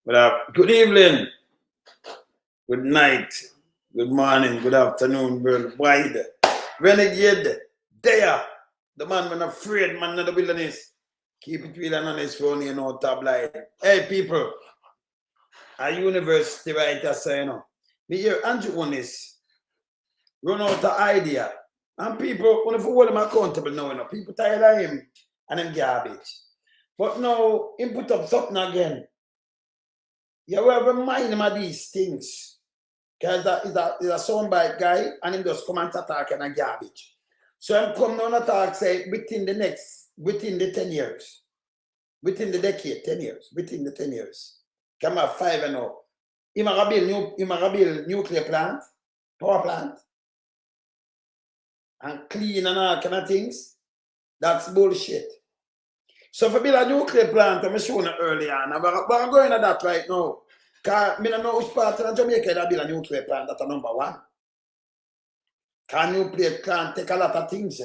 Good evening, good night, good morning, good afternoon, worldwide. Renegade, there. The man when afraid, man, not the wilderness. Keep it real and honest for only, tabloid. Hey, people, a university writer saying, me hear Andrew Holness run out of idea. And people, when you hold him accountable now, people tired of him and them garbage. But now, he put up something again. You will remind him of these things. Because he's a soundbite guy and he just come and attack and a garbage. So I'm come down and attack, say, within the 10 years, within the decade, 10 years, within the 10 years, come up 5 and up. He might build nuclear plant, power plant, and clean and all kind of things. That's bullshit. So if I build a nuclear plant, I'm showing it earlier, and we're going at that right now. Because I don't know which part of Jamaica that build a nuclear plant, that's number one. Because nuclear plant take a lot of things.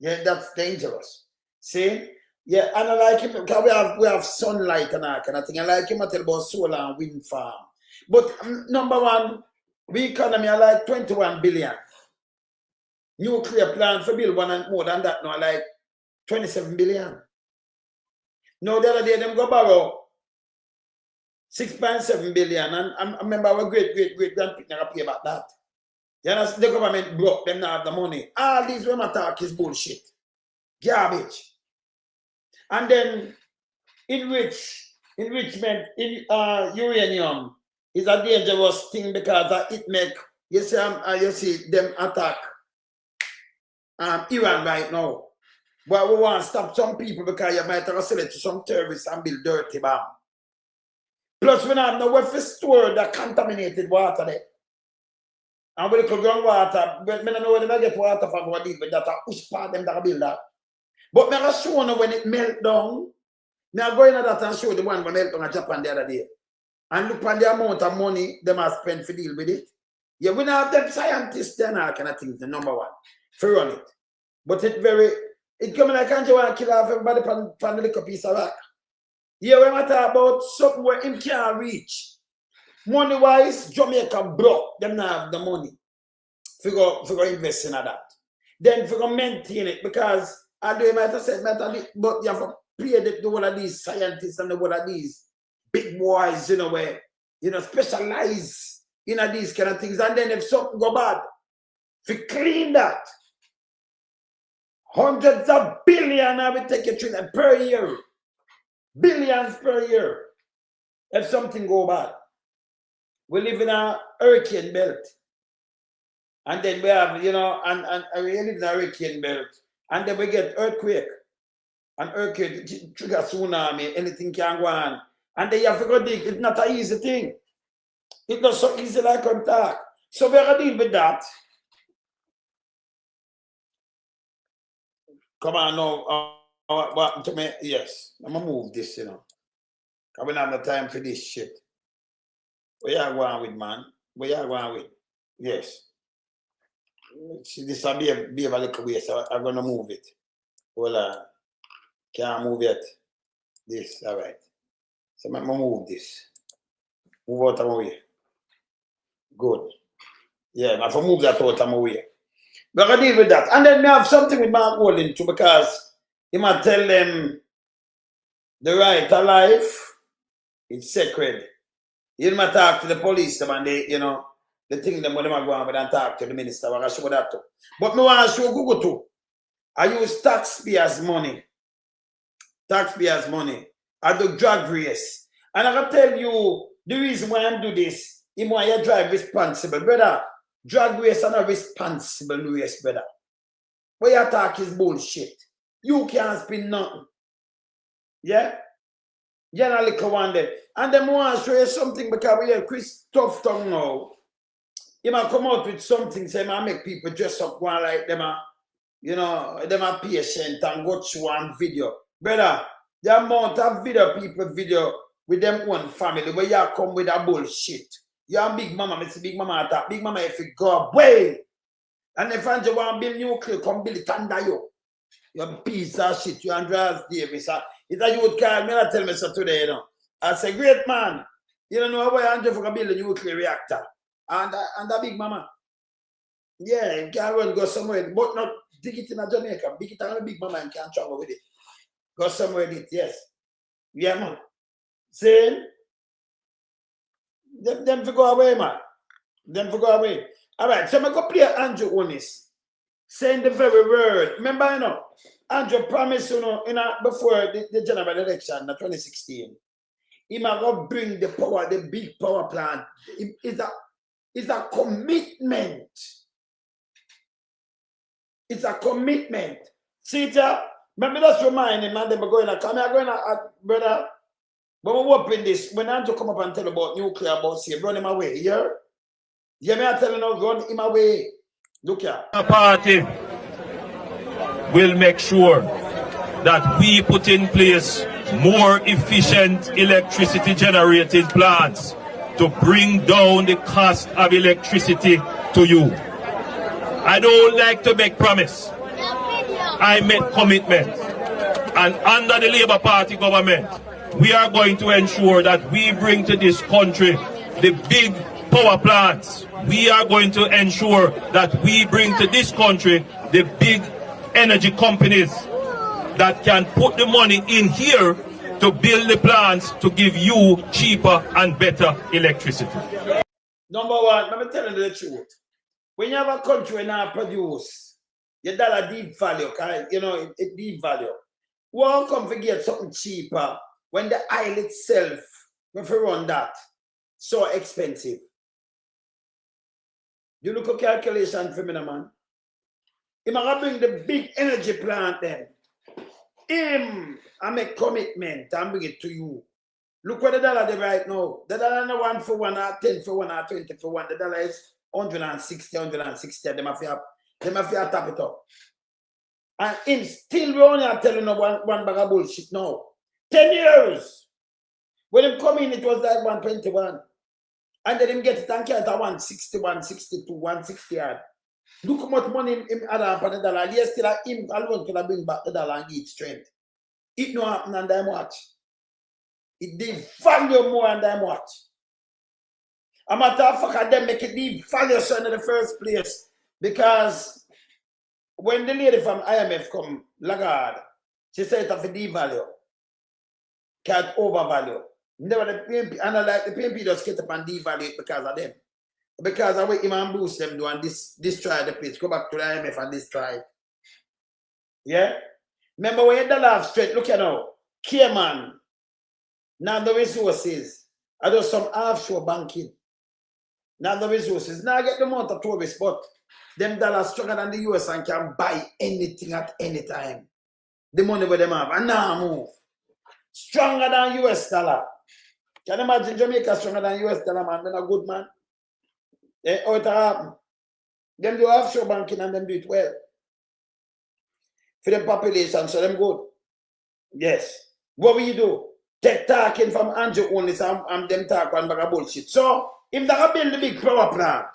Yeah, that's dangerous. See? Yeah, and I like him because we have sunlight and that kind of thing. I like him to tell about solar and wind farm. But number one, we economy are like 21 billion. Nuclear plant for build one and more than that now, like 27 billion. Now the other day them go borrow 6.7 billion, and I remember our great grandparents never pay about that. You know, the government broke them, not have the money. All these women talk is bullshit. Garbage. And then enrichment in uranium is a dangerous thing because it make you see them attack Iran right now. But we want to stop some people because you might have sell it to some terrorists and build dirty bomb. Plus, we don't have nowhere to store the contaminated water there. And we could groundwater, but I don't know where they get water from what deal with that. Which part them that build that. But I show you when it melt down. I go into that and show the one when melt down in Japan the other day. And look on the amount of money they must spend to deal with it. Yeah, we don't have them scientists then all kind of things, the number one, for run it. But it coming like Andrew want to kill off everybody on the little piece of rock. Yeah, we matter about something where him can't reach. Money wise, Jamaica broke. Them not have the money. For invest in that. Then for maintain it because I do might have said but you have to play the one of these scientists and the one of these big boys, where specialize in these kind of things. And then if something go bad, to clean that. Hundreds of billions I will take a per year. Billions per year. If something go bad. We live in a hurricane belt. And then we have, and we live in a hurricane belt. And then we get earthquake. An earthquake trigger tsunami, anything can go on. And then you have to go dig. It's not an easy thing. It's not so easy like on talk. So we're going to deal with that. Come on now. What to me? Yes. I'm going to move this, I don't have no time for this shit. Where you going with, man? Where you going with? Yes. See, this will be a little way, so I'm going to move it. Hold on. Can't move it. This, all right. So I'm going to move this. Move out of my way. Good. Yeah, I have to move that out of my way. We're going to deal with that. And then we have something with Mark Holden too, because he might tell them the right to life is sacred. You might talk to the police, and they, the thing them when they go on with and talk to the minister. I'm going to show that too. But I want to show Google too. I use taxpayers' money. Taxpayers' money. I do drag race. And I can tell you the reason why I do this. Is why you drive responsible, brother. Drag race and a responsible race, brother. What you talk is bullshit. You can't spin nothing. Yeah? You're not little one there. And then I want to show you something because we have Chris Tough Tongue now. He might come out with something, say, I make people dress up one like them are, them are patient and go through one video. Brother, the amount of video with them one family where you come with a bullshit. You're Big Mama, Mr. Big Mama attack. Big Mama if you go away. And if you want to build nuclear, come build it under you. You're a piece of shit. You're Andreas Davis. It's a youth call me and tell me so today, I say, great man. You don't know why Andrew for build a nuclear reactor. And a big mama. Yeah, you can run go somewhere, but not dig it in a Jamaica. Big it on a big mama and can't travel with it. Go somewhere with it, yes. Yeah, man. Saying them to go away, man. Them to go away. All right, so I'm going to play Andrew Holness saying the very word. Remember, you know, Andrew promised, you know, before the general election in 2016, he might go bring the power, the big power plant. It's a commitment. It's a commitment. See it up? Maybe that's remind him, and they were going to come. I'm going to, brother, when we open this, when Andrew come up and tell about nuclear, about say, run him away, yeah? Yeah, me I telling you, run him away. Look here. The party will make sure that we put in place more efficient electricity generating plants to bring down the cost of electricity to you. I don't like to make promise. I make commitment. And under the Labour Party government, we are going to ensure that we bring to this country the big power plants. We are going to ensure that we bring to this country the big energy companies that can put the money in here to build the plants to give you cheaper and better electricity. Number one, let me tell you the truth. When you have a country now produce, your dollar deep value, you know, it deep value. Won't come to get something cheaper when the oil itself, if you run that, so expensive. You look at calculation for me, man. If I bring the big energy plant then, I make commitment and bring it to you. Look what the dollar is right now. The dollar is 1 for 1 or 10 for 1 or 20 for 1. The dollar is 160. They must tap it up. And him still we only are telling you one bag of bullshit now. 10 years. When him come in, it was like 121. And then him get it and carry it at 160, 162, 160 yard. Look how much money him add up on the dollar. Yes, still him alone could have bring back the dollar and give it strength. It no happen and them watch. It devalue more and them watch. A matter of fact, them make it devalue so in the first place. Because when the lady from IMF come, Lagarde, she said it have a devalue. Can't overvalue. Never the PMP, and I like the PMP just get up and devalue it because of them. Because of what Imam Bruce them do and destroy the place. Go back to the IMF and destroy it. Yeah? Remember when you don't have straight, look at now. Cayman, now the resources. I do some offshore banking. Now the resources. Now I get the amount of tourists, but them dollars stronger than the US and can buy anything at any time. The money where them have. And now move. Stronger than US dollar. Can you imagine Jamaica stronger than US dollar, man? They're a good man. How it happen? Them do offshore banking and them do it well. For the population, so them good. Yes. What will you do? Take talking from Andrew Holness and them talk one bag of bullshit. So, if they build the big power plant,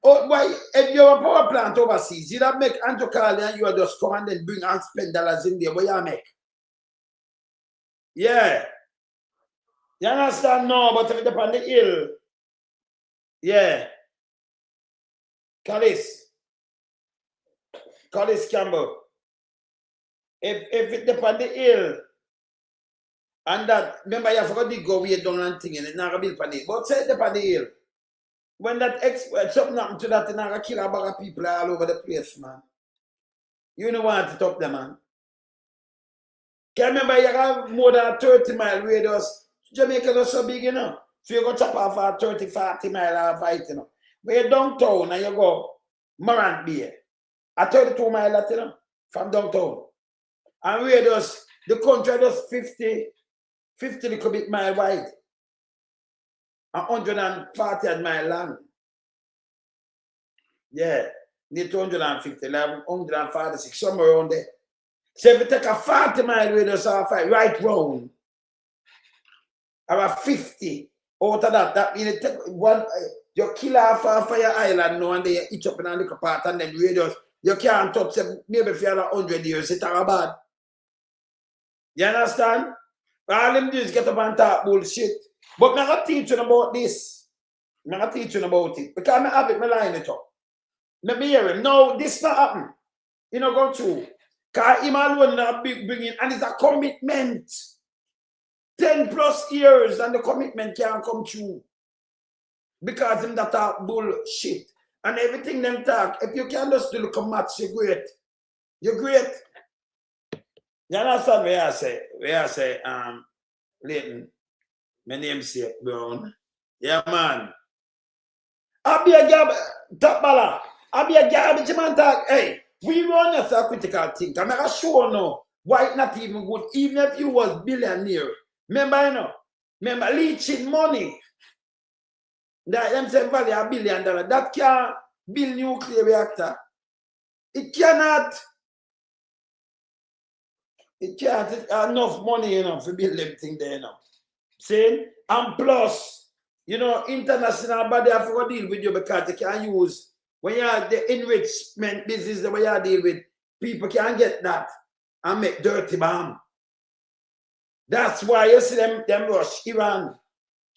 oh, why, if you have a power plant overseas, you don't make Andrew Carly and you just come and then bring and spend dollars in there. What you make? Yeah. You understand? No, but if it's upon the hill, yeah. Callis Campbell. If it's upon the hill, and that, remember you have to go way down and thing, and it's not going to be upon the hill. But say it's upon the hill. When that something happened to that, it's not going to kill a bag of people all over the place, man. You don't want to talk them, man. Can you remember you have more than 30-mile radius? Jamaica is so big, you know. So you go chop off a 30, 40 mile fight, you know. When you're downtown and you go Morant Bay, a 32 mile, you know, from downtown. And radius, the country just 50 little bit mile wide. And 140 mile long. Yeah, near 250, 146, somewhere around there. So if you take a 40 mile radius off right round, about 50 out of that means you take one, you kill off your island now and then you each up in a little part and then radius, you can't touch them maybe for 100 years, it's all bad. You understand? All them do is get up and talk bullshit. But I'm not teaching about this. I'm not teaching about it. Because I have it, I line it up. Let me hear him. No, this not happen. You know, go through. Because him alone not bringing, and it's a commitment. 10+ years and the commitment can't come true. Because them that talk bullshit. And everything them talk, if you can just do look a match, you're great. You're great. You understand where I say? Leighton, my name is Brown. Yeah, man. I be a gab, top balla. I be a garbage man talk. Hey, we run as a critical thing. I'm not sure no why it not even good, even if you was billionaire. Remember, you know, remember leeching money. That them say value $1 billion. That can't build nuclear reactor. It cannot. It can't. It's enough money, you know, to build everything there, you know. See? And plus, you know, international body have to deal with you because they can use, when you have the enrichment business that you deal with, people can get that and make dirty bomb. That's why you see them rush Iran.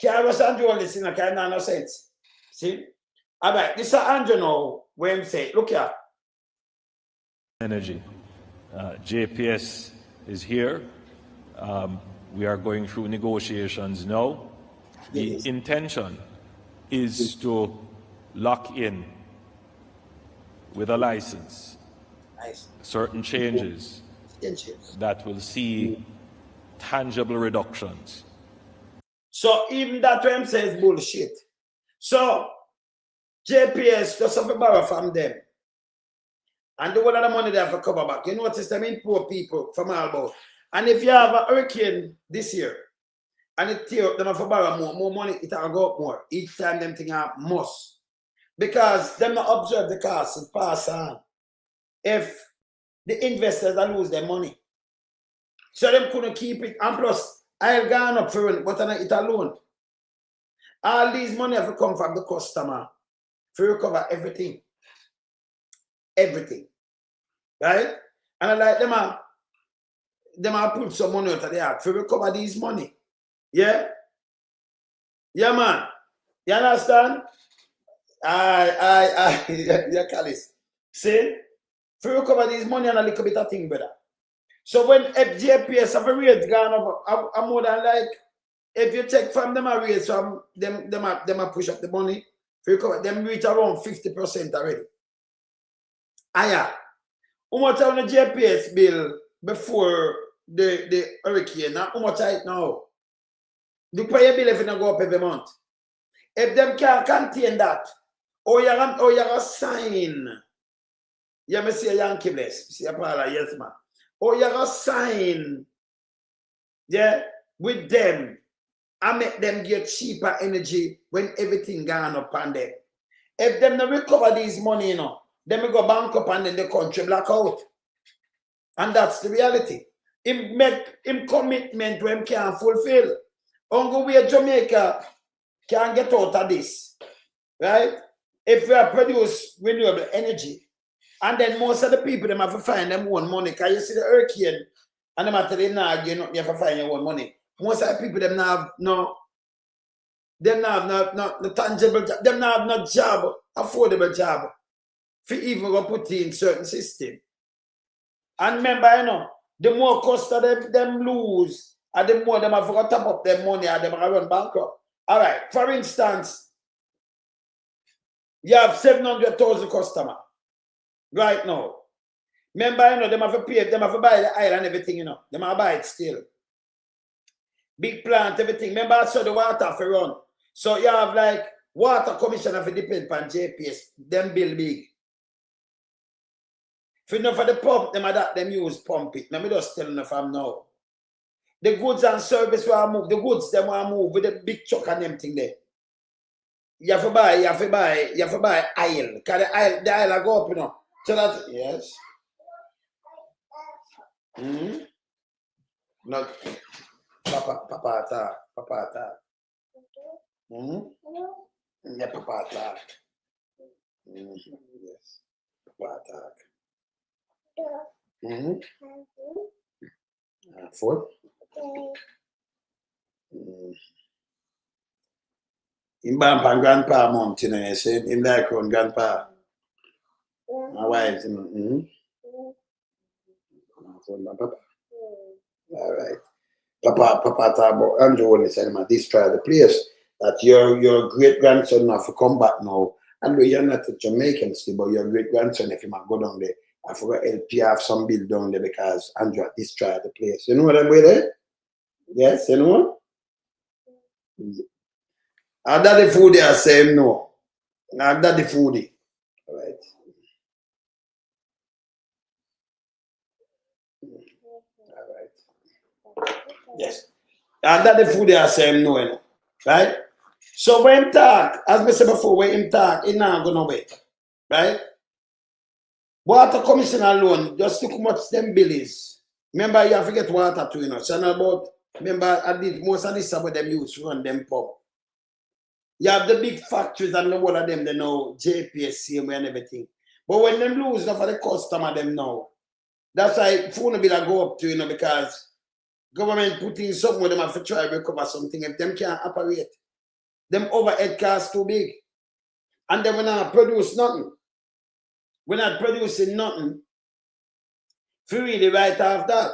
Can't rush Andrew on this in a kind of no sense. See? All right, this is Andrew now, where I'm saying, look here. Energy. JPS is here. We are going through negotiations now. The intention is to lock in with a license certain changes that will see tangible reductions. So even that one says bullshit. So JPS just have to borrow from them. And the one of the money they have to cover back. You notice them in poor people from all about. And if you have a hurricane this year, and it tear up, them have to borrow more money, it will go up more. Each time them thing are must. Because them not observe the cost, it pass on. If the investors that lose their money. So them couldn't keep it. And plus, I'll gone up for it, but it alone. All these money have to come from the customer to recover everything. Everything. Right? And I like them are put some money out of the heart to recover these money. Yeah? Yeah, man. You understand? Yeah, Callis. See? To recover these money and a little bit of thing, brother. So when FJPS have a rate gone up, I'm more than like, if you take from them a rate from them push up the money, to recover, them reach around 50% already. Aya. How much on the JPS bill before the hurricane? How much I now? You pay a bill if it not go up every month. If them can't contain that, or you're sign. Yeah, me see a Yankee bless. See a Paula, yes, man. Or you're sign, yeah, with them and make them get cheaper energy when everything gone up on them. If them not recover these money, you know, then we go bank up and then the country black out. And that's the reality. Him make him commitment when can't fulfill. Only way Jamaica can get out of this. Right? If we are produce renewable energy, and then most of the people them have to find them own money. Because you see the hurricane and them have to you have to find your own money. Most of the people them have no tangible job, them have no job, affordable job. For even go put in certain system. And remember, you know, the more cost of them lose, and the more them have to top up their money and them run bankrupt. All right, for instance, you have 700,000 customers right now. Remember, you know, them have to pay, them have to buy the island and everything, you know. Them have to buy it still. Big plant, everything. Remember, I saw the water for run. So you have like water commissioner for depend on JPS, them bill big. If you know for the pump, them use pump it. Let me just tell you from now. The goods and service will move. The goods them will move with the big truck and them thing there. You have to buy aisle. Because the aisle will go up, you know. So that yes. Not Papa attack. Yeah, Papa attack. Yes. Papa attack. Food. In Bampan Grandpa Mountain, you say in like on Grandpa. My wife, All right. Papa talk about Andrew when he said, destroy the place. That your great grandson have to come back now. And you're not a Jamaican still, but your great grandson, if you might go down there, I forgot help you have some bill down there because Andrew destroyed the place. You know what I'm with it? Yes, you know? And that the foodie are saying no. And that the foodie. All right. All right. Yes. And that the foodie are saying no, you know. Right? So when him talk, as I said before, when him talk, he not gonna wait. Right? Water commission alone, just look how much them bill is. Remember, you have to get water too, you know. So about, remember, I did most of this about them use to run them pump. You have the big factories and the whole of them, they know JPS, CMA and everything. But when them lose enough for the customer, them know. That's why phone bill go up to, you know, because government putting something with them have to try to recover something if them can't operate. Them overhead costs too big. And then we not produce nothing. We're not producing nothing. If you really right off that.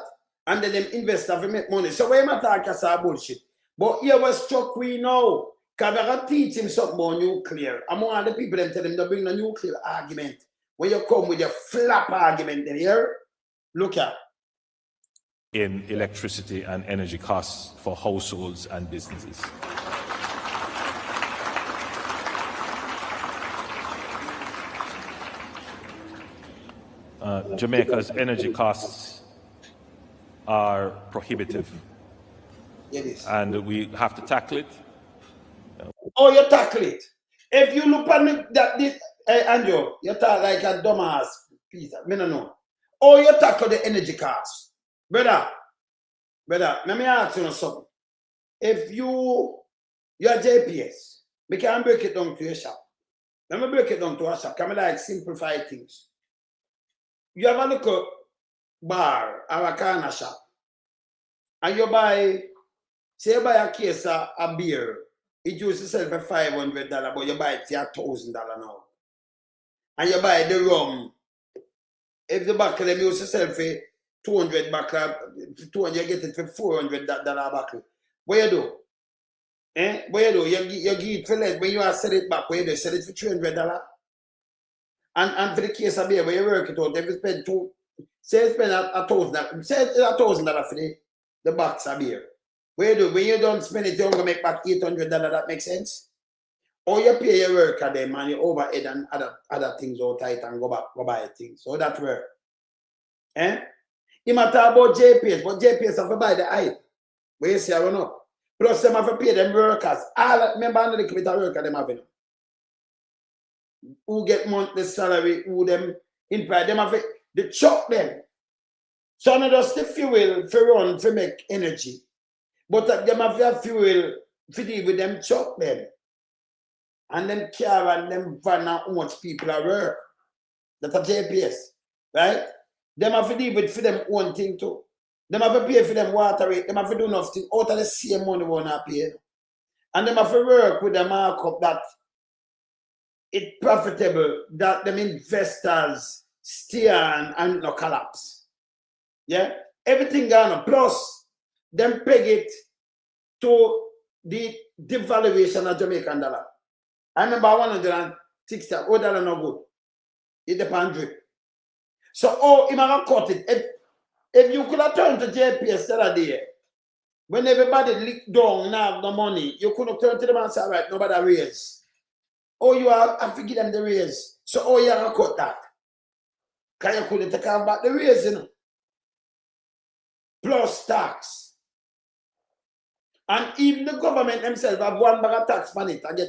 And then them investors will make money. So when I talk about bullshit. But here was struck we know. Because we got to teach him something about nuclear. And more of the people them tell him to bring the nuclear argument. When you come with your flap argument then here, look at. In electricity and energy costs for households and businesses. Jamaica's energy costs are prohibitive. It is. And we have to tackle it. Oh, you tackle it. If you look at me, this, Andrew, you talk like a dumbass, Peter. Me no know. Oh, you tackle the energy costs. Brother, let me ask you something. If you're JPS, we can break it down to your shop. Let me break it down to our shop. Can we like simplify things? You have a little bar or a corner shop, and you buy, say you buy a case of a beer. It used to sell for $500, but you buy it for $1,000 now. And you buy the rum. If the bottle them used to sell for 200 bottle, 200, you get it for $400 bottle. What you do? What you do? You give it for less. When you sell it back, what you do? Sell it for $300. And for the case of beer, when you work it out, if you spend say you spend $1,000, say $1,000 for the box of beer. What you do? When you don't spend it, you're going to make back $800. That makes sense? Or you pay your worker them and you overhead and other things out tight and go buy things. So that work. You might talk about JPS, but JPS have to buy the hype. Where you see I run up. Plus them have to pay them workers. Remember under the committee worker them having. Who get monthly salary, who them in pride, them have to, they chop them. So not just the fuel for run to make energy. But them have to fuel to deal with them chop them. And them car and them van and how much people are work. That's a JPS. Right? Them have to deal with for them one thing too. Them have to pay for them water rate. Them have to do nothing out of the same money they want to pay. And them have to work with the markup that it's profitable, that them investors stay and no collapse. Yeah? Everything gone up. Plus, them peg it to the devaluation of Jamaican dollar. I remember $160, $1 no good. It depends drip. So, you might cut it. If you could have turned to JPS the other day, when everybody licked down and have no money, you could have turned to them and said, right, nobody raise. You have to give them the raise. So, you have to cut that. Because you couldn't take off back the raise, you know. Plus tax. And even the government themselves have one bag of tax on it. I get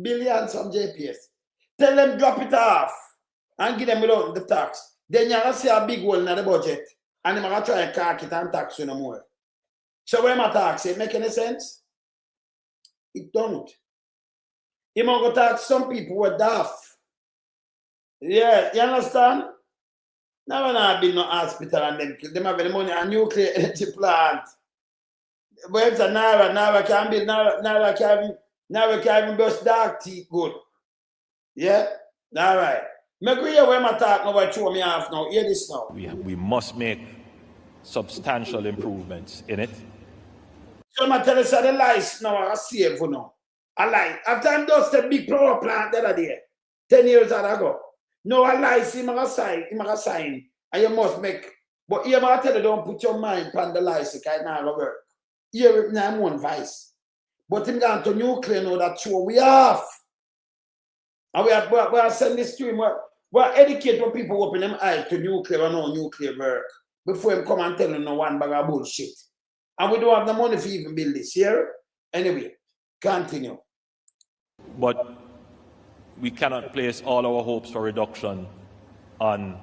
billions from JPS. Tell them drop it off and give them without the tax. Then you're going to see a big hole in the budget. And they're going to try to cack it and tax you no more. So when I tax it, make any sense? It don't. You're going to tax some people who are daft. Yeah, you understand? Now when I've been no hospital and them have the money and nuclear energy plant. But it's a Naira can be Naira can even brush dark teeth good. Yeah? Alright. Me agree where my talk now by throw me off now. Hear this now. We must make substantial improvements in it. So I tell you the lies now are safe for now. I lie. After I dust a big power plant the other day, 10 years ago. No, I lie, see my sign, and you must make. But here I tell you, don't put your mind on the lies, it can't never work. Here with name one vice. But him gone to nuclear now that show we off. And we are sending this to him. We are educating people open them eye to nuclear and no nuclear work. Before him come and tell them no one bag of bullshit. And we don't have the money for even build this here. Anyway, continue. But we cannot place all our hopes for reduction on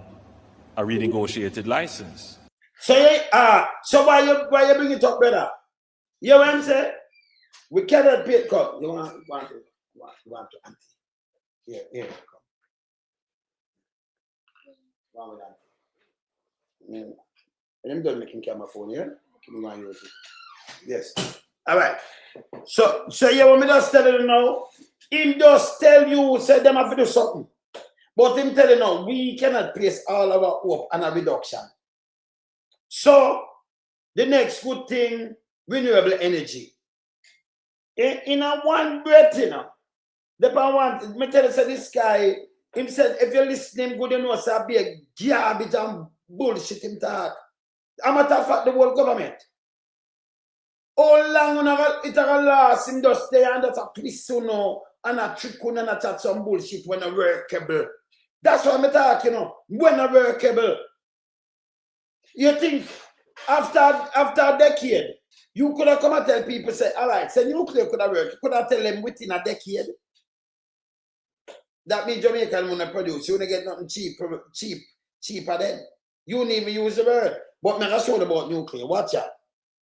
a renegotiated license. So why you bring it up, brother? You know what I'm saying? We cannot pay it. Come. You want to auntie? Here, come. One with auntie. I'm done making camera phone here. Yes. All right. So you want me just tell you now? Him just tell you, say them have to do something. But him tell you now, we cannot place all our hope on a reduction. So the next good thing, renewable energy. In a one breath, you know, the power want me tell you, say this guy, him said, if you listen him good, you know, say be a garbage and bullshit him talk. I'm matter of fact, the whole government. How long it will last him just stay and that's a twist, you know, and a trick and a chat some bullshit when a workable. That's what I'm talking, you know, when a workable. You think after a decade, you could have come and tell people, say, all right, say nuclear could have worked. You could have tell them within a decade. That means Jamaican want to produce. You want to get nothing cheaper then. You won't even use the word. But I'm not sure about nuclear. Watch out.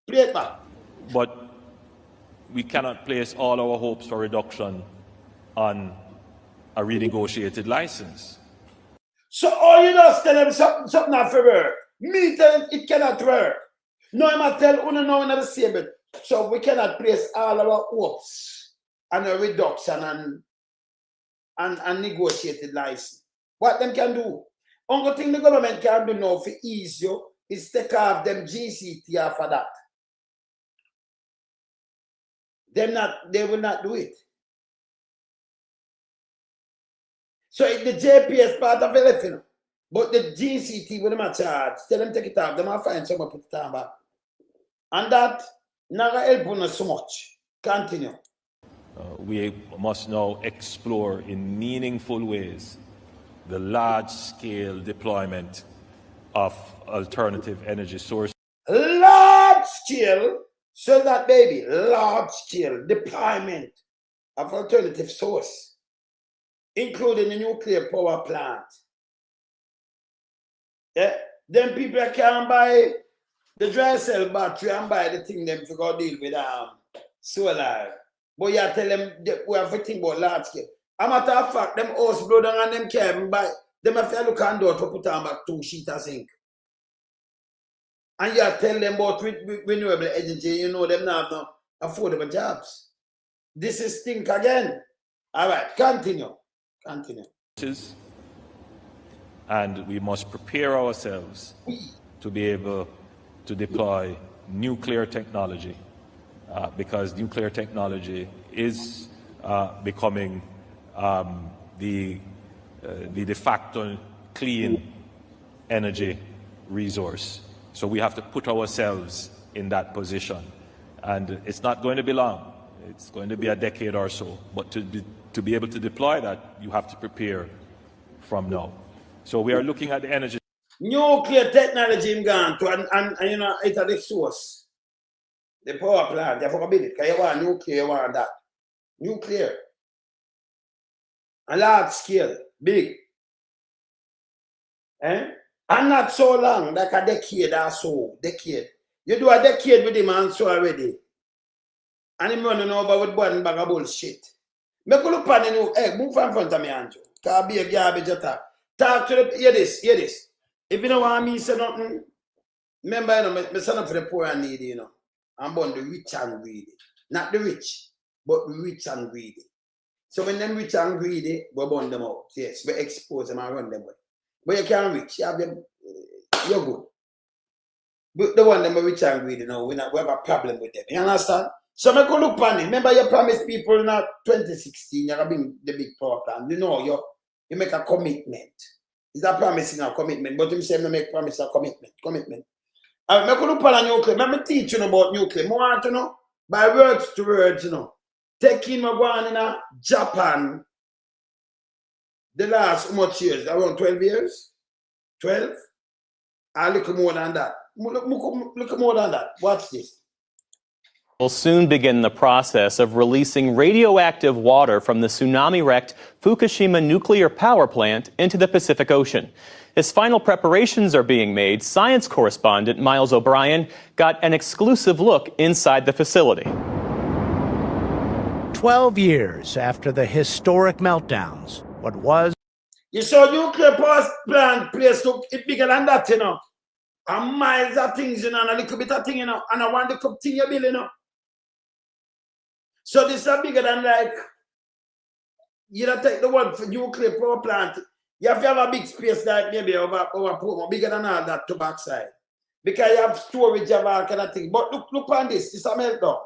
Play it back. But we cannot place all our hopes for reduction on a renegotiated license. So all you just tell them something not for work. Me tell them it cannot work. No, I'm not tell you know never say it. So we cannot place all our hopes on a reduction and negotiated license. What them can do? Only thing the government can do now for ease you is take off them GCT off of that. They will not do it. So the JPS part of everything, but the GCT will not charge. Tell them take it off. They might find someone put it on back. And that never help us so much. Continue. We must now explore in meaningful ways the large-scale deployment of alternative energy sources. Large-scale, so that baby, large-scale deployment of alternative source, including the nuclear power plant. Yeah, then people can buy the dry cell battery and buy the thing them to go deal with solar. But you tell them we have to think about large scale. A matter of fact, them house blow down and them can't even buy. Them have to look and do to put on back 2 sheets of zinc. And you tell them about renewable energy, you know them now have no affordable jobs. This is think again. All right, continue. And we must prepare ourselves to be able to deploy nuclear technology because nuclear technology is becoming the de facto clean energy resource. So we have to put ourselves in that position. And it's not going to be long. It's going to be a decade or so. But to be able to deploy that, you have to prepare from now. So we are looking at the energy. Nuclear technology in gone to and you know it's a the source. The power plant, you have to build it. Because you want nuclear, you want that. Nuclear. A large scale, big. And not so long, like a decade or so. Decade. You do a decade with him and so already. And him running over with one bag of bullshit. Make a look at the hey, move in front of me, Andrew. Can't be a garbage attack. Talk to the hear this. If you don't want me say nothing, remember, you know, me send up for the poor and needy, you know. and burn the rich and greedy. Not the rich, but the rich and greedy. So when them rich and greedy, we burn them out. Yes, we expose them and run them away. But you can't rich, you have them, you're good. But the one them are rich and greedy now, we have a problem with them. You understand? So I go look on it. Remember you promised people in 2016, you're going to bring the big power plan. You know, you make a commitment. It's a promise in a commitment, but you say you make promise a commitment. I go look on nuclear. Let me teach you about nuclear. More want to know, by words to words, you know. Taking my one in Japan, the last how much years? Around 12 years? 12? I look more than that. Look more than that. Watch this. Will soon begin the process of releasing radioactive water from the tsunami-wrecked Fukushima nuclear power plant into the Pacific Ocean. As final preparations are being made, science correspondent Miles O'Brien got an exclusive look inside the facility. 12 years after the historic meltdowns, what was... You saw nuclear power plant place look it bigger than that, you know. And miles of things, you know, and a little bit of thing, you know, and I want to come thing you build, you know. So this is bigger than like, you don't take the word for nuclear power plant. You have to have a big space like maybe over bigger than all that to backside. Because you have storage of all kind of thing. But look on this, this is a meltdown.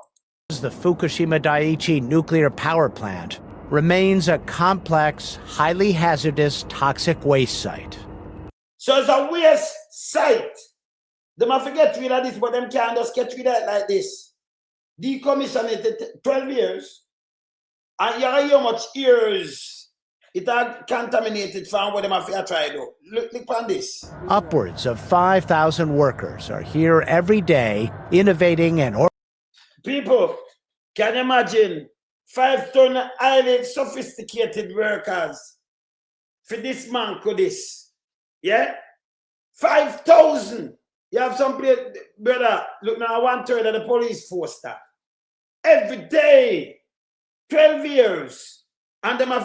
The Fukushima Daiichi nuclear power plant remains a complex, highly hazardous, toxic waste site. So it's a waste site. They might forget rid of this, but them can't just get rid of it like this. Decommission it 12 years, and you know how much years it had contaminated from what they have to try to. Look on this. Upwards of 5,000 workers are here every day innovating and... People, can you imagine 5-ton highly sophisticated workers for this man could this? Yeah? 5,000. You have some place, brother, look now, 1/3 of the police force that. Every day, 12 years. And them are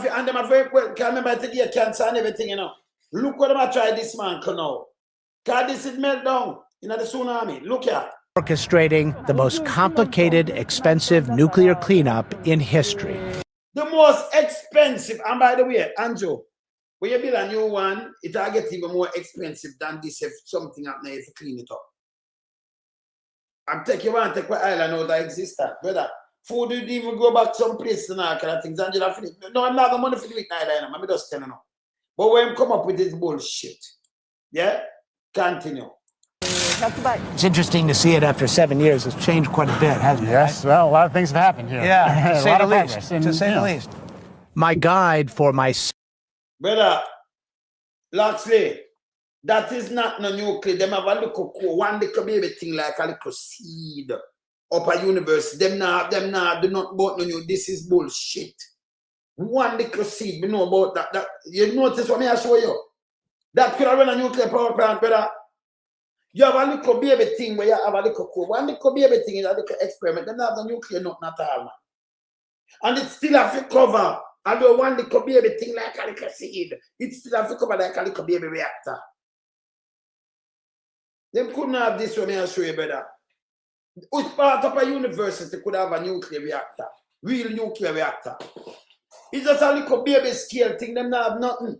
very well, can remember today cancer and everything, you know. Look what I tried this man can now. Because this is meltdown in the tsunami. Look here. Orchestrating the most complicated, expensive nuclear cleanup in history. The most expensive, and by the way, Andrew, when you build a new one, it will get even more expensive than this if something happens if you clean it up. I'm taking one, take my island out of existence, brother. Food would even go back someplace and all kind of things. And no, I'm not the money for the week island. I'm just telling you. But when you come up with this bullshit, yeah, continue. It's interesting to see it after 7 years. It's changed quite a bit, hasn't it? Yes, well, a lot of things have happened here. Yeah, to say the least. And, To say the least. My guide for my... Brother, Loxley, that is not no nuclear. Them have a little one little baby thing like a little seed up a universe. Them not do not about no new. This is bullshit. One little seed, we know about that. You notice what I show you? That could have run a nuclear power plant, brother. You have a little baby thing where you have a little core. One little baby thing is a little experiment. Them not have the nuclear not at all, man. And it still have to cover. Although one little baby thing like a little seed, it still have to cover like a little baby reactor. Them couldn't have this one, I show you, brother. Which part of a university could have a nuclear reactor? Real nuclear reactor. It's just a little baby scale thing, them not have nothing.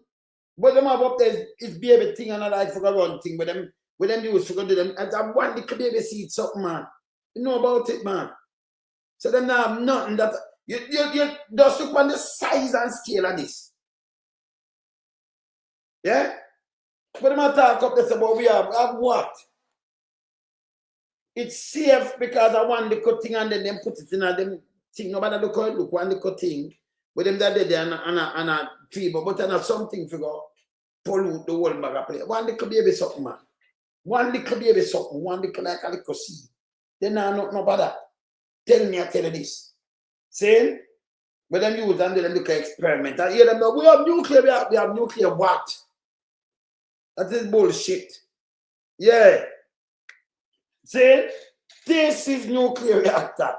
But them have up there, it's baby thing and a like for a run thing, but them used to go to them, and that one little baby seed something, man. You know about it, man. So them not have nothing that, you just look on the size and scale of this. Yeah? But them not talk up this about we have what? It's safe because I want the cut thing and then them put it in a them thing. Nobody look one little thing. But them that there and a tree, but then something for go pollute the whole bag of play. One little baby something, man. One little baby something, one little like a little seed. Then now not no bother. Tell me I tell you this. Saying? But them use and then look at experiment. I hear them know we have nuclear, we have nuclear what? That is bullshit. Yeah. See, this is nuclear reactor.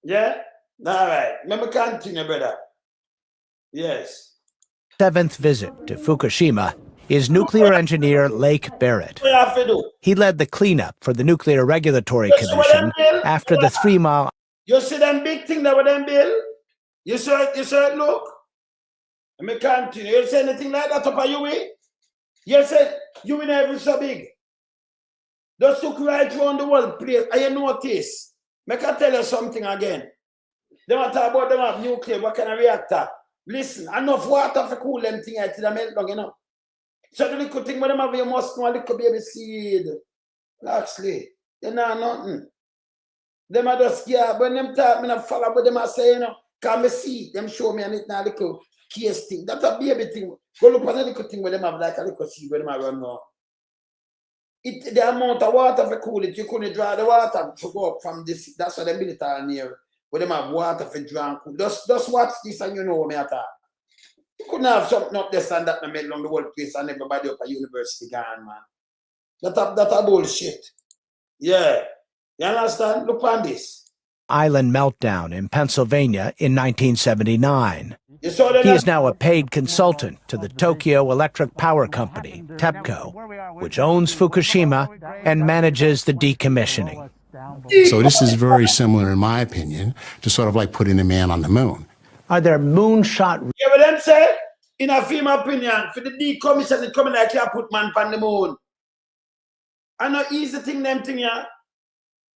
Yeah? All right. Remember, continue, brother. Yes. 7th visit to Fukushima is nuclear engineer Lake Barrett. What you have to do? He led the cleanup for the Nuclear Regulatory You see what Commission them bill? after the 3 Mile. You see them big thing that with them bill? You saw it, look? Let me continue. You say anything like that up on you way? You said you will never so big. Just look right around the world place and you notice. Make I tell you something again. They want to talk about them have nuclear, what kind of reactor? Listen, enough water for cool them thing to the melt down, you know. So the little thing with them have, you must know a little baby seed. Actually, they know nothing. Them are just scared. When them talk, me not follow what them are saying, you know. Can me see them show me and it now little case thing. That's a baby thing. Go look at a little thing where them have like a little seed where them are run now. The amount of water for cool it, you couldn't draw the water to go up from this. That's what the military near. Where them have water for draw cool. Just watch this and you know what me at. You couldn't have something up there and that in the middle of the world place and everybody up at university gone, man. That's a bullshit. Yeah. You understand? Look on this. Island meltdown in Pennsylvania in 1979. You saw that? He is now a paid consultant to the Tokyo Electric Power Company, TEPCO, which owns Fukushima and manages the decommissioning. So this is very similar, in my opinion, to sort of like putting a man on the moon. Are there moonshot? Yeah, but them say, in a film opinion, for the decommission, it coming like you put man on the moon. I know easy thing, them thing, yeah.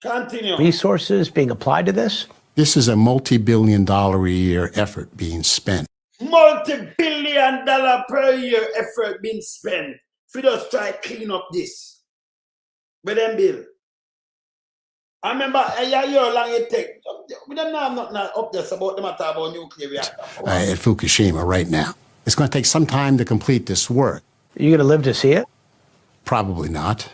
Continue. Resources being applied to this? This is a multi-billion-dollar a year effort being spent. Multi-billion-dollar per year effort being spent for just try to clean up this. But then, Bill, I remember a year long it take. We don't know nothing up there about the matter about nuclear reactor. At Fukushima right now. It's going to take some time to complete this work. Are you going to live to see it? Probably not.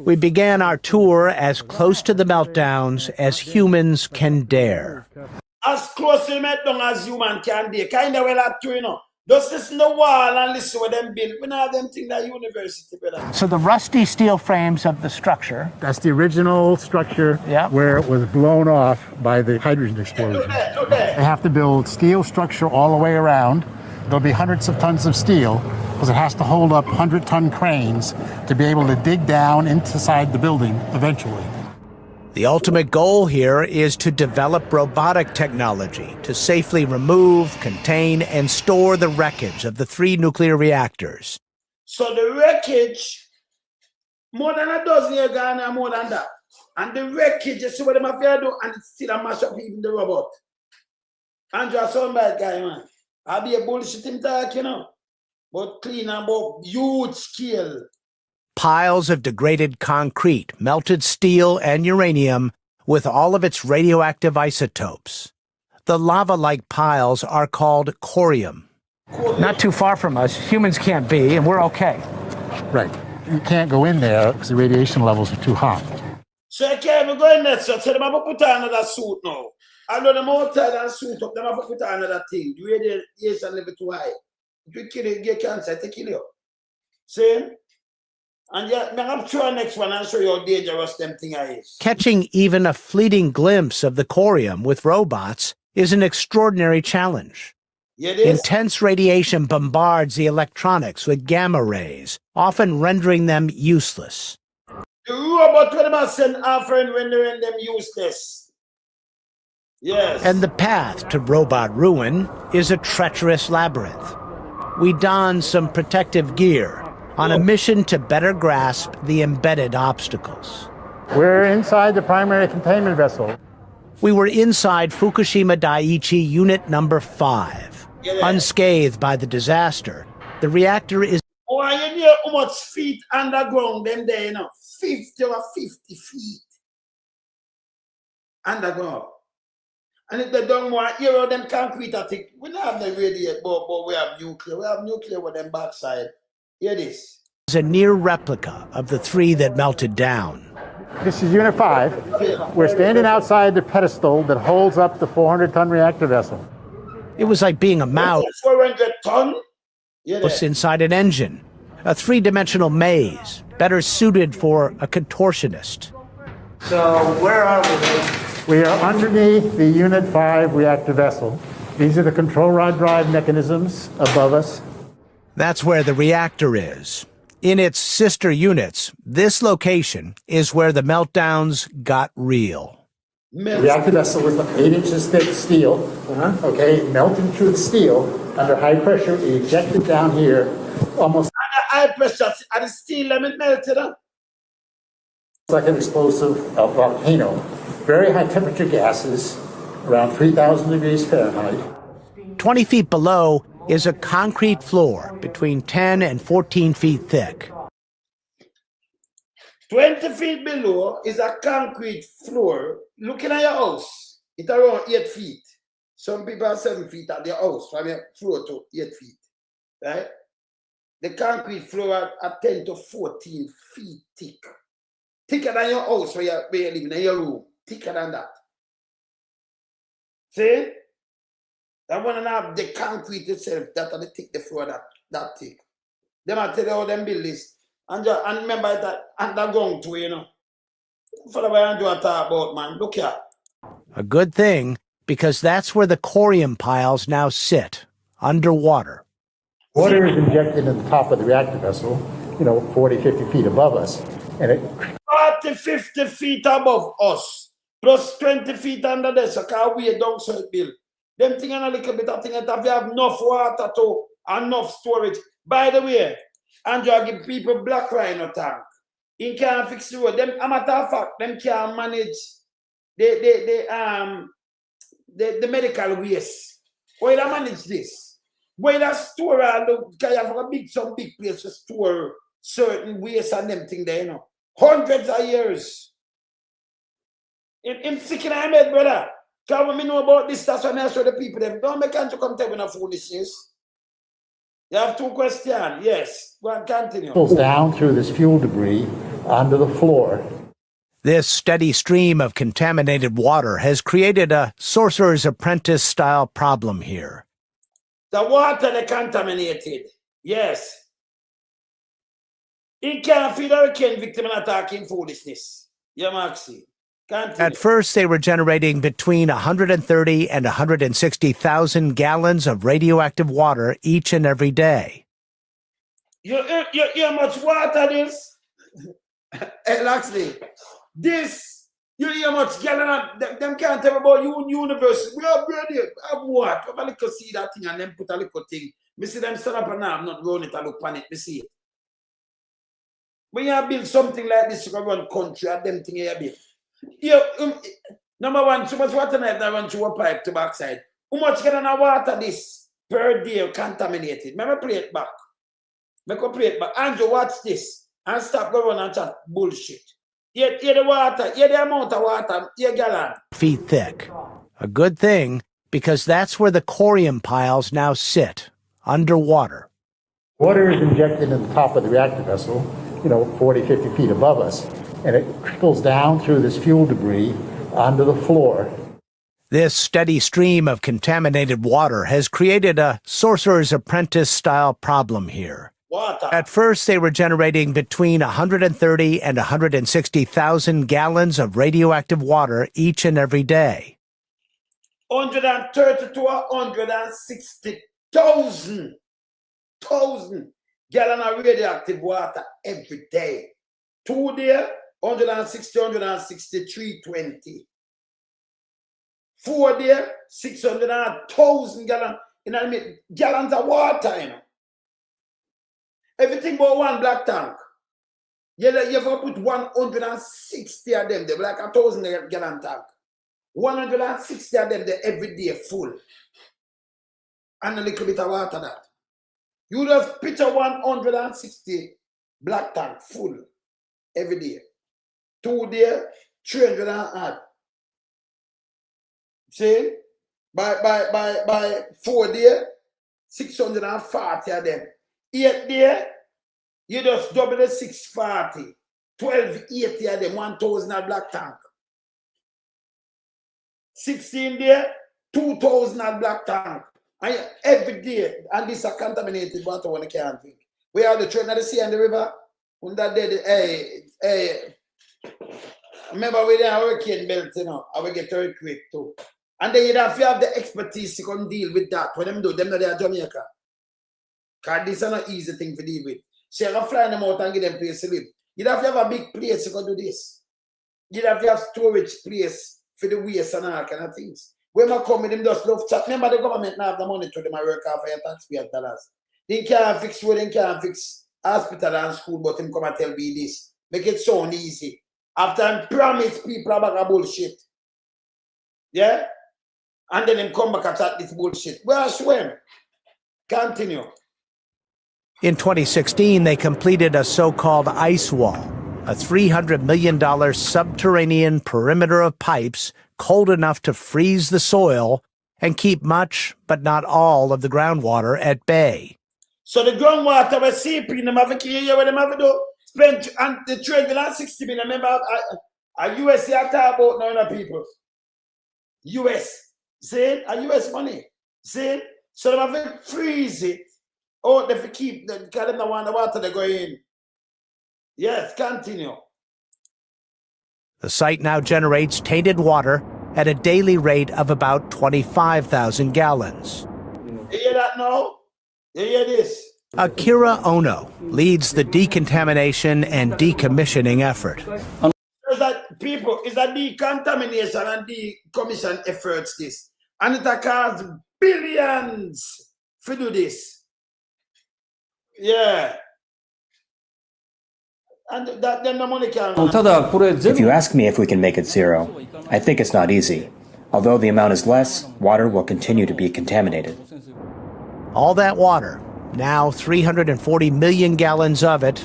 We began our tour as close to the meltdowns as humans can dare. As close to the meltdown as human can dare. Kind of well at two, you know. Just listen to the wall and listen what them build. We don't have them things at university, brother. So the rusty steel frames of the structure. That's the original structure where it was blown off by the hydrogen explosion. They have to build steel structure all the way around. There'll be hundreds of tons of steel because it has to hold up 100-ton cranes to be able to dig down inside the building eventually. The ultimate goal here is to develop robotic technology to safely remove, contain, and store the wreckage of the 3 nuclear reactors. So the wreckage, more than a dozen years gone and more than that. And the wreckage, you see what they have to do, and it's still a mash up even the robot. Andrew, some bad guy, man. I'll be a bullshit him talk, you know. But clean about huge scale. Piles of degraded concrete, melted steel, and uranium with all of its radioactive isotopes. The lava-like piles are called corium. Not too far from us, humans can't be, and we're okay. Right. You can't go in there because the radiation levels are too hot. So you can't even go in there, so they have to put on another suit now. I know them outside and suit up, they have to put on another thing. The radiation level too high. It will kill you, get cancer, it will kill you. See? And yeah, I'm sure next one I'll show you how dangerous them thing is. Catching even a fleeting glimpse of the corium with robots is an extraordinary challenge. Yeah, it is. Intense radiation bombards the electronics with gamma rays, often rendering them useless. The robot when them send offering rendering them useless. Yes. And the path to robot ruin is a treacherous labyrinth. We don some protective gear on a mission to better grasp the embedded obstacles. We're inside the primary containment vessel. We were inside Fukushima Daiichi Unit Number 5. Unscathed by the disaster, the reactor is... Oh, you know how much feet underground them there, you know? 50 or 50 feet underground. And if they don't want to hear them concrete, I think we don't have the radiate, but we have nuclear. We have nuclear with them backside. Hear this. Is a near replica of the 3 that melted down. This is Unit 5. We're standing outside the pedestal that holds up the 400-ton reactor vessel. It was like being a mouse 400 ton? inside an engine, a 3-dimensional maze, better suited for a contortionist. So where are we? We are underneath the Unit 5 reactor vessel. These are the control rod drive mechanisms above us. That's where the reactor is. In its sister units, this location is where the meltdowns got real. The reactor vessel was 8 inches thick steel, okay, melting through the steel under high pressure, it ejected down here almost high pressure, and the steel lemon melted up. Like an explosive volcano. Very high temperature gases, around 3,000 degrees Fahrenheit. 20 feet below is a concrete floor between 10 and 14 feet thick. 20 feet below is a concrete floor. Looking at your house, it's around 8 feet. Some people are 7 feet at their house, from your floor to 8 feet, right? The concrete floor are 10 to 14 feet thick. Thicker than your house where you're living, in your room. Thicker than that. See? That one and a half, the concrete itself, that are the thick, the floor that thick. Them I tell you how them build this. And remember that underground too, you know. For what I talk about, man. Look here. A good thing, because that's where the corium piles now sit, underwater. Water is injected in the top of the reactor vessel, 40, 50 feet above us. And it 40, 50 feet above us, plus 20 feet under there, so can we down so it build. Them thing and a little bit of thing that if you have enough water to enough storage. By the way, Andrew give people black rhino tank. He can't fix the road. Them, a matter of fact, them can't manage the medical waste. Why they manage this? Why they store all the, because you have some big place to store certain waste and them thing there, hundreds of years. I'm sick in my head, brother. Because when we know about this, that's when I show the people them. Don't make Andrew come tell me no foolishness. You have 2 questions. Yes. Go and continue. goes down through this fuel debris onto the floor. This steady stream of contaminated water has created a sorcerer's apprentice-style problem here. The water they contaminated. Yes. He can't feed a hurricane victim and attacking foolishness. Yeah, Maxie. Continue. At first, they were generating between 130 and 160,000 gallons of radioactive water each and every day. You hear much water this? Hey, Laxley, this, you hear much gallon of, them can't tell about universe. We are ready. Have what? Have a little see that thing and then put a little thing. Me see them stand up and now I'm not running it, I look panic, me see it. When you build something like this, you can run country and them thing you build. Number one, so much water that run through a pipe to backside. How much gallon of water this per day contaminated? Let me play it back. Make a play it back. Andrew, watch this. And stop going and chat bullshit. Hear the water, hear the amount of water, hear gallon. Feet thick. A good thing, because that's where the corium piles now sit, underwater. Water is injected in the top of the reactor vessel, 40, 50 feet above us. And it trickles down through this fuel debris onto the floor. This steady stream of contaminated water has created a sorcerer's apprentice-style problem here. Water. At first, they were generating between 130 and 160,000 gallons of radioactive water each and every day. 130 to 160,000 gallons of radioactive water every day. 2 days, 160, 163, 20. 4 days, 600,000 gallons. Gallons of water, Everything but one black tank. You have to put 160 of them. They're like 1,000 gallon tank. 160 of them there every day full. And a little bit of water that. You just picture 160 black tank full every day. 2 days, 300 and odd. See? By 4 days, 640 of them. 8 days, you just double the 640. 1,280 of them, 1,000 at black tank. 16 days, 2,000 at black tank. And every day, and this is contaminated water when you can't drink. We have the train of the sea and the river. When that day, hey, remember we had a hurricane belt, and we get earthquake too. And then you have the expertise to come deal with that. When them do, them know they are Jamaica. Because this is not an easy thing to deal with. So you have to fly them out and give them place to live. You'd have to have a big place to go do this. You'd have to have storage place for the waste and all kind of things. When I come with them, just love chat. Remember, the government now have the money to them and work off for your taxpayer dollars. They can't fix road, they can't fix hospital and school, but them come and tell me this. Make it sound easy. After I promise people about a bullshit. Yeah? And then them come back and chat this bullshit. Well, I swear. Continue. In 2016, they completed a so-called ice wall, a $300 million subterranean perimeter of pipes cold enough to freeze the soil and keep much, but not all, of the groundwater at bay. So the groundwater was seeping, them have to hear what them have to do. Spend and the $360 million. Remember, US I talk about now, people. US. See? A US money. See? So they have to freeze it. Oh, they have to keep the because they don't want the water to go in. Yes, continue. The site now generates tainted water at a daily rate of about 25,000 gallons. You hear that now? You hear this? Akira Ono leads the decontamination and decommissioning effort. Is that people, is that decontamination and decommission efforts this? And it has cost billions to do this. Yeah. And that then the money can. If you ask me if we can make it zero, I think it's not easy. Although the amount is less, water will continue to be contaminated. All that water, now 340 million gallons of it.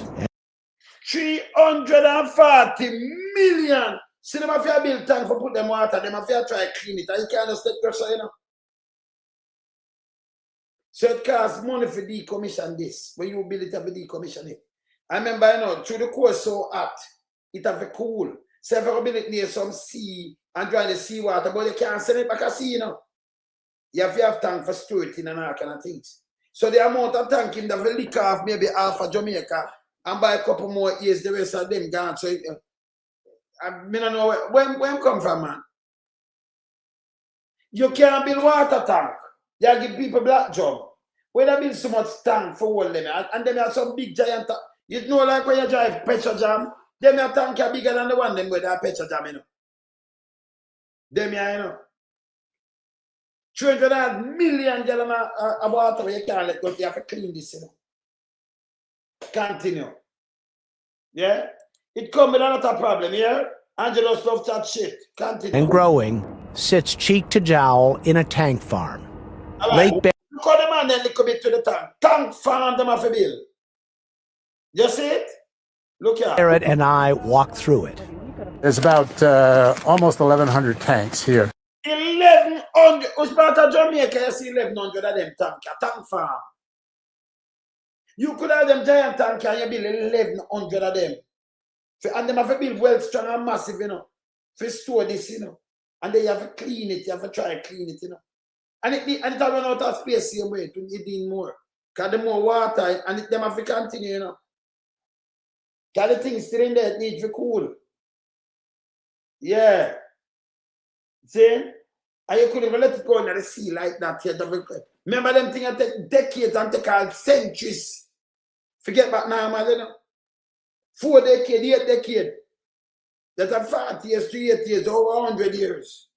340 million. See them have to build tank for put them water, them have to try clean it. And you can't just take pressure, you know. So it costs money for decommission this. When you build it, have to decommission it. I remember, you know, through the course so hot, it have to cool. So if you build it near some sea and dry the seawater, but you can't send it back a sea, you know. You have to have tank for storage and all kind of things. So the amount of tank in the leak off maybe half of Jamaica and buy a couple more years, the rest of them gone. So I don't know where come from, man. You can't build water tank. You give people black job. When they build so much tank for all them, and then have some big giant tank. You know, like when you drive petrol jam, them your tank are bigger than the one them where they have petrol jam, you know. Them here, you know. 300 million gallons of water you can't let go. You have to clean this, you know. Continue. Yeah? It comes with a lot of problem, yeah? Angelos loves that shit. Continue. And growing, sits cheek to jowl in a tank farm. Right. Look how the man then look bit to the tank. Tank farm them have to build. You see it? Look here. Garrett and I walked through it. There's about almost 1,100 tanks here. 1,100. Who's part of Jamaica? You see 1,100 of them tank farm. You could have them giant tank and you build 1,100 of them. And them have to build well strong and massive, you know. To store this, you know. And then you have to clean it. You have to try to clean it, you know. And it have run out of space same way to need more. Because the more water and them have to continue, you know. Because the things still in there, it needs to cool. Yeah. See? And you couldn't even let it go into the sea like that. Remember them things that take decades and take all centuries. Forget about now, man, you know. 4 decades, 8 decades. That are 40 years, 3 years, over 100 years.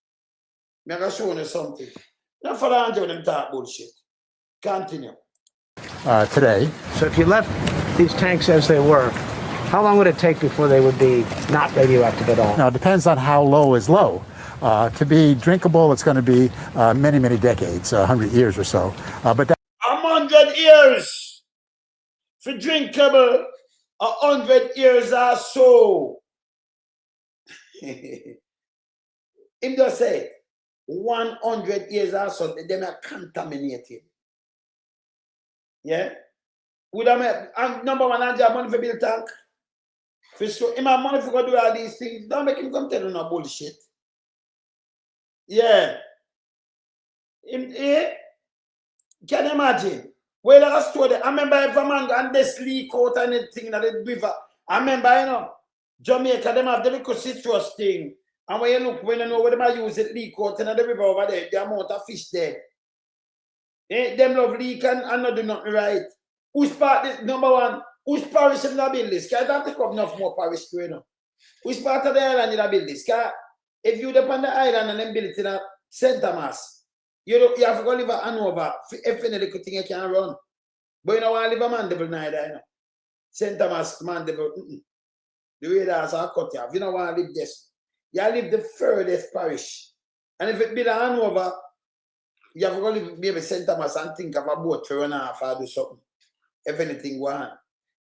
I'm going to show you something. Not for 100 of them talk bullshit. Continue. Today. So if you left these tanks as they were, how long would it take before they would be not radioactive at all? Now, it depends on how low is low. To be drinkable, it's going to be many, many decades, 100 years or so. But that 100 years for drinkable, 100 years or so. Him just say 100 years or so, them are contaminated. Yeah? Would I make number one and money for build tank? For so him have money for go do all these things. Don't make him come tell you no bullshit. Yeah. Can you imagine? Where I store I remember if a man and this leak out and anything in the river. I remember, you know, Jamaica, them have the little citrus thing. And when you look, when you know where they use it leak out in the river over there, the amount of fish there. Them love leak and not do nothing right. Who's part this number one? Who's parish in the build this? Can't take up enough more parish to you know. Who's part of the island in the build this? If you depend on the island and then build it in a St. Thomas, you have to go live at Hanover if any little thing you can run. But you don't want to live a Mandeville neither, you know. St. Thomas, Mandeville, the radars are cut you off. You don't want to live this. You live the furthest parish. And if it be the Hanover, you have to go live maybe St. Thomas and think of a boat to run off or do something. If anything go on.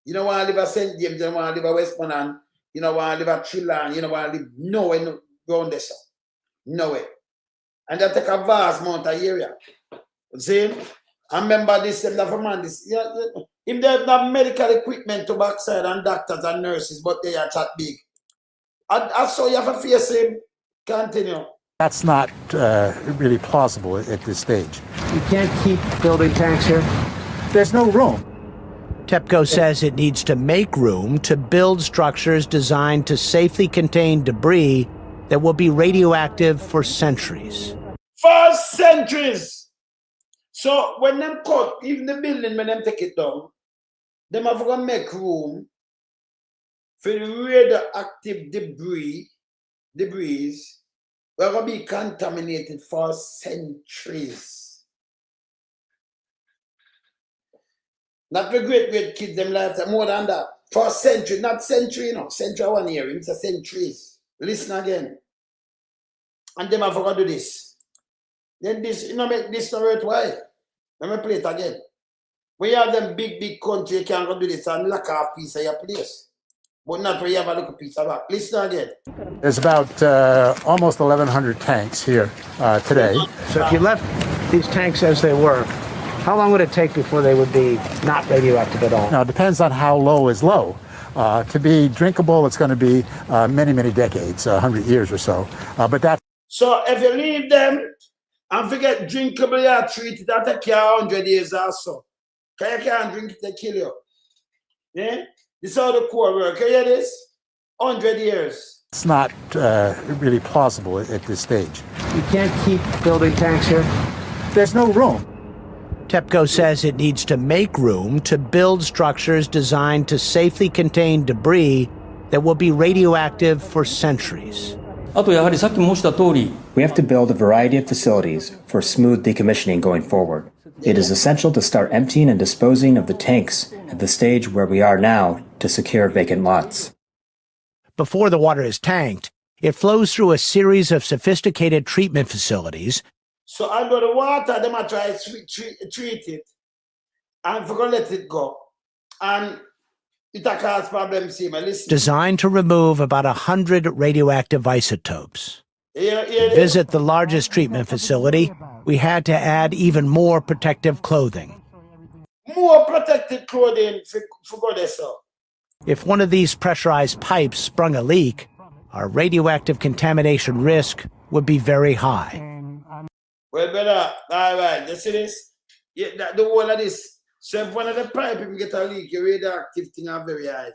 You don't want to live at St. James, you don't want to live at Westmoreland, you don't want to live at Trillon, you don't want to live nowhere around there. Nowhere. And that take a vast amount of area. See? I remember this, if they have medical equipment to backside and doctors and nurses, but they are chat big. I saw you have to face him. Continue. That's not really plausible at this stage. You can't keep building tanks here. There's no room. TEPCO says it needs to make room to build structures designed to safely contain debris that will be radioactive for centuries. For centuries! So when them cut, even the building, when them take it down, them have to make room for the radioactive debris we're going to be contaminated for centuries. Not the great kids, them lifetime, more than that. For centuries, not century, you know, century 1 year, it's a centuries. Listen again. And them have to do this. Then this, you know, make this not worthwhile. Let me play it again. When you have them big country, you can't go do this and lock off piece of your place. But not when you have a little piece of back. Listen again. There's about almost 1,100 tanks here today. So if you left these tanks as they were, how long would it take before they would be not radioactive at all? Now, it depends on how low is low. To be drinkable, it's going to be many decades, 100 years or so. But that's... So if you leave them and forget drinkable, you treat it, that take you 100 years or so. Because you can't drink it, they kill you. Yeah? This is how the core works. You hear this? 100 years. It's not really plausible at this stage. You can't keep building tanks here. There's no room. TEPCO says it needs to make room to build structures designed to safely contain debris that will be radioactive for centuries. We have to build a variety of facilities for smooth decommissioning going forward. It is essential to start emptying and disposing of the tanks at the stage where we are now to secure vacant lots. Before the water is tanked, it flows through a series of sophisticated treatment facilities. So under the water, they might try to treat it and forget let it go. And it causes problems here. Designed to remove about 100 radioactive isotopes. To visit the largest treatment facility, we had to add even more protective clothing. More protective clothing for God, sir. If one of these pressurized pipes sprung a leak, our radioactive contamination risk would be very high. Well, brother, all right, you see this? Yeah, the whole of this. So if one of the pipes get a leak, your radioactive thing are very high.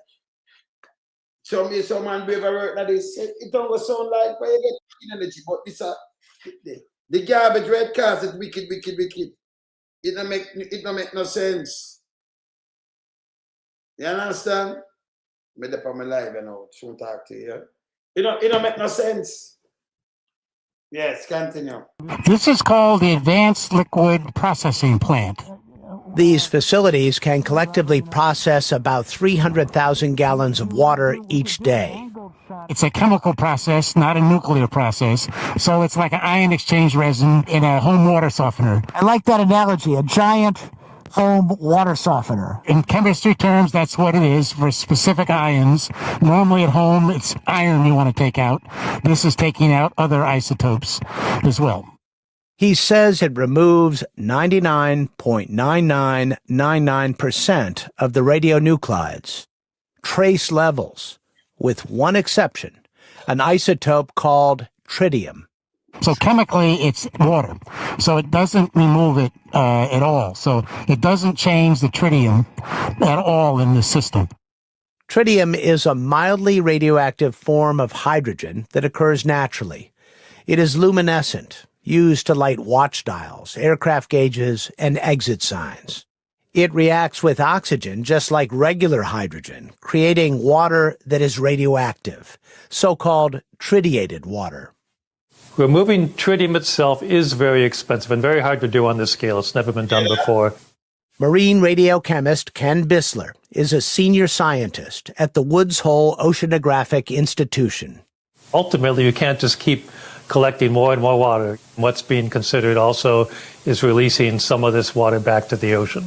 Some man do ever work like this. It don't sound like where you get energy, but this the garbage red cars is wicked. It don't make no sense. You understand? Me dey on my live, you know, soon talk to you. It don't make no sense. Yes, continue. This is called the Advanced Liquid Processing Plant. These facilities can collectively process about 300,000 gallons of water each day. It's a chemical process, not a nuclear process. So it's like an ion exchange resin in a home water softener. I like that analogy, a giant home water softener. In chemistry terms, that's what it is for specific ions. Normally at home, it's iron you want to take out. This is taking out other isotopes as well. He says it removes 99.9999% of the radionuclides, trace levels, with one exception, an isotope called tritium. So chemically, it's water. So it doesn't remove it at all. So it doesn't change the tritium at all in the system. Tritium is a mildly radioactive form of hydrogen that occurs naturally. It is luminescent, used to light watch dials, aircraft gauges, and exit signs. It reacts with oxygen just like regular hydrogen, creating water that is radioactive, so-called tritiated water. Removing tritium itself is very expensive and very hard to do on this scale. It's never been done before. Marine radiochemist Ken Bissler is a senior scientist at the Woods Hole Oceanographic Institution. Ultimately, you can't just keep collecting more and more water. What's being considered also is releasing some of this water back to the ocean.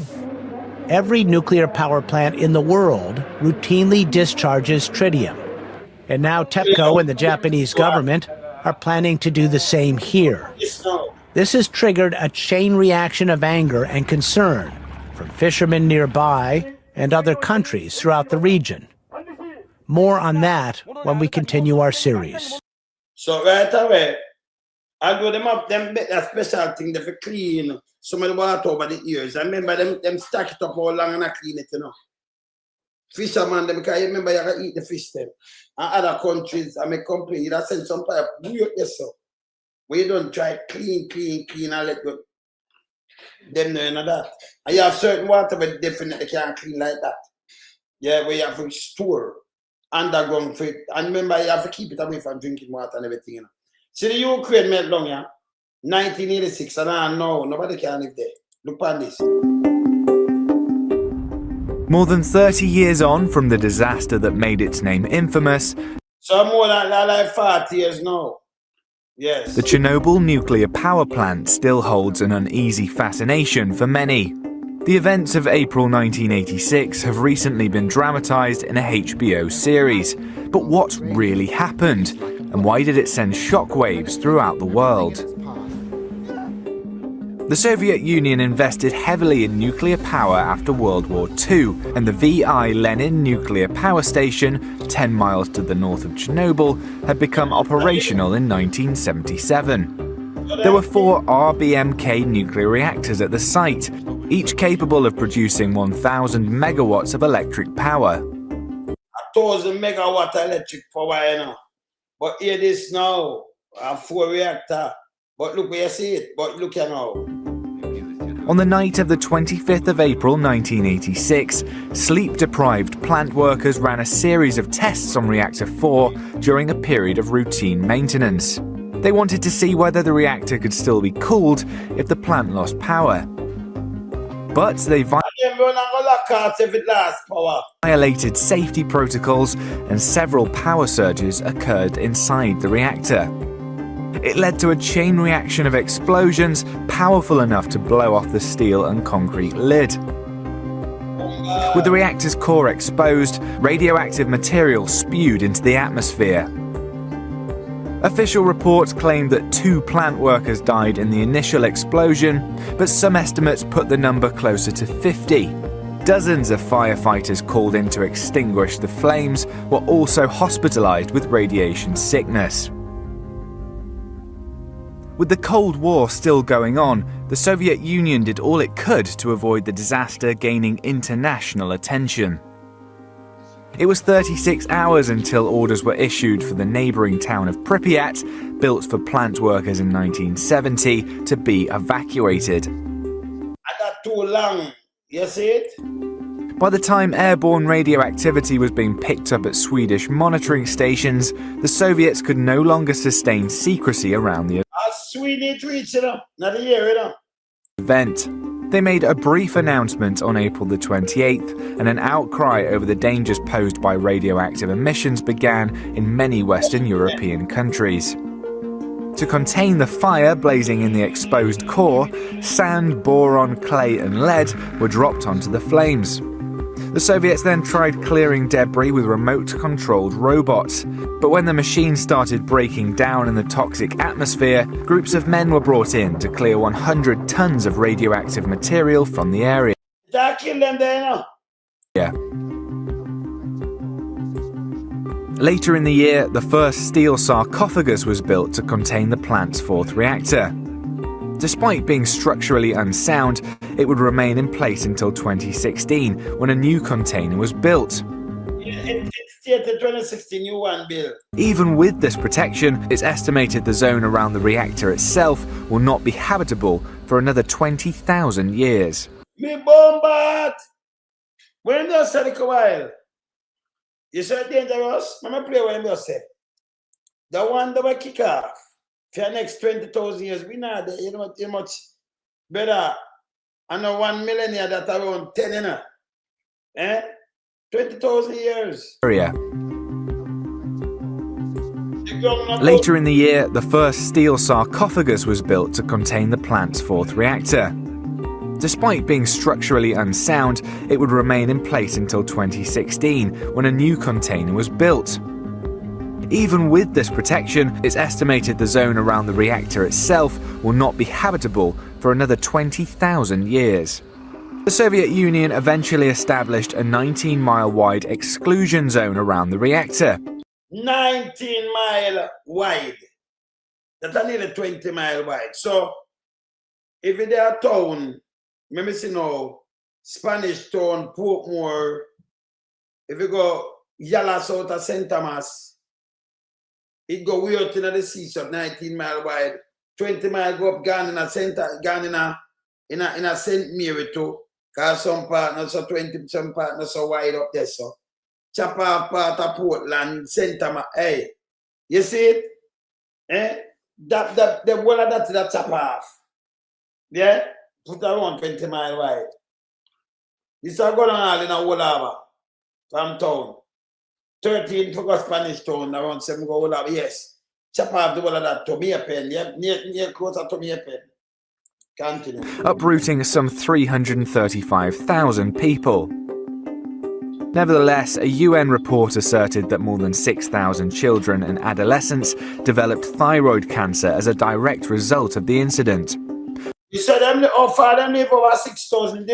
Every nuclear power plant in the world routinely discharges tritium. And now TEPCO and the Japanese government are planning to do the same here. This has triggered a chain reaction of anger and concern from fishermen nearby and other countries throughout the region. More on that when we continue our series. So right away, I do them up, them make that special thing they for clean some of the water over the years. I remember them stack it up all long and I clean it, you know. Fisherman, them, because you remember you can eat the fish them. And other countries, I make complain, you don't send some pipe, do it yourself. Where you don't try clean and let go. Them know that. And you have certain water but definitely can't clean like that. Yeah, where you have to store underground for it. And remember you have to keep it away from drinking water and everything, you know. See the Ukraine meltdown, yeah? 1986, and I know nobody can live there. Look on this. More than 30 years on from the disaster that made its name infamous, so more than like 40 years now. Yes. The Chernobyl nuclear power plant still holds an uneasy fascination for many. The events of April 1986 have recently been dramatized in a HBO series. But what really happened? And why did it send shockwaves throughout the world? The Soviet Union invested heavily in nuclear power after World War II, and the V.I. Lenin nuclear power station, 10 miles to the north of Chernobyl, had become operational in 1977. There were 4 RBMK nuclear reactors at the site, each capable of producing 1,000 megawatts of electric power. 1,000 megawatt electric power, you know. But here this now, 4 reactors. But look where you see it, but look here now. On the night of the 25th of April 1986, sleep-deprived plant workers ran a series of tests on Reactor 4 during a period of routine maintenance. They wanted to see whether the reactor could still be cooled if the plant lost power. But they violated safety protocols and several power surges occurred inside the reactor. It led to a chain reaction of explosions powerful enough to blow off the steel and concrete lid. With the reactor's core exposed, radioactive material spewed into the atmosphere. Official reports claimed that 2 plant workers died in the initial explosion, but some estimates put the number closer to 50. Dozens of firefighters called in to extinguish the flames were also hospitalized with radiation sickness. With the Cold War still going on, the Soviet Union did all it could to avoid the disaster gaining international attention. It was 36 hours until orders were issued for the neighbouring town of Pripyat, built for plant workers in 1970, to be evacuated. That's too long, you see it? By the time airborne radioactivity was being picked up at Swedish monitoring stations, the Soviets could no longer sustain secrecy around the event. They made a brief announcement on April the 28th, and an outcry over the dangers posed by radioactive emissions began in many Western European countries. To contain the fire blazing in the exposed core, sand, boron, clay and lead were dropped onto the flames. The Soviets then tried clearing debris with remote-controlled robots, but when the machine started breaking down in the toxic atmosphere, groups of men were brought in to clear 100 tons of radioactive material from the area. Later in the year, the first steel sarcophagus was built to contain the plant's 4th reactor. Despite being structurally unsound, it would remain in place until 2016, when a new container was built. It's the 2016 new one built. Even with this protection, it's estimated the zone around the reactor itself will not be habitable for another 20,000 years. Me bombat. When you say it a while, you say dangerous. I'm play when you say. The one that will kick off for the next 20,000 years, we know that you know much better. I know 1 millennia that around 10, you know. 20,000 years. Later in the year, the first steel sarcophagus was built to contain the plant's fourth reactor. Despite being structurally unsound, it would remain in place until 2016, when a new container was built. Even with this protection, it's estimated the zone around the reactor itself will not be habitable for another 20,000 years. The Soviet Union eventually established a 19-mile wide exclusion zone around the reactor. 19-mile wide. That's nearly 20-mile wide. So, if it's a town, maybe see now, Spanish town, Portmore, if you go Yala South of St. Thomas, it go way out in the sea, so 19-mile wide, 20 miles go up, gone in a center, gone in a St. Mary too, because some part not so 20, some part not so wide up there, so. Chop off part of Portland, St. Thomas, hey, you see it? The wall of that chop off. Yeah? Put around 20 miles wide. This is going on in a whole harbor from town. 13 for go Spanish town, around 7 go whole harbor. Yes. Chop off the wall of that to me a pen. Yeah? Near closer to me a pen. Continue. Uprooting some 335,000 people. Nevertheless, a UN report asserted that more than 6,000 children and adolescents developed thyroid cancer as a direct result of the incident. You said them over 6,000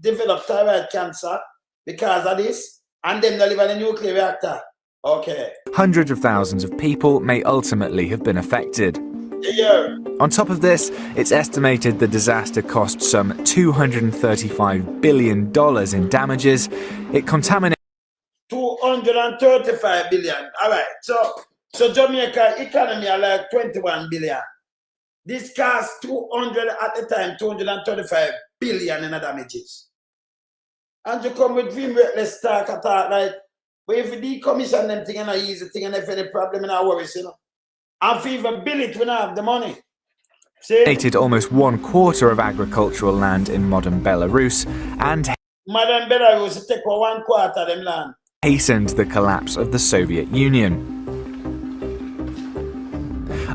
developed thyroid cancer because of this, and them live in a nuclear reactor. Okay. Hundreds of thousands of people may ultimately have been affected. Yeah. On top of this, it's estimated the disaster cost some $235 billion in damages. It contaminated 235 billion. All right. So Jamaica economy are like 21 billion. This cost 200 at the time, 235 billion in damages. And you come with dream reckless talk like, but if you decommission them thing and a easy thing and if any problem in our worries, you know. And if you even bill it, we don't have the money. Donated almost 1/4 of agricultural land in modern Belarus and modern Belarus take 1/4 of them land. Hastened the collapse of the Soviet Union.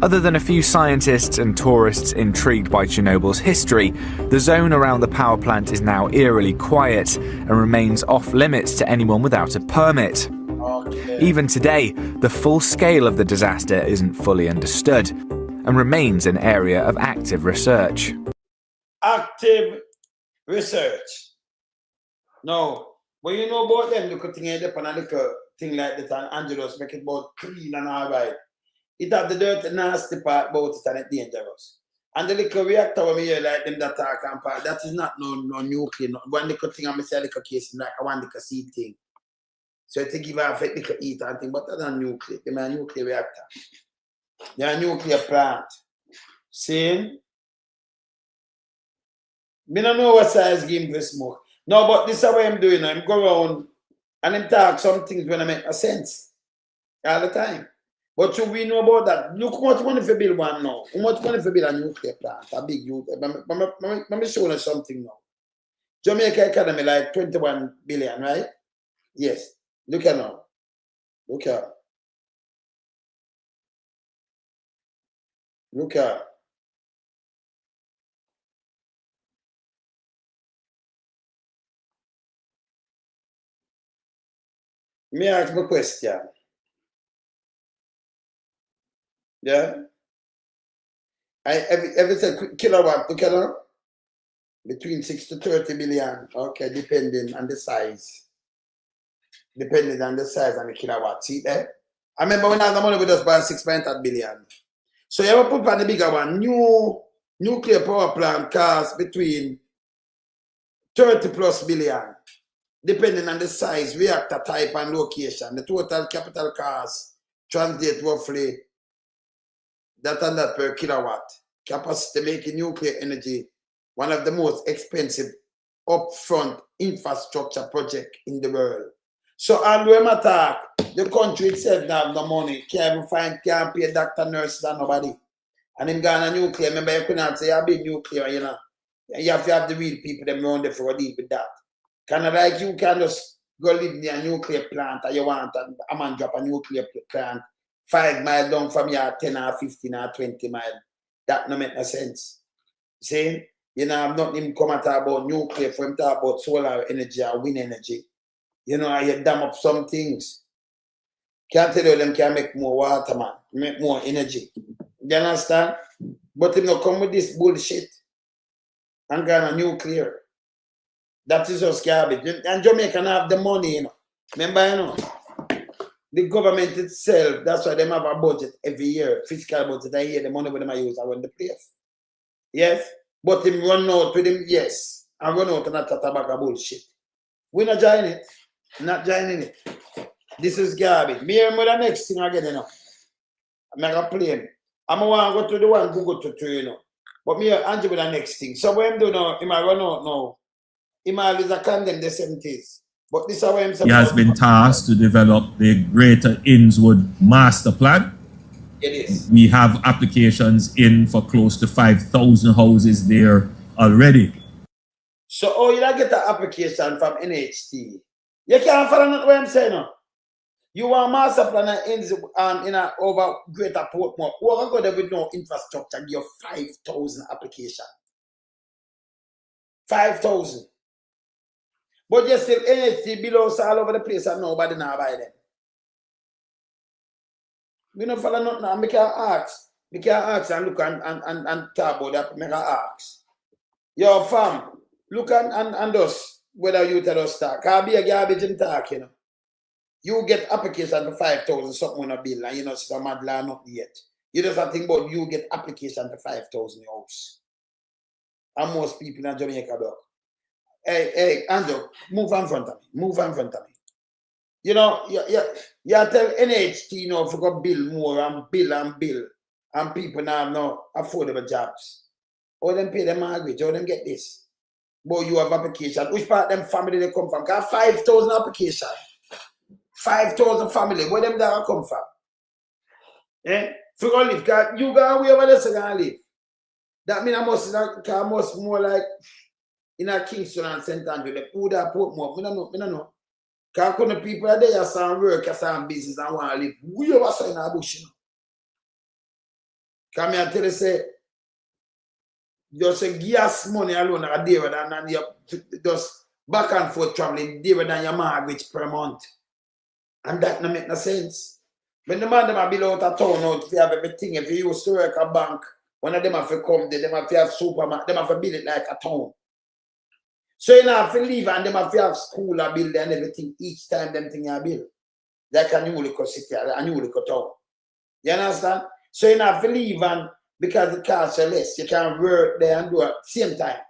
Other than a few scientists and tourists intrigued by Chernobyl's history, the zone around the power plant is now eerily quiet and remains off limits to anyone without a permit. Okay. Even today, the full scale of the disaster isn't fully understood and remains an area of active research. Active research. Now, when you know about them, look at thing like that, and Angelos make it about clean and all right. It have the dirty, nasty part about it and it's dangerous. And the little reactor when we hear like them that talk and part, that is not no nuclear. No. One little thing I say little case like a one little seed thing. So to give off a little heat and thing, but that's not nuclear. They are a nuclear reactor. They are a nuclear plant. See? I don't know what size game for smoke. No, but this is what I'm doing. I'm going around and I'm talk some things when I make a sense. All the time. But so we know about that. Look how much money for build one now. How much money for build a nuclear plant? A big youth. Let me show you something now. Jamaica economy like 21 billion, right? Yes. Look at now. Look at. Look at. Me ask my question. Yeah? Every kilowatt, look at her. Between 6 to 30 million. Okay, depending on the size. Depending on the size and the kilowatt. See there? I remember when I had the money with us by 6.8 billion. So you ever put on the bigger one, new nuclear power plant costs between 30 plus billion. Depending on the size, reactor type and location. The total capital cost translate roughly that and that per kilowatt. Capacity making nuclear energy one of the most expensive upfront infrastructure project in the world. So although I'm attack, the country itself have no money, can't pay doctor, nurses, and nobody. And in Ghana nuclear, remember you couldn't say a big nuclear, you know. You have to have the real people them around there for deal with that. Kind of like you can just go live near a nuclear plant or you want a man drop a nuclear plant 5 miles down from your 10 or 15 or 20 miles. That no make no sense. See? You know, I'm not even come and talk about nuclear for him talk about solar energy or wind energy. You know, you dam up some things. Can't tell you them can make more water, man. Make more energy. You understand? But him not come with this bullshit. And Ghana nuclear. That is just garbage. And Jamaica have the money, you know. Remember, you know, the government itself, that's why they have a budget every year, fiscal budget. I hear the money when they use around the place. Yes? But him run out with him, yes. And run out and not talk about bullshit. We're not joining it. Not joining it. This is garbage. Me and the next thing again, you know. I'm going to play. I'm going to go to the one who go to two, you know. But me and Andrew with the next thing. So what I'm doing now, he might run out now. He might lose a condemn the 70s. But this is what I'm saying. He has been tasked to develop the Greater Innswood Master Plan. It is. We have applications in for close to 5,000 houses there already. So, oh, you don't get an application from NHT. You can't follow what I'm saying now. You want master plan in over Greater Portmore. What are going to with no infrastructure? Give you 5,000 application. 5,000. But you still NHT below all over the place and nobody now buy them. We don't follow nothing now. We can ask. We can ask and look and talk about that. We can ask. Your fam, look and us whether you tell us talk. Can't be a garbage and talk, you know. You get application for 5,000 something on a bill and you know some mad law not yet. You just have to think about you get application for 5,000 house. And most people in Jamaica do. Hey, Andrew, move in front of me. Move in front of me. You know, you tell NHT, you know, if you go bill more and bill and people now have no affordable jobs. Or them pay them mortgage, or them get this. But you have application. Which part of them family they come from? Because 5,000 application. 5,000 family. Where them that come from? Eh? If you go live, because you go away over there, so you live. That means I must more like in a Kingston and St. Andrew, the poor that Portmore. I don't know. Because when the people are there, you some work, you some business, and want to live. We over so in a bush, you know. Because I tell you, say, just a gas money alone are dearer than you just back and forth traveling, dearer than your mortgage per month. And that don't make no sense. When the man them are below out of town out, if you have everything, if you used to work a bank, one of them have to come there, them have to have supermarket, them have to build it like a town. So you have to leave and them have to have school or build and everything each time them thing you build. Like a new little city, a new little town. You understand? So you have to leave and because the costs are less, you can work there and do it at the same time.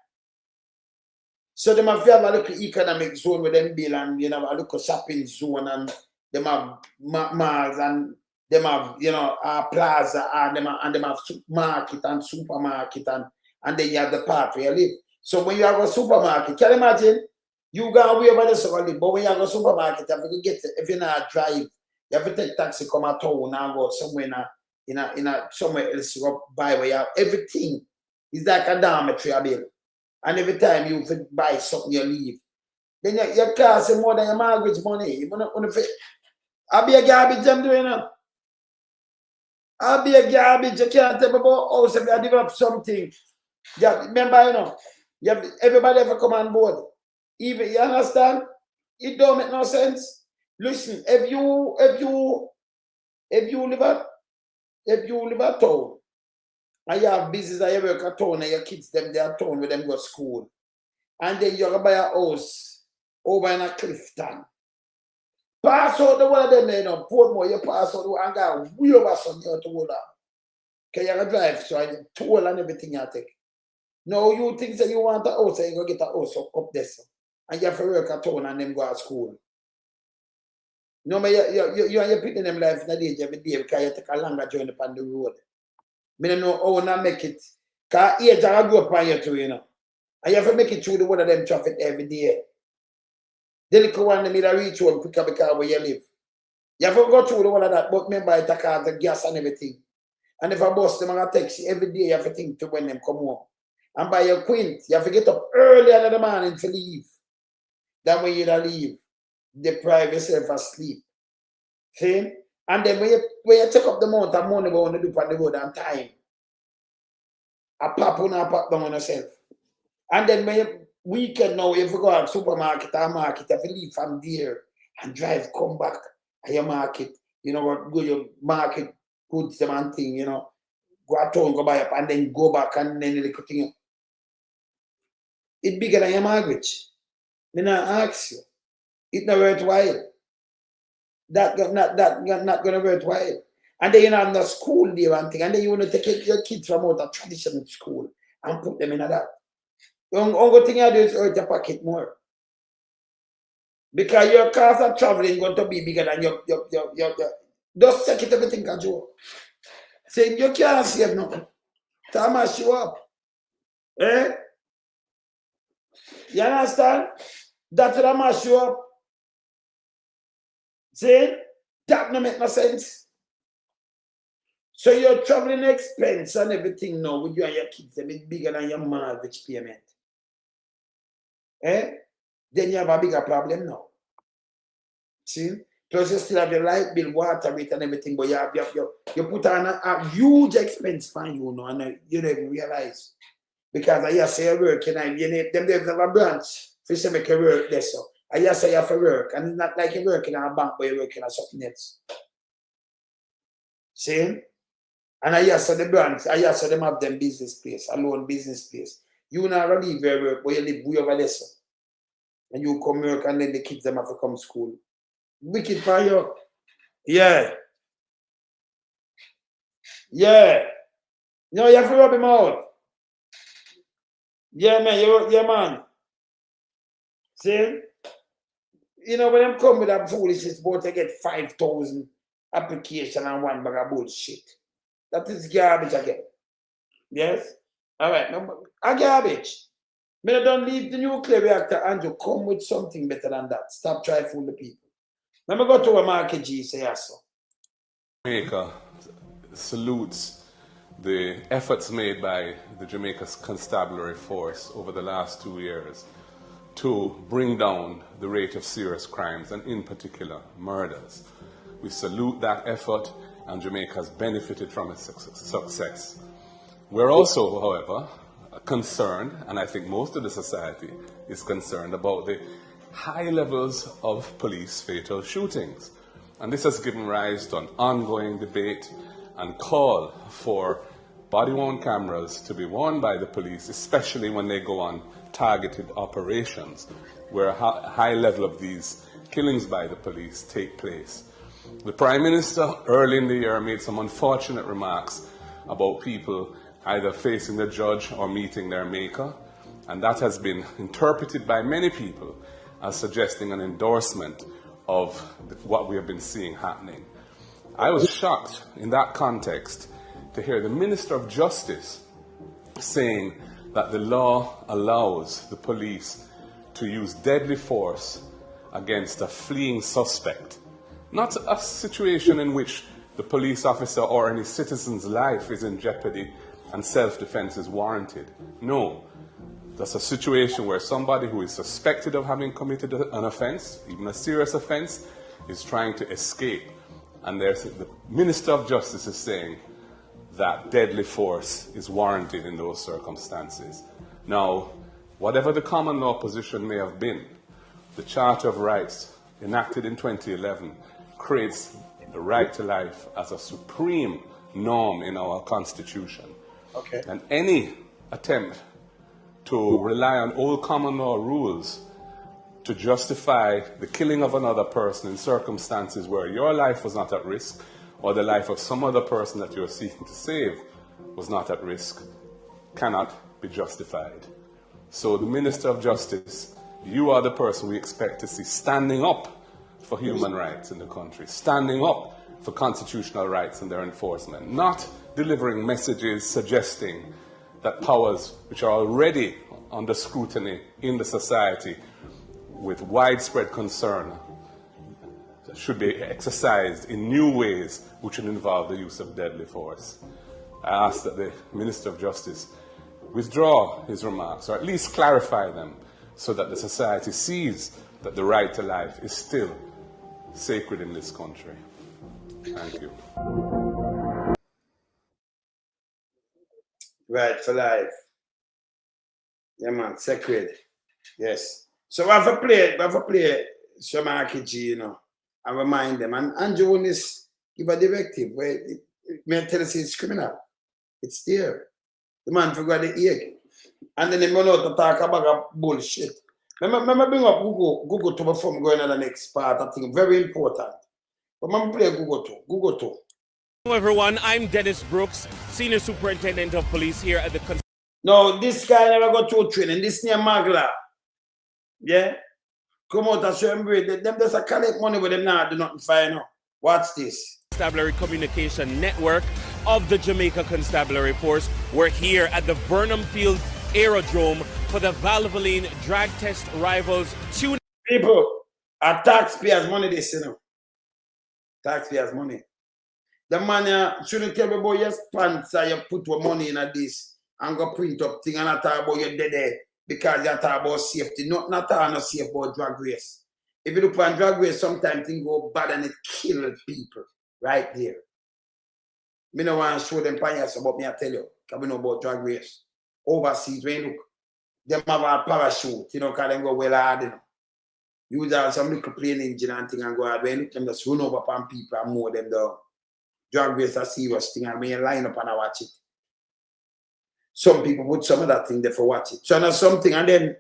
So them have to have a little economic zone with them build and you know a little shopping zone and them have malls and them have, you know, a plaza and them have market and supermarket and then you have the part where you live. So when you have a supermarket, can you imagine? You go away over the live, but when you have a supermarket, you have to get it. If you're not drive, you have to take taxi, come out town and go somewhere somewhere else to go buy where you have everything. It's like a dormitory bill. And every time you buy something, you leave. Then your car say more than your mortgage money. You want to I'll be a garbage I'm doing now. I'll be a garbage. You can't tell me about house if you develop something. Yeah, remember, you know, you have everybody ever come on board. Even you understand? It don't make no sense. Listen, if you live at town and you have business and you work at town and your kids them they are town with them go to school, and then you're gonna buy a house over in a Clifton. Pass out the one of them, you know, Portmore, you pass out the one and go way over some here to hold on. Can you drive so I toll and everything you take? No, you think that you want a house and you go get a house up there. So. And you have to work at town and then go to school. No, but you're picking them life in the day every day because you take a longer journey upon the road. I don't know how to make it. Because age I grew up on you too, you know. And you have to make it through the one of them traffic every day. The little one in the middle reach home quicker because where you live. You have to go through the one of that, but remember it cause the gas and everything. And if I bust them and I text you every day, you have to think to when them come home. And by your quint, you have to get up early in the morning to leave. Then when you leave, deprive yourself of sleep. See? And then when you take up the amount of money we want to do on the road and time, a pop on a pop down on yourself. And then when you weekend now, if you go to supermarket or market, you have to leave from there and drive, come back at your market, you know what, go your market, goods them and thing, you know, go to town, go buy up, and then go back and then the thing. It's bigger than your mortgage. Me not ask you. It's not worthwhile. That's not gonna worthwhile. And then you have no school there and thing, and then you want to take your kids from out of traditional school and put them in that. The only thing you do is hurt your pocket more. Because your cost of traveling going to be bigger than your just take it everything can joke. Say you can't save nothing. Time I show up. Eh? You understand? That's what I'm show up. See? That don't make no sense. So your traveling expense and everything now with you and your kids a bit bigger than your mortgage payment. Eh? Then you have a bigger problem now. See? Plus you still have your light bill, water rate and everything, but you put on a huge expense for you now and you don't even realize. Because I say you're working and you need them they have a branch for you to make your work there. So I say you have to work and it's not like you're working at a bank but you're working at something else. See? And I say the branch, I say them have them business place, alone business place. You not leave your work, but you live way over there. So. And you come work and then the kids them have to come to school. Wicked for you. Yeah. Yeah. No, you have to rub him out. Yeah, man. Yeah, man. See? You know, when them come with that foolishness about to get 5,000 application and one bag of bullshit. That is garbage again. Yes? All right. No, a garbage. Me don't leave the nuclear reactor, Andrew. Come with something better than that. Stop trying to fool the people. Let me go to a market G say so. Jamaica salutes the efforts made by the Jamaica Constabulary Force over the last 2 years to bring down the rate of serious crimes and in particular murders. We salute that effort and Jamaica has benefited from its success. We're also, however, concerned, and I think most of the society is concerned about the high levels of police fatal shootings. And this has given rise to an ongoing debate and call for body-worn cameras to be worn by the police, especially when they go on targeted operations where a high level of these killings by the police take place. The Prime Minister early in the year made some unfortunate remarks about people either facing the judge or meeting their maker, and that has been interpreted by many people as suggesting an endorsement of what we have been seeing happening. I was shocked in that context to hear the Minister of Justice saying that the law allows the police to use deadly force against a fleeing suspect. Not a situation in which the police officer or any citizen's life is in jeopardy and self-defense is warranted. No. That's a situation where somebody who is suspected of having committed an offense, even a serious offense, is trying to escape. And the Minister of Justice is saying that deadly force is warranted in those circumstances. Now, whatever the common law position may have been, the Charter of Rights enacted in 2011 creates the right to life as a supreme norm in our Constitution. Okay. And any attempt to rely on old common law rules to justify the killing of another person in circumstances where your life was not at risk or the life of some other person that you are seeking to save was not at risk cannot be justified. So the Minister of Justice, you are the person we expect to see standing up for human rights in the country, standing up for constitutional rights and their enforcement, not delivering messages suggesting that powers which are already under scrutiny in the society with widespread concern should be exercised in new ways which would involve the use of deadly force. I ask that the Minister of Justice withdraw his remarks, or at least clarify them, so that the society sees that the right to life is still sacred in this country. Thank you. Right for life. Yeah, man, sacred. Yes. So we have to play Shamarki G, you know, and remind them. And Andrew Holness give a directive where may tell us it's criminal. It's there. The man forgot the egg. And then they run out to talk about bullshit. Remember bring up Google to perform going on the next part. I think very important. But I'm play Google too. Hello everyone, I'm Dennis Brooks, Senior Superintendent of Police here at the... No, this guy never got to training. This near Magla. Yeah? Come out and show him great. Them just a collect money with them now, do nothing fine now. Watch this. Constabulary Communication Network of the Jamaica Constabulary Force. We're here at the Burnham Field Aerodrome for the Valvoline Drag Test Rivals tune. People, our taxpayers' money this, you know. Taxpayers' money. The man shouldn't tell me about your sponsor, you put your money in this and go print up thing and not talk about your dead because you talk about safety. Not talk no safe about drag race. If you look on drag race, sometimes things go bad and it kill people right there. Me no want to show them pioneers about me, I tell you, because we know about drag race. Overseas, when you look, them have a parachute, you know, because they go well hard, you know. Use some little plane engine and thing and go hard. When you look, them just run over upon people and mow them down. Drag race is a serious thing, and when you line up and I watch it. Some people put some of that thing there for watch it. So that's something, and then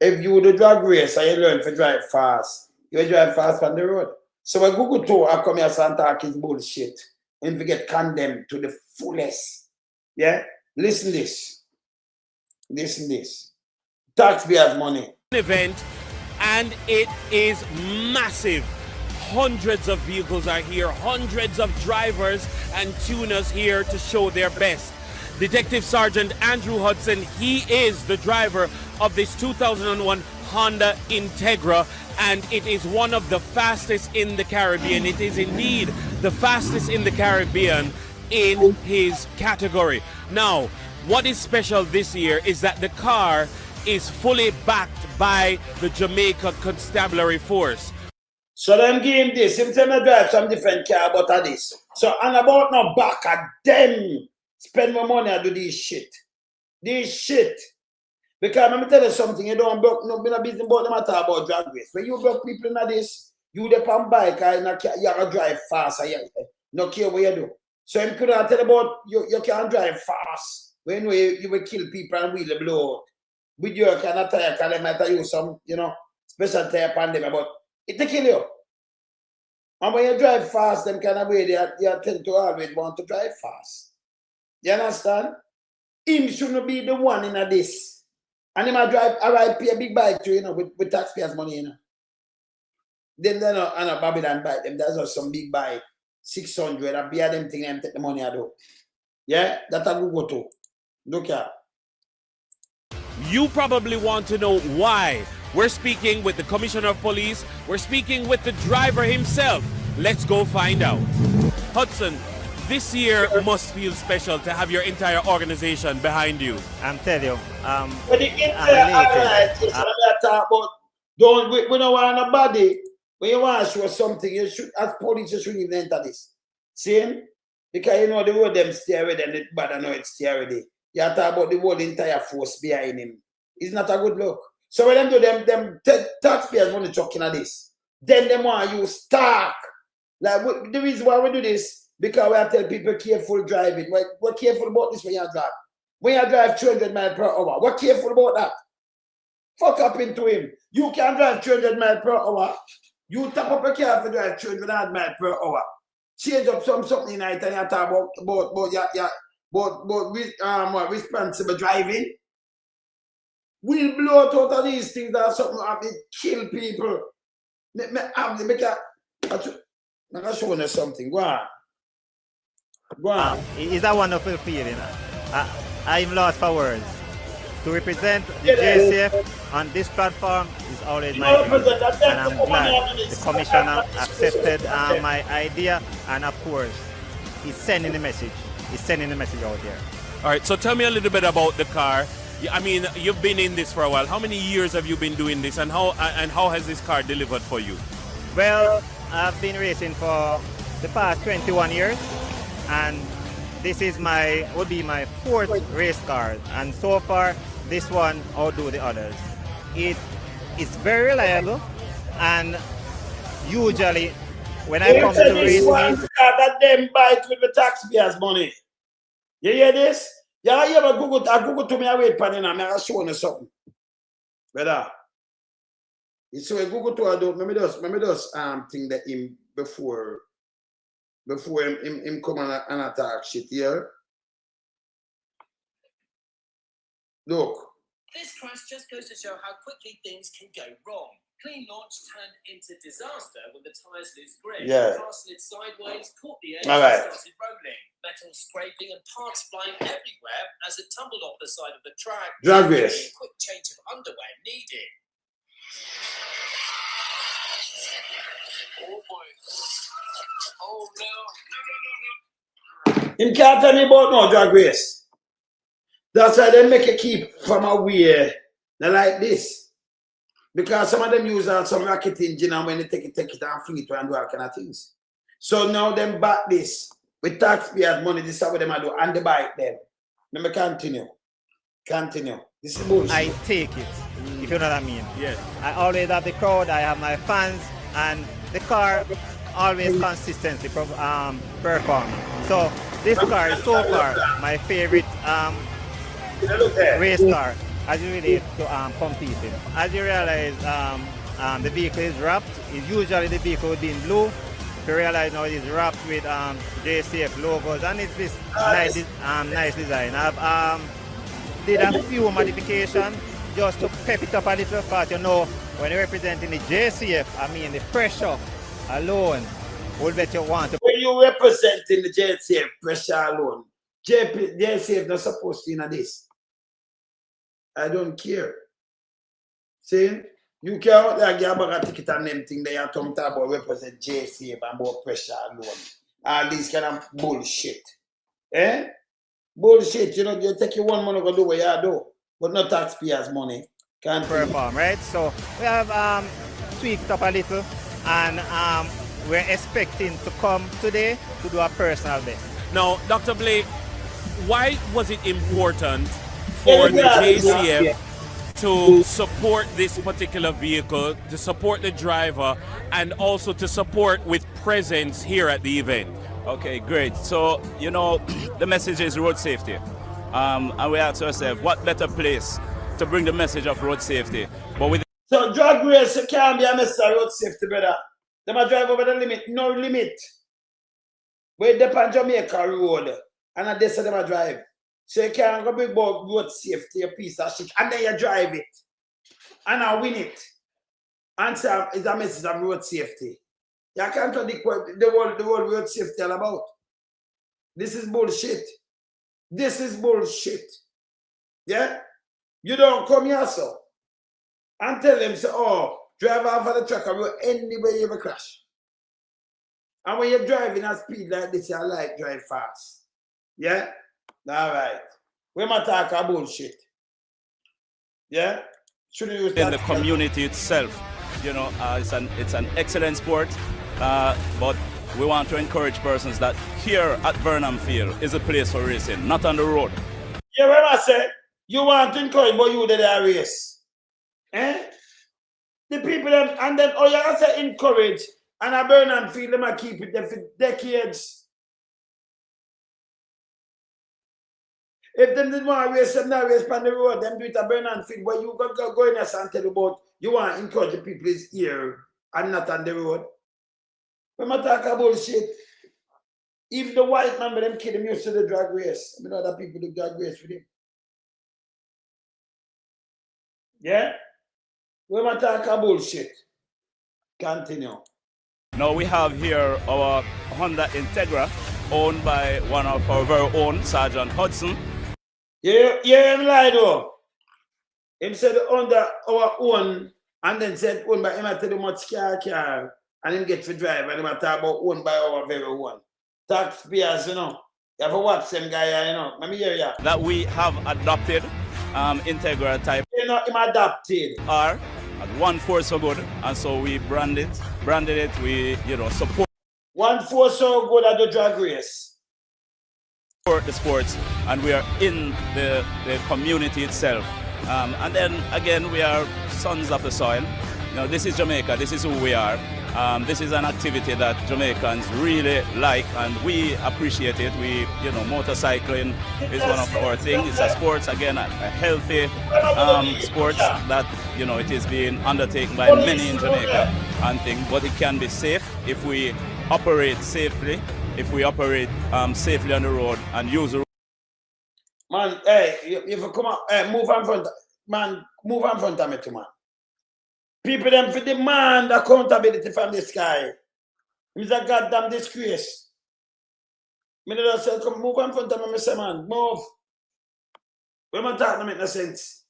if you do drag race and you learn to drive fast, you drive fast on the road. So when Google tour, I come here and talk is bullshit. And we get condemned to the fullest. Yeah? Listen this. Taxpayers' money. Event, and it is massive. Hundreds of vehicles are here, hundreds of drivers and tuners here to show their best. Detective Sergeant Andrew Hudson, he is the driver of this 2001 Honda Integra, and it is one of the fastest in the Caribbean. It is indeed the fastest in the Caribbean in his category. Now, what is special this year is that the car is fully backed by the Jamaica Constabulary Force. So them give him this. Him tell me drive some different car about this. So and about no back at them spend my money and do this shit. Because let me tell you something, you don't broke no been a business about them at all about drag race. When you broke people in this, you dey on bike and you gotta drive fast and you no care what you do. So him could have tell about you can't drive fast. When you will kill people and wheel the blow out. With your kind of tire, because they might use some, you know, special tire upon them, but it will kill you. And when you drive fast, them kind of way, they tend to always want to drive fast. You understand? Him shouldn't be the one in this. And he might drive, alright, pay a big bike too, you know, with taxpayers' money, you know. Then they're not Babylon bike, them, there's just some big bike, 600, I bear them thing and take the money I do. Yeah, that's a Google too. Look at. You probably want to know why. We're speaking with the Commissioner of Police. We're speaking with the driver himself. Let's go find out. Hudson, this year must feel special to have your entire organization behind you. I'm telling you, but the we don't want nobody. When you want to show something, you should, as police, you shouldn't even enter this. See? Because you know the road them stay with and it bad, I know it's stay already. You talk about the whole entire force behind him. It's not a good look. So when them do them taxpayers want to chuck in this, then them want to use stock. Like the reason why we do this, because we have to tell people careful driving. We're careful about this when you drive. When you drive 200 miles per hour, we're careful about that. Fuck up into him. You can drive 200 miles per hour. You tap up a car to drive 200 miles per hour. Change up something night and you talk about responsible driving. We'll blow out of these things that something happen, kill people. I'm showing you something. Go on. It's a wonderful feeling. I'm lost for words. To represent the JCF on this platform is always my dream, and I'm glad the commissioner accepted my idea, and of course, he's sending the message. He's sending the message out there. All right, so tell me a little bit about the car. I mean, you've been in this for a while. How many years have you been doing this, and how has this car delivered for you? Well, I've been racing for the past 21 years, and this is would be my 4th race car, and so far this one outdo the others. It is very reliable, and usually when I come to race meet, that them buy it with the taxpayers' money. You hear this? Yeah, you ever Google to me, I wait for you now, I'll show you something. Brother. So I Google to I do, maybe just think that him before him come and attack shit here. Look. This crash just goes to show how quickly things can go wrong. Clean launch turned into disaster when the tyres lose grip. Yeah. The car slid sideways, caught the edge, All and right. started rolling. Metal scraping and parts flying everywhere as it tumbled off the side of the track. Drag race. A quick change of underwear needed. Oh boy. Oh no. Him can't tell me about no drag race. That's why they make it keep from away. They like this. Because some of them use some rocket engine, and when they take it and fling it and do all kind of things. So now them back this with taxpayers' money, this is what them do, and they buy it them. Let me continue. This is bullshit. I take it, if you know what I mean. Yes. I always have the crowd, I have my fans, and the car always consistently performing. So this car is so far my favorite race car as you relate to competing. As you realize, the vehicle is wrapped. Usually the vehicle would be in blue. If you realize now it is wrapped with JCF logos, and it's this nice design. I've did a few modifications just to pep it up a little, because you know when you're representing the JCF, I mean the pressure alone will bet you want to. When you representing the JCF, pressure alone, JCF not supposed to in this. I don't care. See? You can't like you have a ticket and them thing they are talking about represent JCF and about pressure alone. All these kind of bullshit. Eh? Bullshit. You know, you take your one money to do what you do, but not taxpayers' money. Can't perform, right? So we have tweaked up a little, and we're expecting to come today to do a personal best. Now, Dr. Blake, why was it important for the JCF to support this particular vehicle, to support the driver, and also to support with presence here at the event? Okay, great. So, you know, the message is road safety. And we ask ourselves, what better place to bring the message of road safety? But with so drag race can't be a message of road safety, brother. They might drive over the limit, no limit. We're on Jamaica road, and they say they might drive. So you can't go big about road safety, a piece of shit, and then you drive it. And I win it. And so it's a message of road safety. You can't contradict what the whole road safety all about. This is bullshit. This is bullshit. Yeah? You don't come here, so. And tell them, say, oh, drive off of the track and go anywhere you ever crash. And when you're driving at speed like this, you like drive fast. Yeah? All right. We might talk about bullshit. Yeah? Shouldn't use in the community itself, you know, it's an excellent sport, but we want to encourage persons that here at Burnham Field is a place for racing, not on the road. Yeah, what I say, you want to encourage, but you did a race. Eh? The people, them, and then, oh, you have to encourage, and at Burnham Field, they might keep it there for decades. If them didn't want to race, them not race on the road, them do it at Burnham Field, but you go in there and tell about, you want to encourage the people's here and not on the road. When I talk about shit, if the white man with them kid him used to the drag race, I mean other people do drag race with him. Yeah? When I talk about bullshit, continue. Now we have here our Honda Integra, owned by one of our very own, Sergeant Hudson. Yeah, him lie though. Him said under our own, and then said owned by him. I tell him much car, and him get to drive, and him I talk about owned by our very own. Taxpayers, you know. You have to watch them guy, you know. Let me hear ya. That we have adopted integral type. You know, him adopted. Are one force for good, and so we branded it. We support. One force so good at the drag race. Support the sports, and we are in the community itself. And then again, we are sons of the soil. This is Jamaica. This is who we are. This is an activity that Jamaicans really like, and we appreciate it. Motorcycling is one of our things. It's a sports, again, a healthy sports that it is being undertaken by many in Jamaica and things. But it can be safe if we operate safely. If we operate safely on the road and use the road. Man, hey, if you come out, hey, move on front, man, move on front of me, too, man. People them for demand accountability from the sky. It's a goddamn disgrace. Me just say, come move on front of me, say, man, move. When I talk, no make no sense.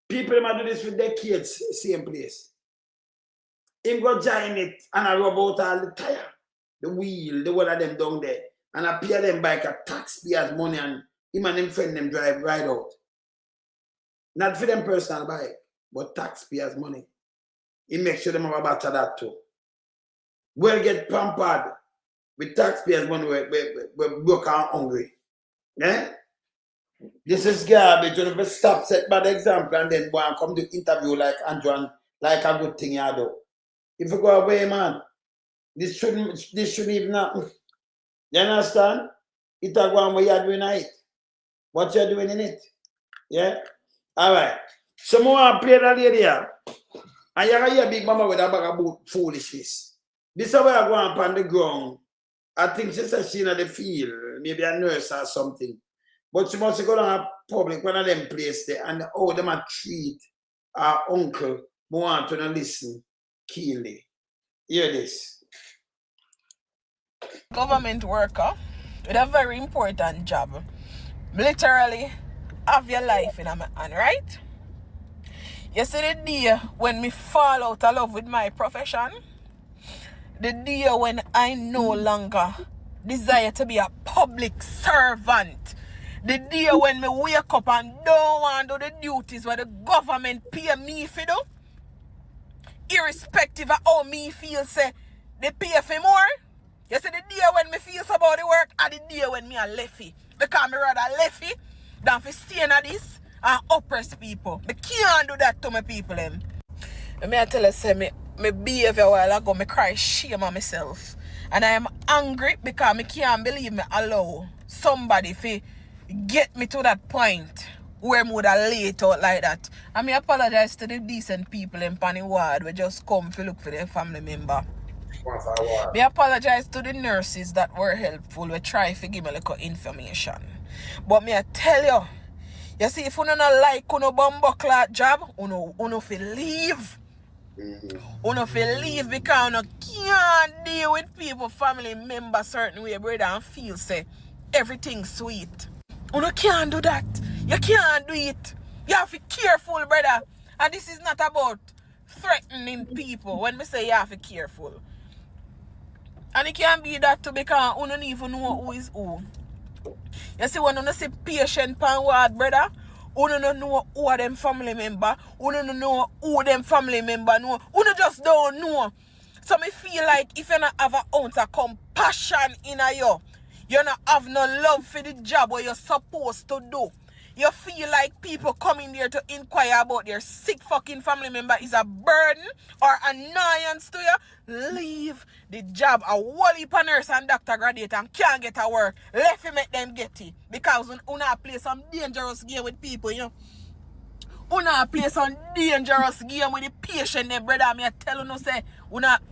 People them do this for decades, same place. Him go join it and I rub out all the tire, the wheel, the one of them down there, and I pay them bike a taxpayers' money, and him and them friend them drive right out. Not for them personal bike, but taxpayers' money. He makes sure them have a batch of that too. We'll get pampered with taxpayers' money. We're broke and hungry. Yeah? This is garbage. You never stop, set bad example, and then go and come to interview like Andrew and like a good thing you do. If you go away, man, this shouldn't even happen. You understand? It's a go on what you're doing it. What you're doing in it. Yeah? Alright. So more play that lady here. And you're gonna hear Big Mama with a bag of foolishness. This is where I go on the ground. I think she said she in the field, maybe a nurse or something. But she must go down to public, one of them place there, and how them a treat her uncle. More want to listen keenly. Hear this. Government worker with a very important job. Literally have your life in my hand, right? You see the day when me fall out of love with my profession, the day when I no longer desire to be a public servant, the day when me wake up and don't want to do the duties where the government pay me for do, irrespective of how me feel, say they pay for more. You see the day when me feel about the work and the day when me a lefty, because me rather lefty than for staying at this and oppress people. Me can't do that to my people them. And I tell you, say me behavior a while ago, me cry shame on myself. And I am angry because me can't believe me allow somebody to get me to that point where me would have lay it out like that. And me apologize to the decent people in Panny Ward who just come to look for their family member. Me apologize to the nurses that were helpful. We try to give me a little information. But me I tell you, you see, if you don't like uno bumbuckler job, uno feel leave. Uno feel leave because uno can't deal with people, family members certain way, brother, and feel say everything sweet. Uno can't do that. You can't do it. You have to be careful, brother. And this is not about threatening people when we say you have to be careful. And it can't be that too because you don't even know who is who. You see, when you see patient pan ward, brother, you don't know who are them family member. You don't know who them family member know. You just don't know. So me feel like if you don't have an ounce of compassion in you, you don't have no love for the job what you're supposed to do. You feel like people coming there to inquire about their sick fucking family member is a burden or annoyance to you. Leave the job. A whole heap of nurse and doctor graduate and can't get a work. Let me make them get it. Because you not play some dangerous game with people, you know. You not play some dangerous game with the patient, there, brother. Me tell you, say, you not.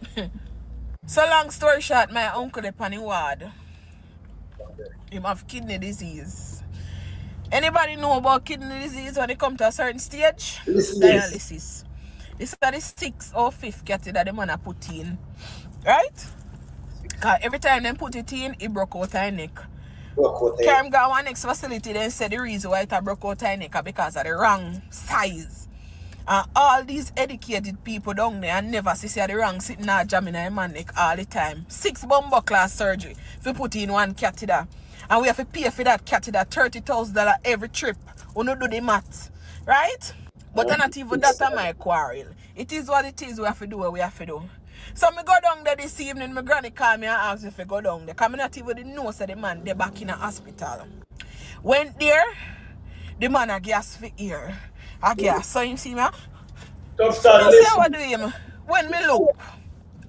So long story short, my uncle the Panny Ward, him have kidney disease. Anybody know about kidney disease when it come to a certain stage? Dialysis. This is the 6th or 5th catheter that the man put in. Right? Because every time they put it in, it broke out her neck. Carm got one next facility, then said the reason why it broke out in neck because of the wrong size. And all these educated people down there and never see the wrong sitting there jamming in my neck all the time. 6 bumbo class surgery if put in one catheter. And we have to pay for that catheter $30,000 every trip. We don't do the math. Right? But not even that my quarrel. It is what it is. We have to do what we have to do. So me go down there this evening. My granny called me and asked if I go down there. Because I not even know that the man they back in a hospital. Went there. The man a gas for ear. A gas. So you see me? You see what do him? When me look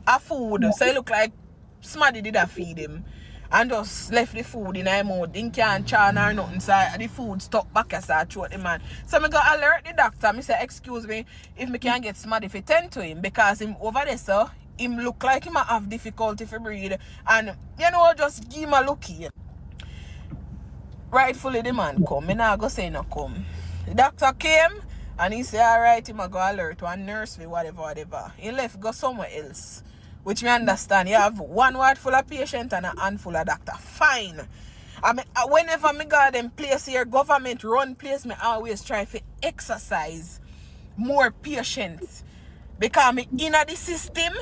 at food, so it look like somebody did a feed him. And just left the food in my mouth. He can't churn or nothing. So the food stuck back as I throat the man. So I go alert the doctor. I say, excuse me, if me can get somebody to tend to him. Because him over there, so him look like he might have difficulty to breathe. And, you know, just give him a look here. Rightfully the man come. Me not go say no come. The doctor came and he said, alright, he might go alert one nurse me, whatever. He left, go somewhere else. Which me understand. You have one ward full of patient and a handful of doctor. Fine. I mean, whenever me got them place here, government run place, me always try to exercise more patients. Because me in the system,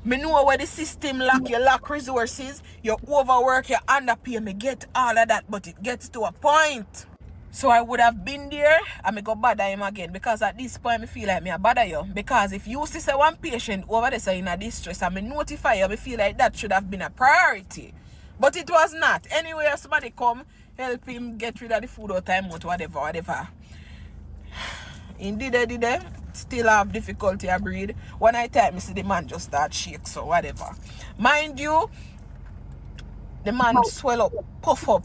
me know where the system lack. You lack resources, you overwork, you underpay. Me get all of that, but it gets to a point. So I would have been there and me go bother him again. Because at this point, I feel like me a bother you. Because if you see say one patient over there say in a distress and me notify you, I feel like that should have been a priority. But it was not. Anyway, somebody come, help him get rid of the food or time out, whatever. Indeed, they still have difficulty to breathe. One night time, I see the man just start shake, so whatever. Mind you, the man swell up, puff up.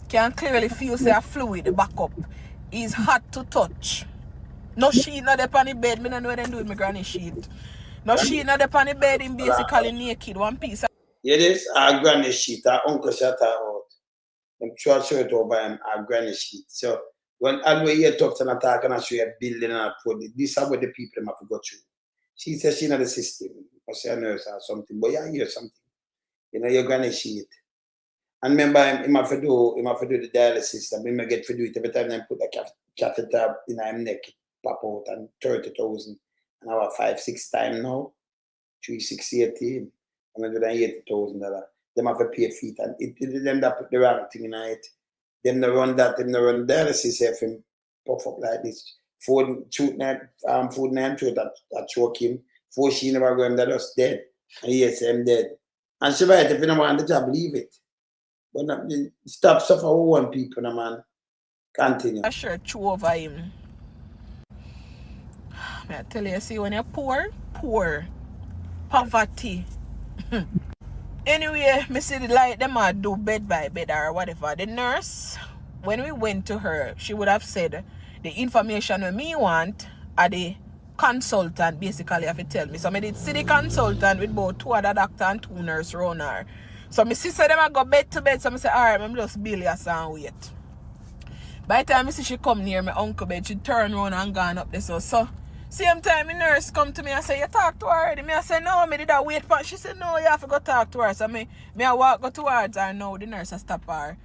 Can clearly feel say a fluid back up. He's hard to touch. No sheet not up on the bed. Me don't know what they do with my granny sheet. No sheet not up on the bed. Him basically naked. One piece. Yeah, this our granny sheet. Our uncle shut her out. Them short shirt over him. Our granny sheet. So when I hear talk and attack and I show you a building and I put it, this is what the people have to go through. She says she not the system. Or say a nurse or something. But yeah, hear something. You know your granny sheet. And remember, him have to do the dialysis. I mean, I get to do it every time they put the catheter in his neck, pop out, and 30,000. And I have 5-6 times now, 3,618, $180,000. Them have to pay feet, and them that put the wrong thing in it. Them they run dialysis if him puff up like this. Food nine throat that choke him. 4 she never go him, that just dead. And yes, I'm dead. And she right, if you don't want the job, leave it. But not, stop suffer one people, no man. Continue. I sure chew over him. I tell you, see, when you're poor, poverty. Anyway, me see the light, them are do bed by bed or whatever. The nurse, when we went to her, she would have said, the information we me want are the consultant basically have to tell me. So I did see the consultant with about 2 other doctor and 2 nurse around her. So my sister them I go bed to bed. So I say, alright, I'm just Billy and wait. By the time I see she come near my uncle bed, she turn around and gone up there. So same time the nurse come to me and say, you talk to her already? Me I say, no, me did I wait for. She said, no, you have to go talk to her. So me I walk go towards her now. The nurse I stop her.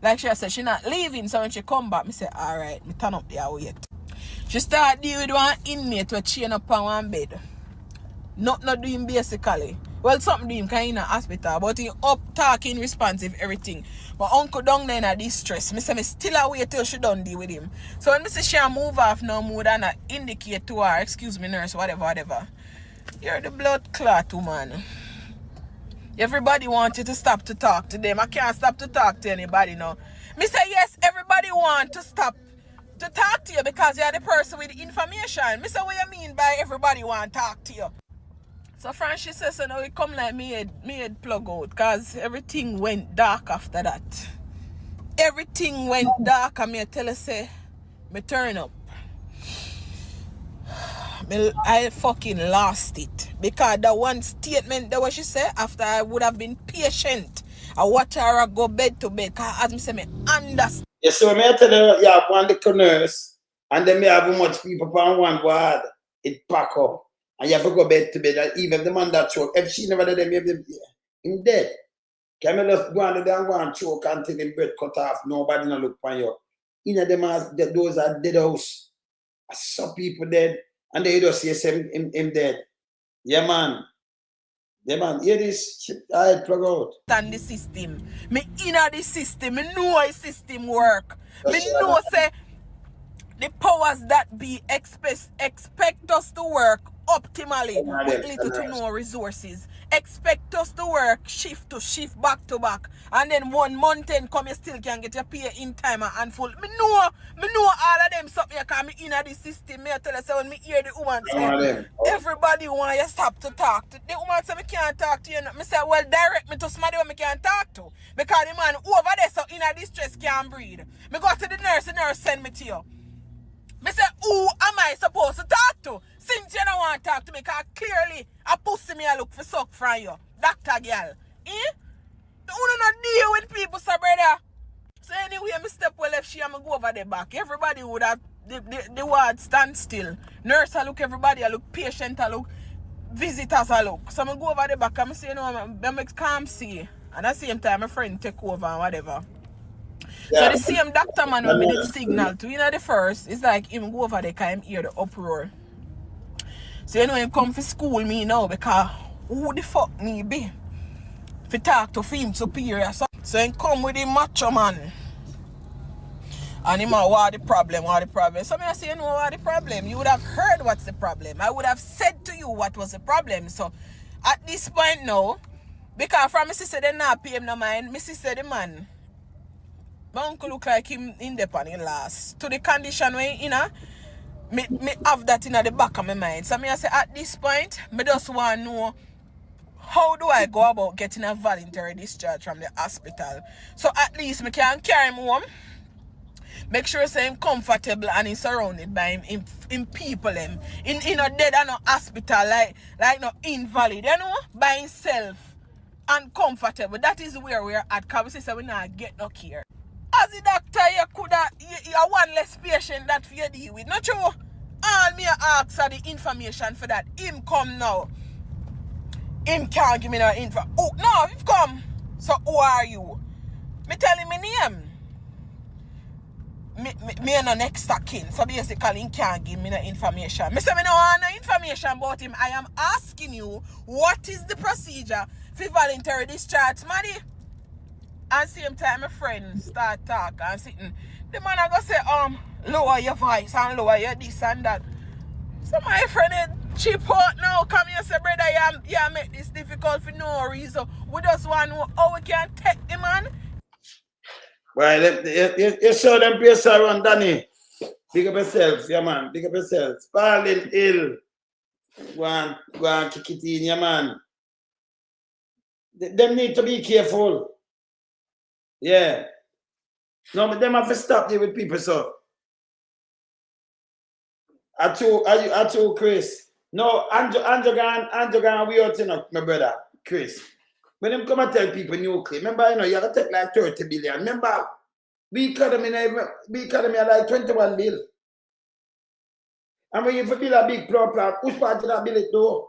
Like she said, she not leaving. So when she come back, me say, alright, me turn up there wait. She start deal with one inmate with chain up on one bed. Not doing basically. Well, something doing because he in a hospital, but he up talking responsive, everything. But uncle down there in a distress. Me say me still away till she done deal with him. So when me say she move off no more than indicate to her, excuse me nurse, whatever. You're the blood clot woman. Everybody wants you to stop to talk to them. I can't stop to talk to anybody now. Me say yes, everybody want to stop to talk to you because you're the person with the information. Me say what you mean by everybody want to talk to you? So Francis says, so now it come like me head plug out because everything went dark after that. Everything went dark and me tell her say, me turn up. I fucking lost it. Because the one statement that what she said after I would have been patient. I watch her go bed to bed because as me say, me understand. Yeah, so me tell her, you have one little nurse and then me have much people on one ward. It pack up. And you have to go bed to bed. And even the man that choke, if she never did them, him dead. Can I just go on there and go and choke until the bread cut off? Nobody no look for you. Those are dead house. I saw people dead, and they just say him dead. Yeah, man. Yeah, man. Hear this shit, I plug out. And the system. Me inna the system. Me know how the system work. Me know say the powers that be expect us to work optimally with little to no resources. Expect us to work shift to shift, back to back, and then 1 month in come you still can get your pay in time and full. Me know all of them something because me inna the system. Me tell you say when me hear the woman say everybody want you stop to talk to. The woman say me can't talk to you. Me say well direct me to somebody where me can't talk to because the man over there so inna distress can't breathe. Me go to the nurse send me to you. Me say, who am I supposed to talk to? Since you don't want to talk to me, because clearly a pussy me I look for suck from you. Doctor girl. Eh? You don't deal with people, sir, brother. So anyway, me step well left she and me go over the back. Everybody would have the ward stand still. Nurse I look, everybody I look, patient I look, visitors I look. So me go over the back and me say, no, I can't see. And at the same time, my friend take over and whatever. Yeah. So the same doctor man when me did signal to, you know, the first, it's like him go over there because him hear the uproar. So you know him come for school me now because who the fuck me be? For talk to him superior. So him come with him macho man. And him what the problem? So me I say, you know what the problem? You would have heard what's the problem. I would have said to you what was the problem. So at this point now, because from my sister they not pay him no mind, my sister the man. My uncle look like him independent last. To the condition where, you know, me have that in the back of my mind. So me I say at this point, me just want to know how do I go about getting a voluntary discharge from the hospital. So at least me can carry him home. Make sure say him comfortable and he's surrounded by him people him. In a dead and no hospital like no invalid, you know, by himself and comfortable. That is where we're at. Because we say we not get no care. As a doctor, you could have one less patient that you deal with. Not true. All me ask are the information for that. Him come now. Him can't give me no info. Oh, no, he's come. So who are you? Me tell him my name. Me no next of kin. So basically he can't give me no information. Me say me no want no information about him. I am asking you what is the procedure for voluntary discharge, money? And same time my friends start talking and sitting. The man I go say, lower your voice and lower your this and that. So my friend cheap out now come here say, brother, you make this difficult for no reason. We just want to know how we can take the man. Well, you show them place around Danny. Big up yourself, yeah man. Big up yourself. Spalding ill. Go and kick it in, yeah man. Them need to be careful. Yeah. No, but them have to stop there with people, so. I told Chris. No, Andrew gone we out enough, my brother, Chris. When them come and tell people Nuclar, remember, you know, you have to take like 30 billion. Remember, we economy are like 21 bill. And when you build a big power plant, which part of that bill it do?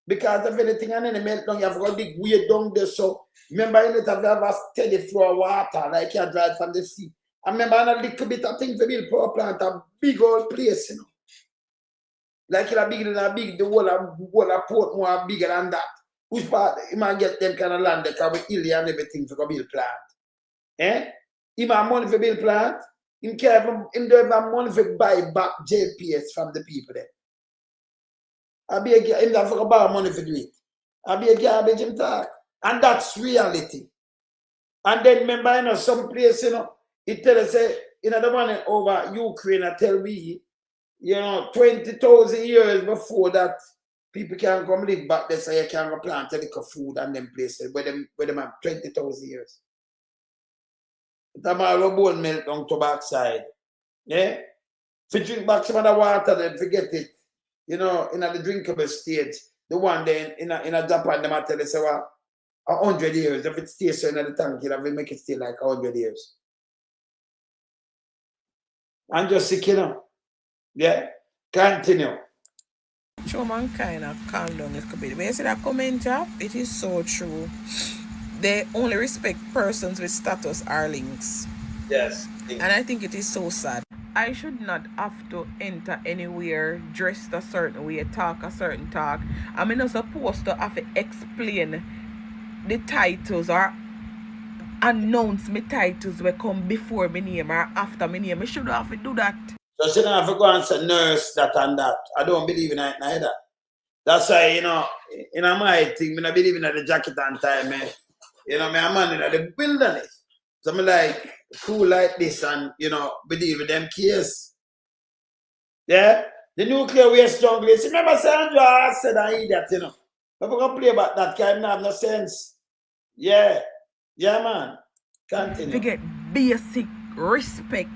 Because if anything and any meltdown, you have got dig way down there. So remember, you need to have a steady flow of water, like you drive from the sea. I remember a little bit of thing for build power plant, a big old place, you know. Like it's bigger than a big, the whole of port more bigger than that. Which part you might get them kind of land that can be ill and everything for build plant? Eh? He have money for build plant. He don't have money for buy back JPS from the people there. I be him that for borrow money for do it. I be a garbage him talk. And that's reality. And then remember, you know, some place, you know, it tell us say, you know, the one over Ukraine I tell me, you know, 20,000 years before that people can come live back there, so you can go plant a little food and them places where them have 20,000 years. That man will bone melt down to backside. Yeah? If you drink back some of the water, then forget it. You know, in the drinkable stage, the one then in a Japan, they might tell you, say, well, 100 years. If it stays so in the tank, you have to make it stay like 100 years. And just sick, you know. Yeah? Continue. Show mankind calm down a little bit. When you see that comment, it is so true. They only respect persons with status or links. Yes. And I think it is so sad. I should not have to enter anywhere dressed a certain way, talk a certain talk. I'm not supposed to have to explain the titles or announce my titles will come before my name or after my name. I should have to do that. So she don't have to go and say nurse that and that. I don't believe in it neither. That's why, you know, in my thing, I believe in the jacket and tie, man. You know, I'm a man in the wilderness. So I'm like, cool like this and, you know, believe in them case. Yeah? The nuclear waste jungle. See, remember, Sandra said I idiot, you know. I'm going to play about that, because I have no sense. Yeah. Yeah, man. Continue. To get basic respect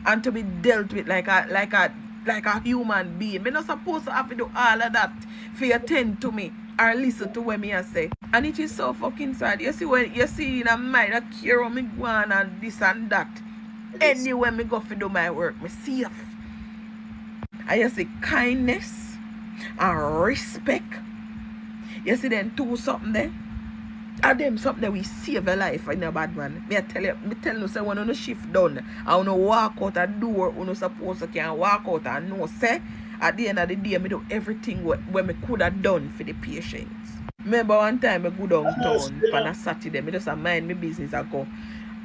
and to be dealt with like a human being. I'm not supposed to have to do all of that for you attend to me or listen to what I say. And it is so fucking sad. You see when you see in a mind I care how me go on and this and that. Anywhere me go for do my work, me safe. And you see kindness and respect. You see then do something there. And them something that we save a life in a bad man. Me tell you, say when you shift done and you walk out a door, you supposed to can walk out and know say at the end of the day me do everything what me could have done for the patients. Remember one time I go downtown on a Saturday, me just mind my business I go.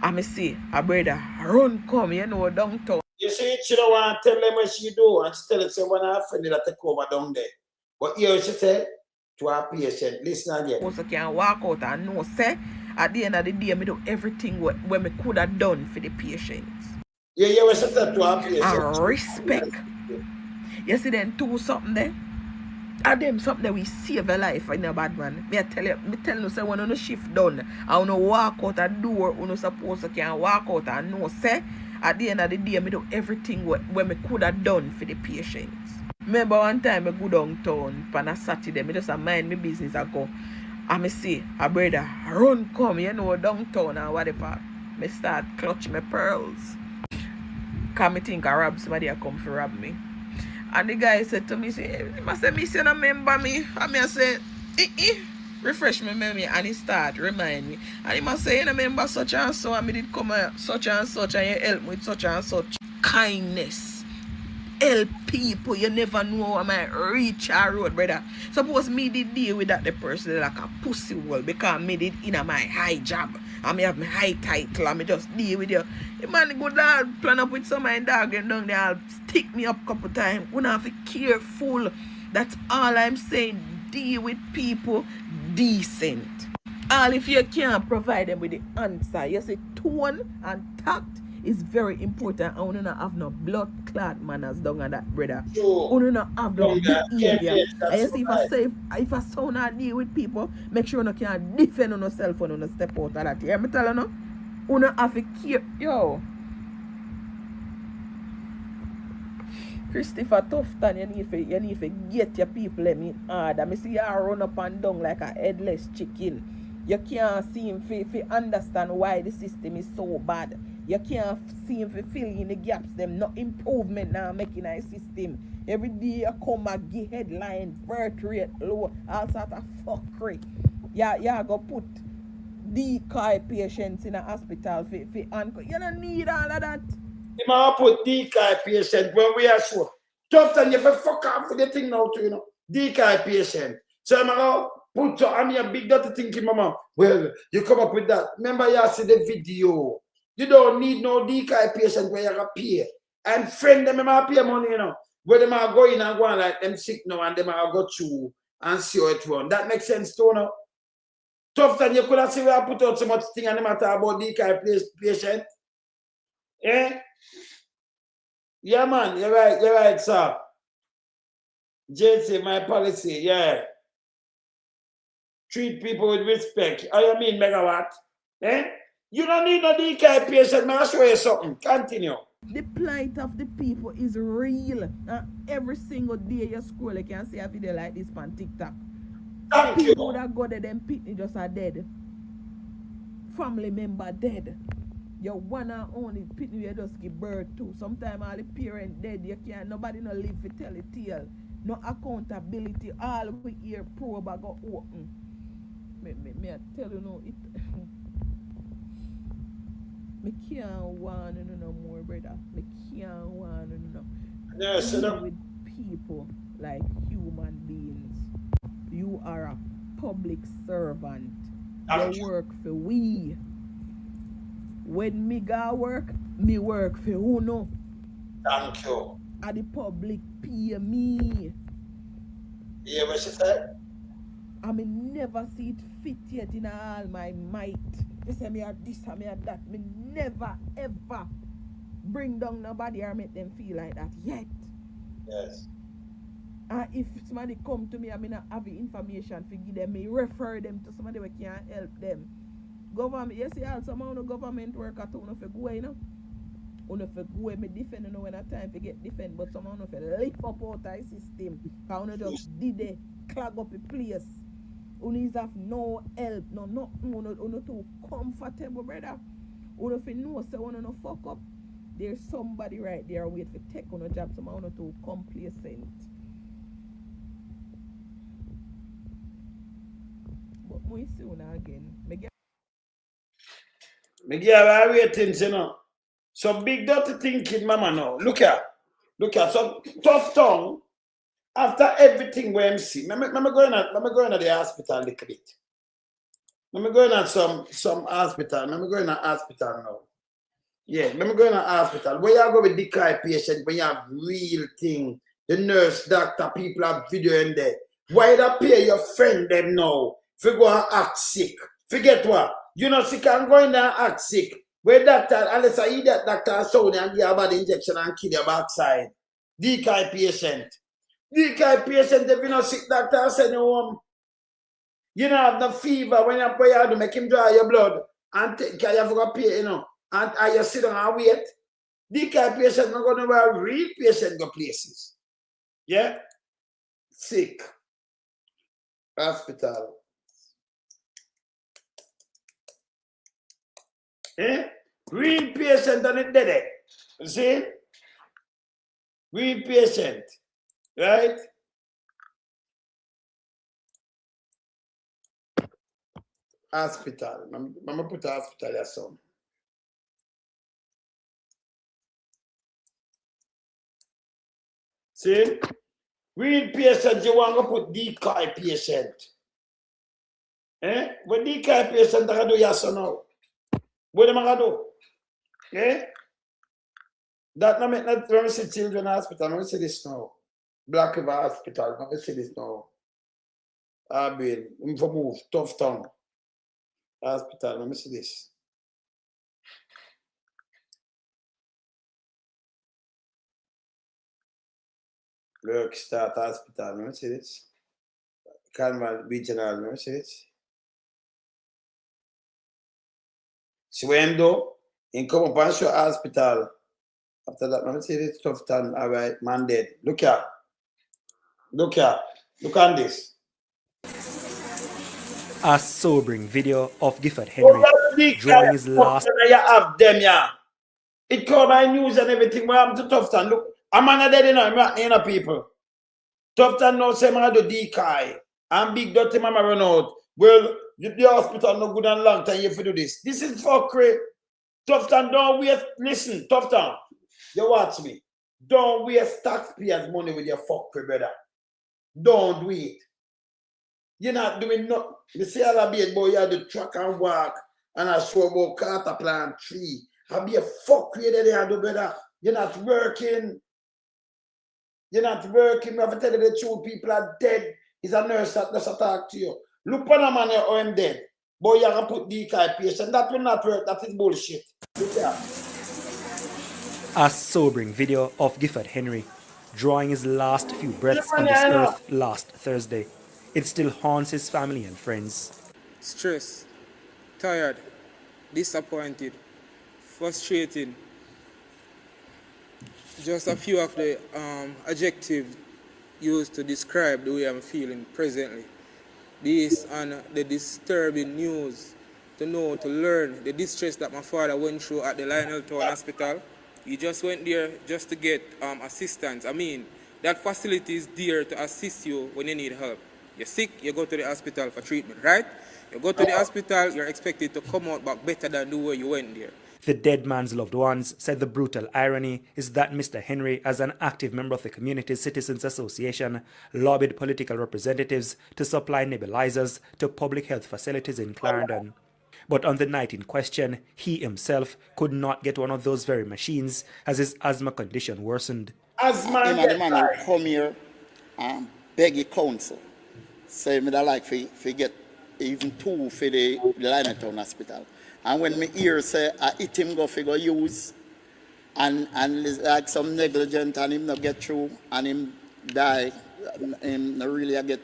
And me see a brother run come, you know, downtown. You see, she don't want to tell them what she do, and she tell them say when I friend that take over down there. But here she said to our patient, listen again. Also can walk out and know say at the end of the day me do everything what me could have done for the patients. Yeah, we said that to our patient. And respect. You see then do something there. And them something that we save a life in a bad man. Me tell you say when you shift done and you walk out a door, you supposed to can walk out and know say at the end of the day me do everything what me could have done for the patients. Remember one time I go downtown on a Saturday, me just mind my business I go. And me see a brother run come, you know, downtown and whatever. Me start clutch my pearls. Cause me think I rob somebody I come for rob me. And the guy said to me, say, I say, me say, remember me. And I say, refresh my memory. And he start remind me. And he must say, you remember such and so, and me did come such and such, and you help me with such and such. Kindness. Help people. You never know I might reach a road, brother. Suppose me did deal with that the person like a pussy hole because me did in my high job. And me have my high title and me just deal with you. The man go down, plan up with some of my dog and down there, I'll stick me up a couple times. We have to be careful. That's all I'm saying. Deal with people decent. All if you can't provide them with the answer. You see, tone and tact is very important. I want to have no blood clot manners down on that, brother. Sure. I want to have no behavior. And you see, if I sound and deal with people, make sure you can defend on yourself when you step out of that. You hear me tell you no? You don't have to keep, yo. Christopher Tufton, you need to get your people in order. I see you run up and down like a headless chicken. You can't seem to understand why the system is so bad. You can't seem to fill in the gaps. Them no improvement now making a system. Every day you come and give headlines, birth rate low, all sort of fuckery. You go put decoy patients in a hospital for you don't need all of that. You might put decoy patient when we are sure. Tufton, you have to fuck off with the thing now too, you know. Decoy patient. So I'm going to put your big dirty thinking, mama. Well, you come up with that. Remember you see the video. You don't need no decoy patient where you pay. And friend them pay money, you know. Where them are going and go on like them sick now and them are go through and see how it run. That makes sense too, no? Tufton, you could have seen where I put out so much thing and them matter about decoy patient. Eh? Yeah, man, you're right, sir. JC, my policy, yeah. Treat people with respect. How you mean, megawatt? Eh? You don't need no decoy patient, man. I'll show you something. Continue. The plight of the people is real. Every single day you scroll, you can see a video like this on TikTok. Thank you. People that go there, them pitney just are dead. Family member dead. Your one and only pitney you just give birth to. Sometimes all the parents dead. You can't, nobody no live to tell a tale. No accountability. All we hear probe go open. Me I tell you no, it me can't want no more, brother. Me can't want no. Yes, Deal with people like human beings. You are a public servant. You work for we. When me go work, me work for who no. Thank you. And the public pay me. Yeah, what she said? I me never see it fit yet in all my might. They say me are this and me are that. Me never ever bring down nobody or make them feel like that yet. Yes. And if somebody come to me and me not have the information to give them, me refer them to somebody who can help them. Government, you see how some of the government workers don't have to go, you know? You have to go, me defend, you know, when I time to get defend, but some of them have to lift up out of the system. Because you just did they clog up the place. You have no help, no nothing, you too comfortable, brother. You have to know, so you no fuck up. There's somebody right there wait for take on a job, some of you too complacent. But more soon again. Me give her ratings, you know. So big dirty thinking, mama now. Look at. So tough tongue. After everything we see, I'm going to the hospital a little bit. I'm going at some hospital. I'm going to hospital now. Yeah, I'm going to hospital. Where you go with Decade patient when you have real thing, the nurse, doctor, people have video in there. Why that pay your friend them now? If you go and act sick. Forget what? You know, sick and go in there and act sick. Where doctor, unless I eat that doctor so and give a bad injection and kill your backside. Decade patient. Decade patient, if you not sick, doctor send you home. You don't have no fever when you pray out to make him dry your blood and take care of your pay, you know. And you sit down and wait. Decade patient not going to where real patient go places. Yeah? Sick. Hospital. Eh? Real patient and it dead. You see? Real patient. Right? Hospital. I'm going to put hospital as some. See? Real patient, you want to put Decade patient. Eh? What Decade patient are going to do yes or no? What am I going to do? Eh? That no make not when we see children hospital, when we see this now. Black River Hospital, when we see this now. I've been for move, tough tongue. Hospital, let me see this. Work start hospital, let me see this. Calman Regional, let me see this. Swendo, in Compassion Hospital. After that, let me see this tough tongue. All right, man dead. Look here. Look here. Look on this. A sobering video of Gifford Henry drawing his last. You have them, yeah. It called my news and everything. What happened to Tufton? Look, I'm not dead, you know, people. Tufton now say, man, do Decade. And big dirty mama run out. Well, the hospital no good and long time you have to do this. This is fuckery. Tufton, don't waste. Listen, Tufton, you watch me. Don't waste taxpayers' money with your fuckery, brother. Don't do it. You're not doing nothing. You see all the big boy, you have to track and walk and I show about carter plant tree. I'll be a fuckery that they have to do, brother. You're not working. You're not working. I have to tell you the truth. People are dead. He's a nurse that does talk to you. Look on a man or I'm dead. Boy, you can put Decade patient. That will not work. That is bullshit. Yeah. A sobering video of Gifford Henry drawing his last few breaths on this earth last Thursday. It still haunts his family and friends. Stressed, tired, disappointed, frustrating. Just a few of the adjectives used to describe the way I'm feeling presently. This and the disturbing news to learn the distress that my father went through at the Lionel Town Hospital. He just went there just to get assistance. I mean, that facility is there to assist you when you need help. You're sick, you go to the hospital for treatment, right? You go to the hospital, you're expected to come out back better than the way you went there. The dead man's loved ones said the brutal irony is that Mr. Henry, as an active member of the Community Citizens Association, lobbied political representatives to supply nebulizers to public health facilities in Clarendon. But on the night in question, he himself could not get one of those very machines as his asthma condition worsened. Asthma, the man who come here and beg the council, say me that like for get even 2 for the Liontown Hospital. And when me hear say I hit him go figure use and like some negligent and him not get through and him die, him not really get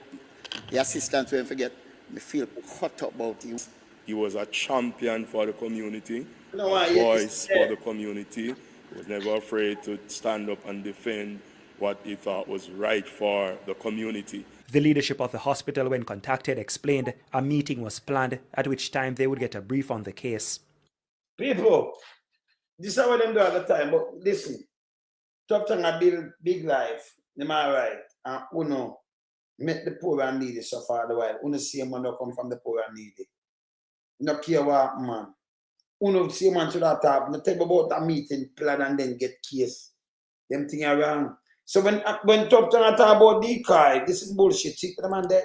the assistance when forget, me feel cut up about him. He was a champion for the community, voice for the community. He was never afraid to stand up and defend what he thought was right for the community. The leadership of the hospital, when contacted, explained a meeting was planned at which time they would get a brief on the case. People, this is what them do all the time, but listen, Top Tongue a build big life, am I right? And uno make the poor and needy suffer the while. Uno see a man that come from the poor and needy. No care what man. Uno see a man to that top, no tell about a meeting plan and then get case. Them thing around. So when Top Tongue talk about Decade, this is bullshit. See the man there.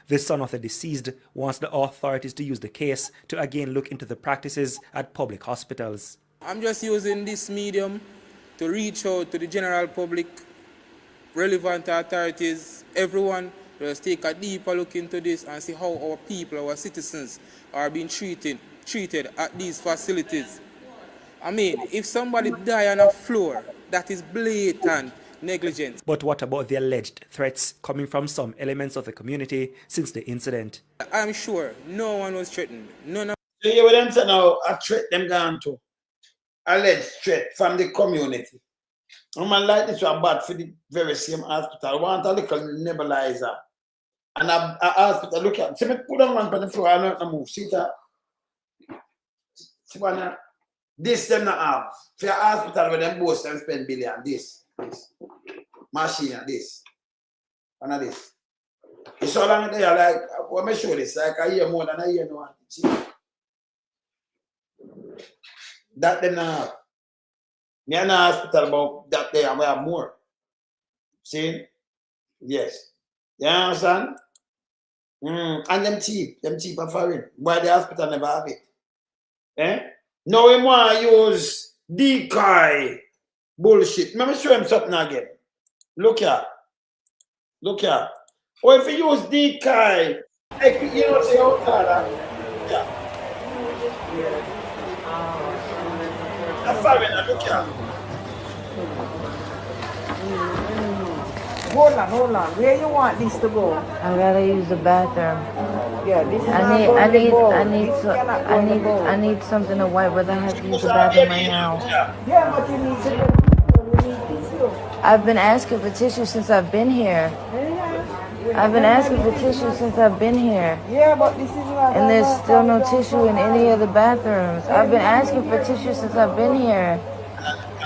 The son of the deceased wants the authorities to use the case to again look into the practices at public hospitals. I'm just using this medium to reach out to the general public, relevant authorities, everyone. Let's take a deeper look into this and see how our people, our citizens, are being treated at these facilities. I mean, if somebody die on a floor, that is blatant negligence. But what about the alleged threats coming from some elements of the community since the incident? I'm sure no one was threatened. None of. So you would answer now a threat them gone to. Alleged threat from the community. A man like this was bad for the very same hospital. Want a little nebulizer. And a hospital, look at, see me put on one on the floor and not move. See that? See one. This them not have. For a hospital where them boast and spend billion. This. Machine, this. And this. It's so long there, like, let me show this, like a year more than a year no one. See? That them not have. Me in a hospital about that day and we have more. See? Yes. You understand? And them cheap and foreign. Why the hospital never have it? Eh? Now we want to use Decade bullshit. Let me show him something again. Look here. Look here. Or if you use Decade, you know, say out there. Yeah. I'm foreign, look here. Hold on. Where you want this to go? I gotta use the bathroom. Yeah, this is I need something to wipe, but I have to use the bathroom right now. Yeah, but you need tissue. I've been asking for tissue since I've been here. I've been asking for tissue since I've been here. Yeah, but this is not. And there's still no tissue in any of the bathrooms. I've been asking for tissue since I've been here.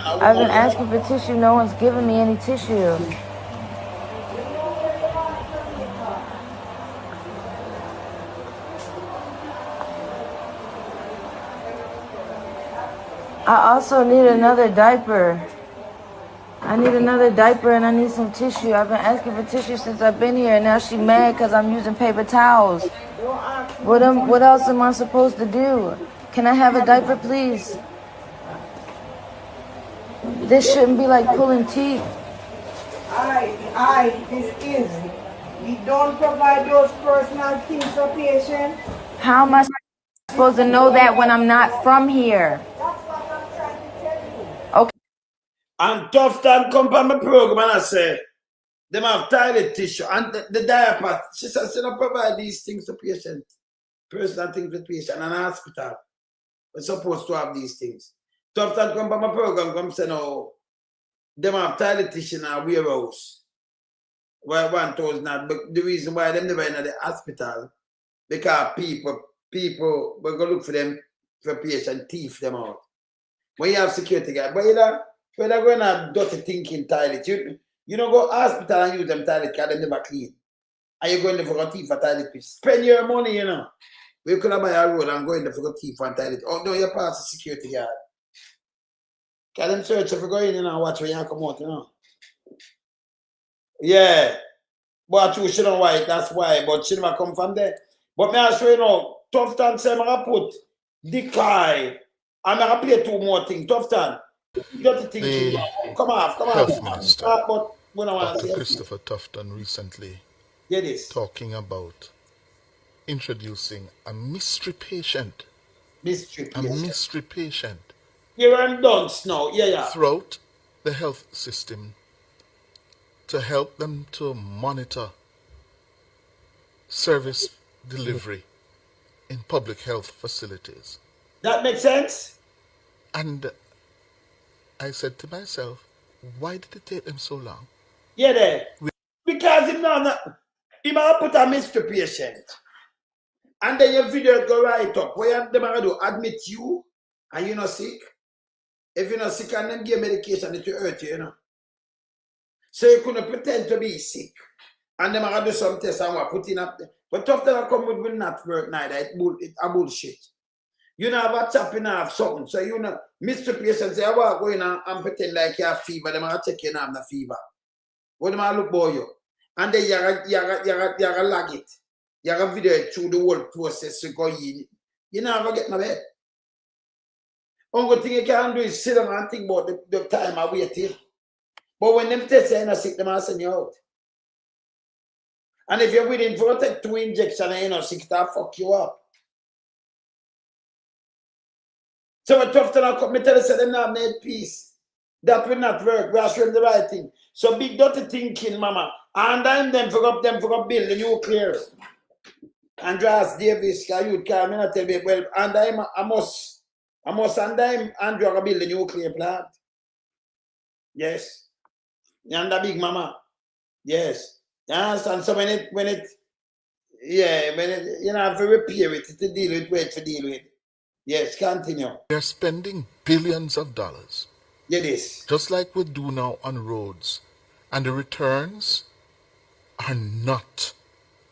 I've been asking for tissue. No one's giving me any tissue. I also need another diaper. I need another diaper and I need some tissue. I've been asking for tissue since I've been here. And now she's mad because I'm using paper towels. What else am I supposed to do? Can I have a diaper, please? This shouldn't be like pulling teeth. This is. We don't provide those personal things for patients. How am I supposed to know that when I'm not from here? Okay. And Tough Time come from my program and I say, them have toilet tissue and the diaper. She said, she don't provide these things to patients. Personal things for patients and an hospital. We're supposed to have these things. Tough Time come from my program, come say, no, them have toilet tissue in our warehouse. Why 1,000, but the reason why them never in the hospital, because people will go look for them for patients, thief them out. When you have security guys, but you know, when they're going to dirty thinking toilet, you don't go hospital and use them toilet because they never clean. and you're going there for a thief for toilet piece. Spend your money, you know. We could have buy a road and go in there for a thief for toilet. Oh, no, you're past the security guard. Can them search if you go in and watch when you come out, you know. Yeah. But you shouldn't white, that's why. But she never come from there. But me I show you now, tough time say I'm gonna put Decade. I'm gonna play 2 more things. Tough time. You got to think. Come off. Health Minister, But when I want Dr. Christopher Tufton recently talking about introducing a mystery patient. A mystery patient. You're on dunce now, throughout the health system to help them to monitor service delivery in public health facilities. That makes sense? And I said to myself, why did it take them so long? Yeah, there. Because he might put a mystery patient. And then your video go right up. Where they might do admit you and you're not sick. If you're not sick and them give medication, it will hurt you, you know. So you couldn't pretend to be sick. And them are do some tests and what put in up there. But after that come with will not work neither. It's a bullshit. You know have a chop, you know have something. So you know, mystery patient say, I want to go in and pretend like you have fever. Them are check you have the fever. What them are look for you. And then you lag it. You have a video through the whole process to go in. You never get my bed. Only thing you can do is sit down and think about the time I waited. But when them tests are not sick, them are send you out. And if you're waiting for to take 2 injections and you're not sick, that fuck you up. So what tough to come, me tell you, say them not made peace. That will not work. We are showing the right thing. So big dirty thinking, mama. And I'm them for build the nuclear. Andreas Davis, you can not tell me, well, and I must and I'm Andrew build the nuclear plant. Yes. And the big mama. Yes. Yes, and so when it you know, have to repair it, to deal with what to deal with. Yes, continue. They're spending billions of dollars. It is. Just like we do now on roads. And the returns are not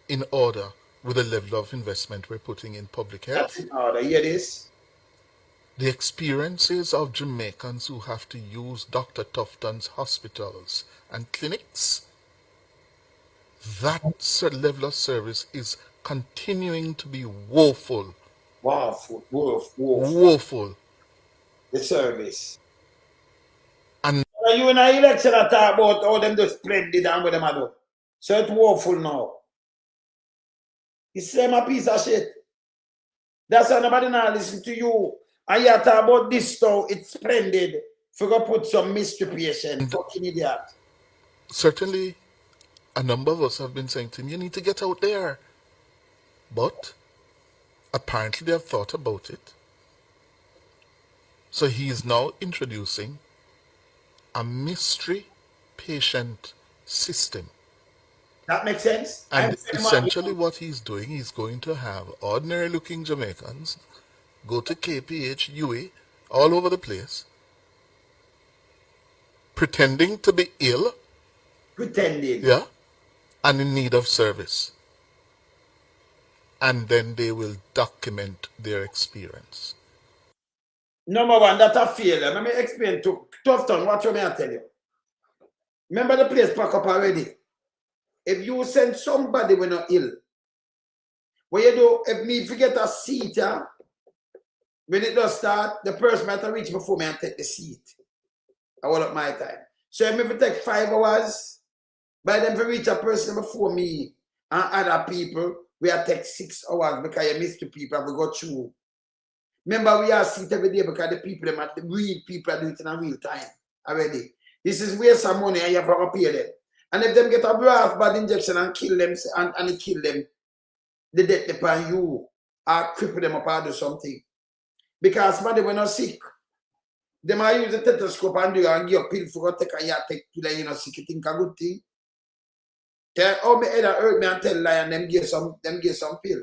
in order with the level of investment we're putting in public health. That's in order, it is. The experiences of Jamaicans who have to use Dr. Tufton's hospitals and clinics, that level of service is continuing to be woeful. Woeful. The service. And you in an election I talk about how them just spread it down with them do. So it's woeful now. It's same a piece of shit. That's why nobody now listen to you. And you talk about this stuff, it's splendid. For go put some mystery patient, fucking idiot. Certainly, a number of us have been saying to him, you need to get out there. But apparently they have thought about it. So he is now introducing a mystery patient system. That makes sense. And essentially what he's doing, he's going to have ordinary looking Jamaicans go to KPH, UA, all over the place, pretending to be ill. Pretending. Yeah. And in need of service. And then they will document their experience. Number one, that's a failure. Let me explain to Tufton what you may tell you. Remember the place pack up already. If you send somebody when you're ill, what you do, if me forget a seat, yeah, when it does start, the person might have reached before me and take the seat. I will up my time. So if it take 5 hours, by then to reach a person before me and other people, we have take 6 hours because you miss the people and we go through. Remember, we are seat every day because the people, the real people are doing it in real time already. This is waste some money and you have to pay them. And if them get a brass bad injection and kill them and it kill them, the death upon you or cripple them up or do something. Because somebody when not sick, they might use the stethoscope and do and give a pill for take a take pill and you know sick, you think a good thing. Tell how me head hurt me and tell lie and them give some pill.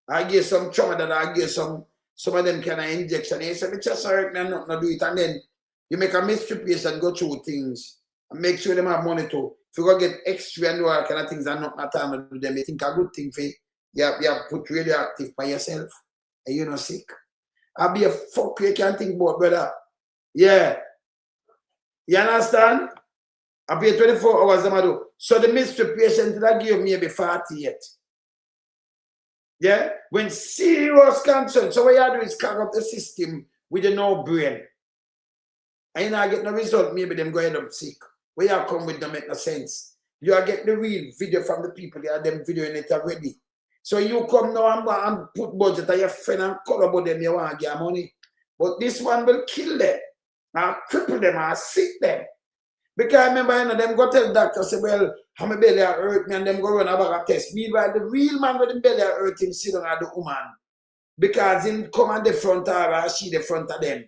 I give some trauma that I give some of them kind of injection. You say, me just hurt me and not do it. And then you make a mystery patient go through things and make sure them have money to If you go get X-ray and all kind of things and not time to do them, you think a good thing for you have put radioactive by yourself and you're not sick. I'll be a fuck you can't think about, brother. Yeah. You understand? I'll be 24 hours them I do. So the mystery patient that give me maybe 48. Yeah? When serious concern, so what you do is crack up the system with a no brain. And you not get no result, maybe them go end up sick. Where you come with don't make no sense. You are get the real video from the people, they are them videoing it already. So you come now and put budget on your friend and call about them, you want to get money. But this one will kill them, and cripple them, and sick them. Because I remember, you know, them go tell the doctor, say, well, how my belly hurt me, and them go run a bag of test. Meanwhile, the real man with the belly hurt him sit down at the woman. Because him come on the front of her, she the front of them.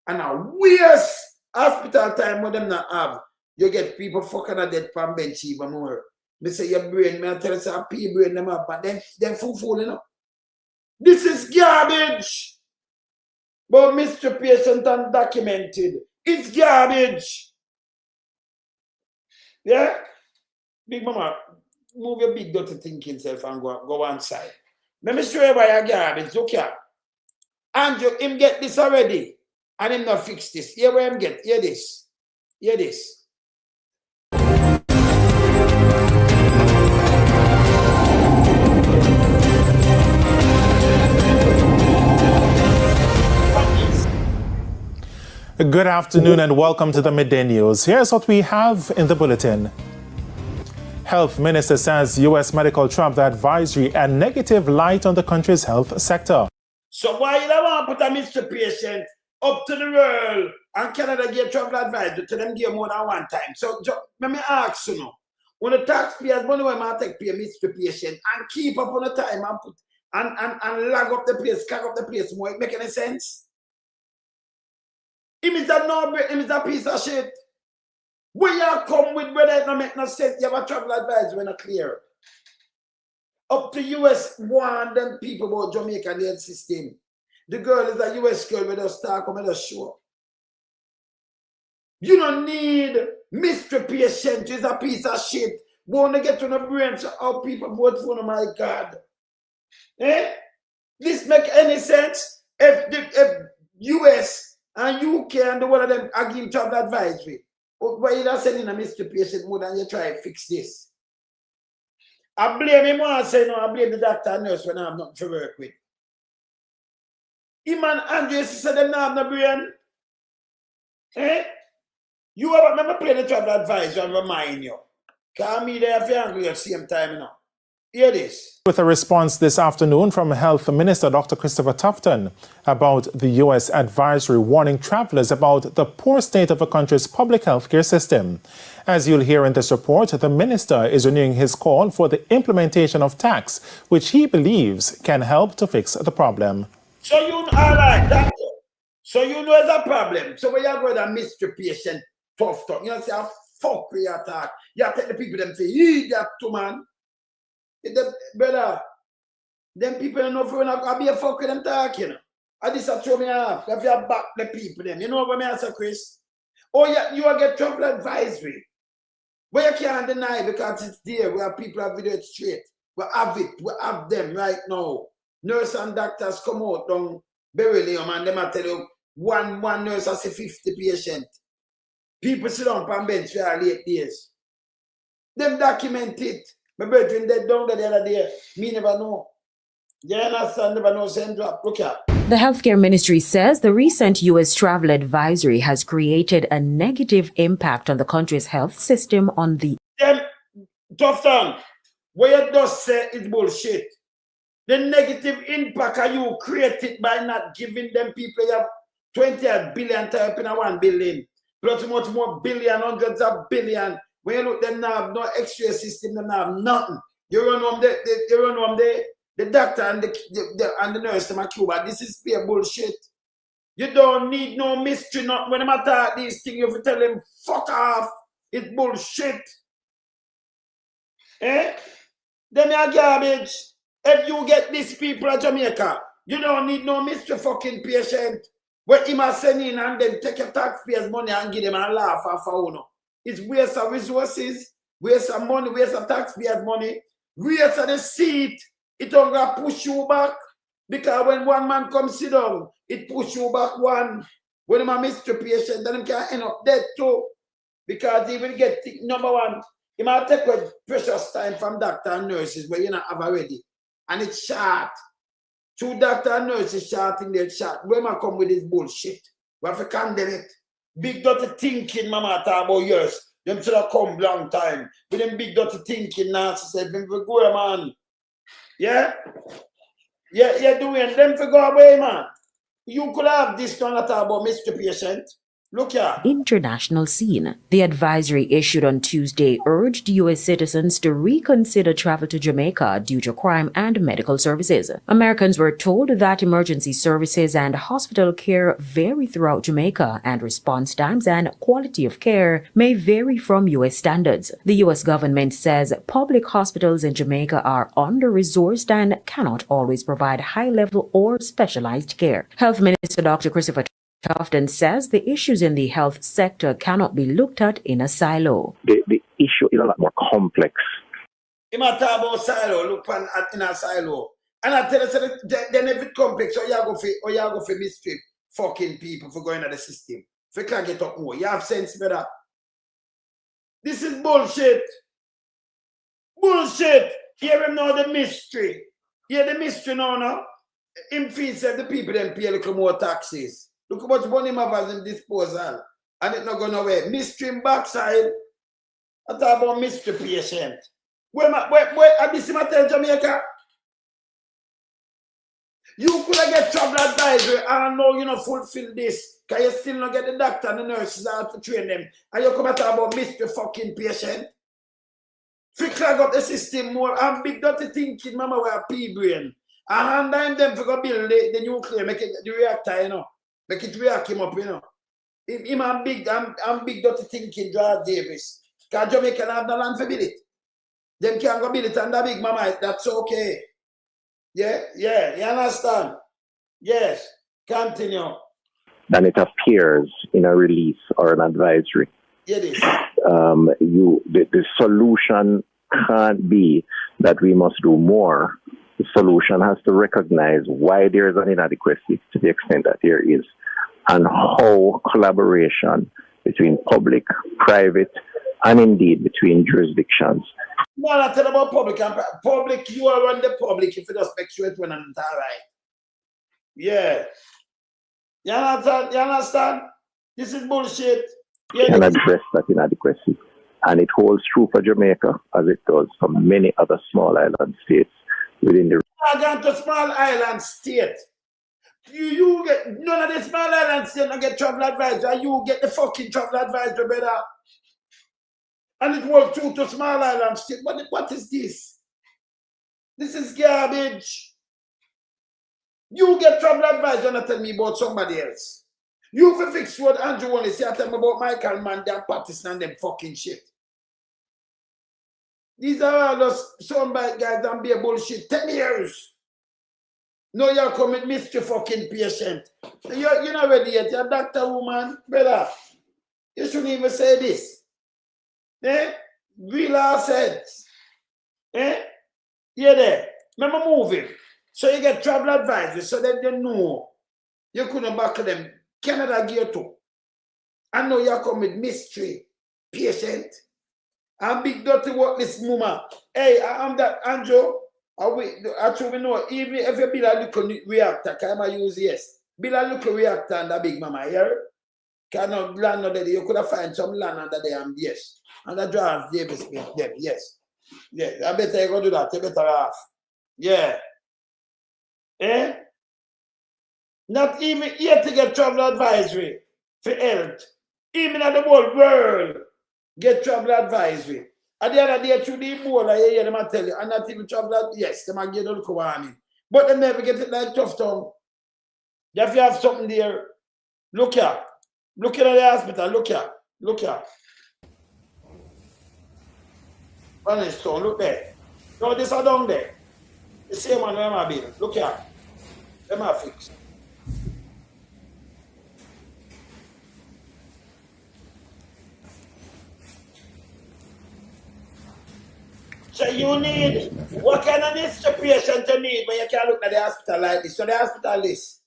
And now, worst hospital time when them not have, you get people fucking at that pan bench even more. Me say your brain, me I tell you, say a pea brain them up, but them full, you know. This is garbage. But Mr. Patient undocumented. It's garbage. Yeah? Big mama, move your big dirty thinking self and go one side. Let me show you why you're garbage. Look here. Andrew, him get this already. And him not fix this. Here where him get. Hear this. Hear this. Good afternoon and welcome to the Midday News. Here's what we have in the bulletin. Health Minister says U.S. medical travel advisory and negative light on the country's health sector. So why you don't want to put a Mr. Patient up to the world and Canada give travel advisory to them give more than one time? So let me ask you now. When the taxpayers money when I take pay Mr. Patient and keep up on the time and put and lag up the place, crack up the place more, it make any sense? It means that no, it means a piece of shit. Where you come with whether it don't make no sense, you have a travel advisory when not clear. Up to US one them people about Jamaican health system. The girl is a US girl with us talk come and show. You don't need Mr. Patient is a piece of shit. Want to get to the brain so how people vote for them, my God. Eh? This make any sense? If US and UK and the one of them are giving travel advisory. Why you not sending a Mr. Patient more than you try to fix this? I blame him when I say no, I blame the doctor and nurse when I have nothing to work with. Him and Andrew said them not have no brain. Eh? You ever remember play the travel advisory and remind you. Call me there if you're angry at the same time, you know. Hear this. With a response this afternoon from Health Minister Dr. Christopher Tufton about the U.S. advisory warning travelers about the poor state of the country's public health care system. As you'll hear in this report, the minister is renewing his call for the implementation of tax, which he believes can help to fix the problem. So you all right, doctor. So you know it's a problem. So when you go to Mr. Patient, tough talk, you know, say, fuck with your talk. You take the people them say, he got two man. Brother, them people don't know if we're not going to be a fuck with them talking. I just throw me off. If you back the people them. You know what I say, Chris? Oh, yeah, you will get travel advisory. But you can't deny because it's there where people have video it straight. We have it. We have them right now. Nurse and doctors come out down Beryllium and them I tell you one nurse has a 50 patient. People sit on bench for 8 days. Them document it. My brethren dead down the other day. Me never know. You understand? Never know. Send drop. Look at. The Healthcare Ministry says the recent U.S. travel advisory has created a negative impact on the country's health system on the... Tufton, what you just say is bullshit. The negative impact are you created by not giving them people you have 20 billion type in a 1 billion. Plus much more billion, hundreds of billion. When you look, them now have no X-ray system, them now have nothing. You run on the doctor and the nurse to my Cuba. This is pure bullshit. You don't need no mystery. Not when I talk these things, you have to tell them, fuck off. It's bullshit. Eh? Them are garbage. If you get these people at Jamaica, you don't need no mystery fucking patient. When him a send in and then take your taxpayers' money and give them a laugh off for you. It's waste of resources. waste some money, waste some taxpayers' money, waste of the seat, it don't gonna push you back. Because when one man comes sit down, it push you back one. When I'm a mystery patient, then him can end up dead too. Because he will get, number one, he might take a precious time from doctor and nurses where you not have already. And it's short. Two doctor and nurses short in their short. Where man come with this bullshit? We have to condemn it. Big dirty thinking, mama talk about yours. Them should have come long time. With them big dirty thinking, Nancy said, them for go, man. Yeah? Yeah, you're doing them for go away, man. You could have this one that talk about Mr. Patient. Look here. International scene. The advisory issued on Tuesday urged U.S. citizens to reconsider travel to Jamaica due to crime and medical services. Americans were told that emergency services and hospital care vary throughout Jamaica, and response times and quality of care may vary from U.S. standards. The U.S. government says public hospitals in Jamaica are under-resourced and cannot always provide high-level or specialized care. Health Minister Dr. Christopher Tufton says the issues in the health sector cannot be looked at in a silo. The issue is a lot more complex. You might talk about silo, look in a silo. And I tell you, then if it's complex, or you go for mistreat fucking people for going at the system. If you can't get up more, you have sense better. This is bullshit. Bullshit. Hear him now the mystery. Hear the mystery now, no? Him feels that the people then pay a little more taxes. Look how much money have as in disposal. And it's not going away. Mystery backside. I talk about mystery patient. Where at this in Jamaica? You could have get travel advisory and know you know fulfill this. Because you still not get the doctor and the nurses out to train them. And you come and talk about mystery fucking patient. If you clog up the system more, and big dirty thinking, mama, we're pea-brain. And hand them for go build the nuclear, make it the reactor, you know. Make it react him up, you know. I'm big dirty thinking, George Davis. Because Jamaica have the land for build it. Them can go build it under big mama, that's okay. Yeah, you understand? Yes, continue. Then it appears in a release or an advisory. Yeah, this. The solution can't be that we must do more. The solution has to recognize why there is an inadequacy to the extent that there is, and how collaboration between public, private, and indeed between jurisdictions. No, I tell about public and public. You are on the public if you just make sure it's when I'm all right. Yeah. You understand? This is bullshit. Yeah, can address that inadequacy. And it holds true for Jamaica as it does for many other small island states within the... I gone to small island state. You get none of the small island state not get travel advisor. You get the fucking travel advisor, brother. And it works true to small island state. What is this? This is garbage. You get travel advisor and tell me about somebody else. You for fix what Andrew want to say, I tell me about Michael Mann, them Patterson and them fucking shit. These are all those soundbite guys and be a bullshit. 10 years. No, you're coming mystery fucking patient. You're not ready yet. You're a doctor woman, brother. You shouldn't even say this. Eh? Real assets. Eh? Yeah, there. Remember moving. So you get travel advisors so that they know you couldn't back them. Canada gear too. I know you come with mystery, patient, and big dirty worthless mama. Hey, I'm that Andrew. Actually, know even if you build a little reactor, can I use yes? Build a little reactor and a big mama here. Cannot land under there. You could have find some land under there and yes. And the drive Davis them, yes. Yeah, I better you go do that. You better off. Yeah. Eh? Not even here to get travel advisory for health. Even in the whole world, get travel advisory. And the other day, through the board, I hear them tell you, and not even travel, yes, they might get a little warning. But they never get it like tough tongue. If you have something there, look here. Look at the hospital, look here. Look here. Honest, so look there. No, this are down there. The same one where I been. Look here. Them are fixed. So you need, what kind of history patient you need when you can't look at the hospital like this? So the hospital list.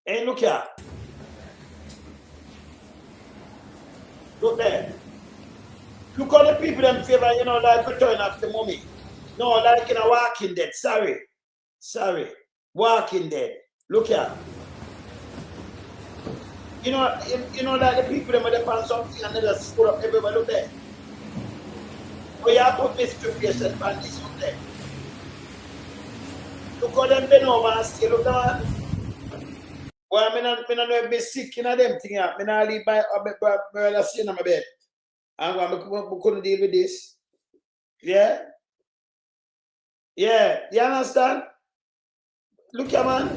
Hey, look here. Look there. Look how the people them favor, you know, like return after mommy. No, like in a Walking Dead. Sorry. Walking Dead. Look here. You know, like the people them with on something and they just put up everywhere. Look there. But you have to put mystery patient on this up there. Look how them been over and still look down. Well, I don't know if I'm sick in them thing. I don't leave my in my bed. And we couldn't deal with this. Yeah? Yeah. You understand? Look here, man.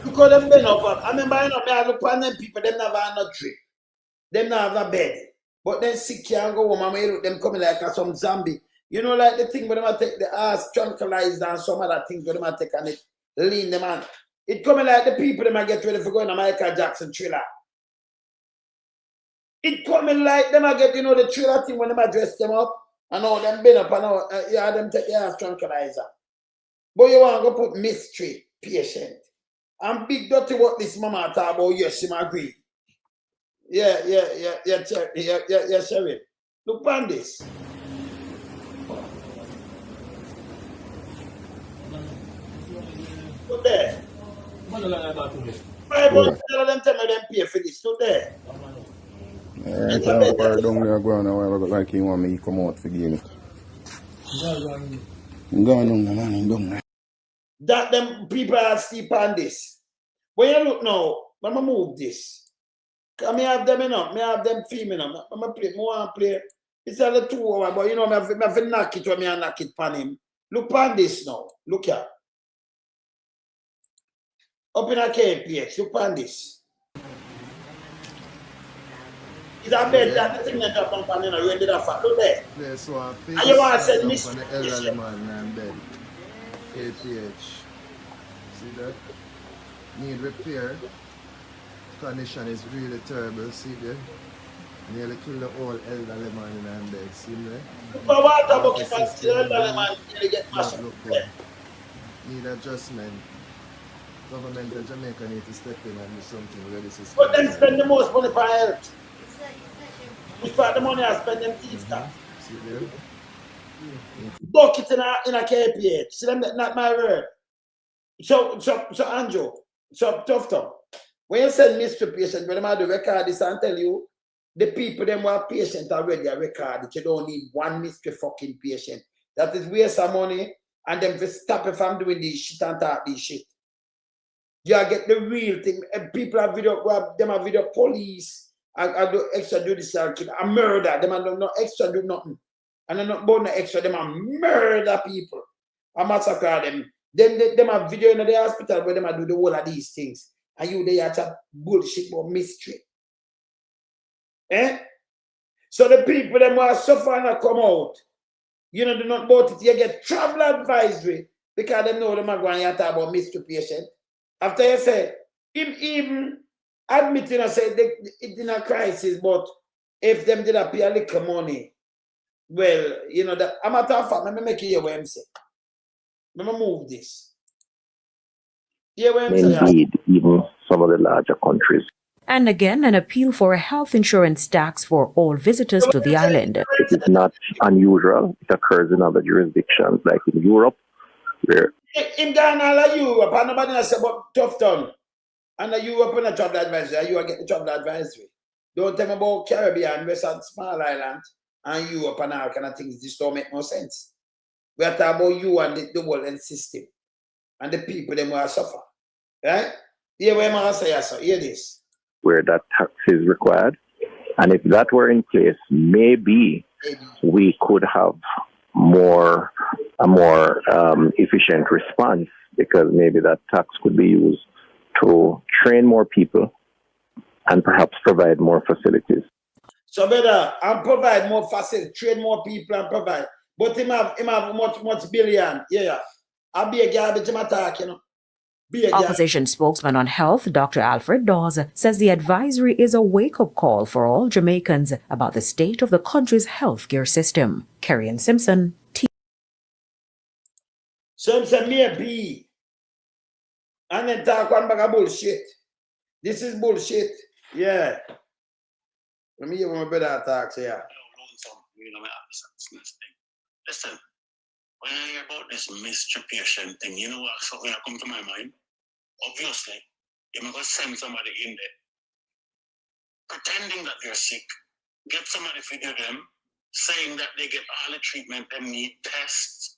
Look how them been up. I remember, you know, I look at them people, them never have no trip. Them never have no bed. But then sick here and go home and you look them coming like some zombie. You know, like the thing where them take the ass, tranquilizer and some other things where them take and it lean them on. It coming like the people them get ready for going to Michael Jackson thriller. It coming like them get, you know, the thriller thing when them dress them up and all them been up and all, yeah, them take the ass tranquilizer. But you want to go put mystery patient. And big dirty what this mama talk about, yes, she agree. Yeah, Sheriff. Look on this. Look there. $500 them tell me them pay for this. Look there. Yeah, I'm pardon me, I'm going away, like he want me to come out for game. I'm going on, man, I'm going. That them people are sleep on this. When you look now, I'm going to move this. Because I have them enough, I have them female enough. I'm going to play, I want to play. It's a little 2 hours, but you know, I have to knock it when I knock it on him. Look on this now. Look here. Up in a KPX, look on this. It's a bed that the thing that drop down on, you know, ready to fuck. Look there. Yeah, so I think and you want to send me the elderly man and bed. KPH. See that? Need repair. Condition is really terrible, see there? Nearly kill the old elderly man in bed, see there? But what about if I see the elderly man nearly get mashed up? Need adjustment. Government of Jamaica need to step in and do something where this is. But them spend the most money for health. Which part of the money I spend them teeth that? See there? Bucket in a KPH. See them, not my word. So Andrew, so tough. When you send mystery patient, when I do record this and tell you, the people them who are patient already are record it. You don't need one mystery fucking patient. That is waste of money and them to stop if I'm doing this shit and talk this shit. You get the real thing. People have video, them have video police. I do extra do this and murder. Them and no extra do nothing. And I'm not born no extra, them are murder people. I massacre them. Then them have video in the hospital where them do the whole of these things. And you they are chat bullshit about mystery. Eh? So the people them who are suffering and come out, you know, do not about it. You get travel advisory because them know them are going to talk about mystery patient. After you say, him even admitting I say it's in a crisis, but if them did pay a little money, well, you know, that I'm a matter of fact, let me make you what I'm saying. Let me move this. Indeed, even some of the larger countries. And again, an appeal for a health insurance tax for all visitors to the island. It is not unusual. It occurs in other jurisdictions, like in Europe, where in Ghana, like Europe, and nobody has about tough town. And Europe and a travel advisory, you get the travel advisory. Don't tell me about Caribbean, West and small island, and Europe and all kind of things. This don't make no sense. We are talking about you and the world system and the people them will suffer. Right? Hear what I'm saying, so hear this. Where that tax is required. And if that were in place, maybe we could have a more efficient response, because maybe that tax could be used to train more people and perhaps provide more facilities. So better, and provide more facilities, train more people and provide. But him have much billion. Yeah. I'll be a garbage him attack, you know. Opposition spokesman on health, Dr. Alfred Dawes, says the advisory is a wake-up call for all Jamaicans about the state of the country's healthcare system. Kerry Simpson, Simpson maybe. And then talk one bag of bullshit. This is bullshit. Yeah. Let me hear what my brother talks here. Listen, when I hear about this mystery patient thing, you know what something that come to my mind? Obviously, you're going to send somebody in there pretending that they're sick, get somebody to figure them, saying that they get all the treatment they need, tests,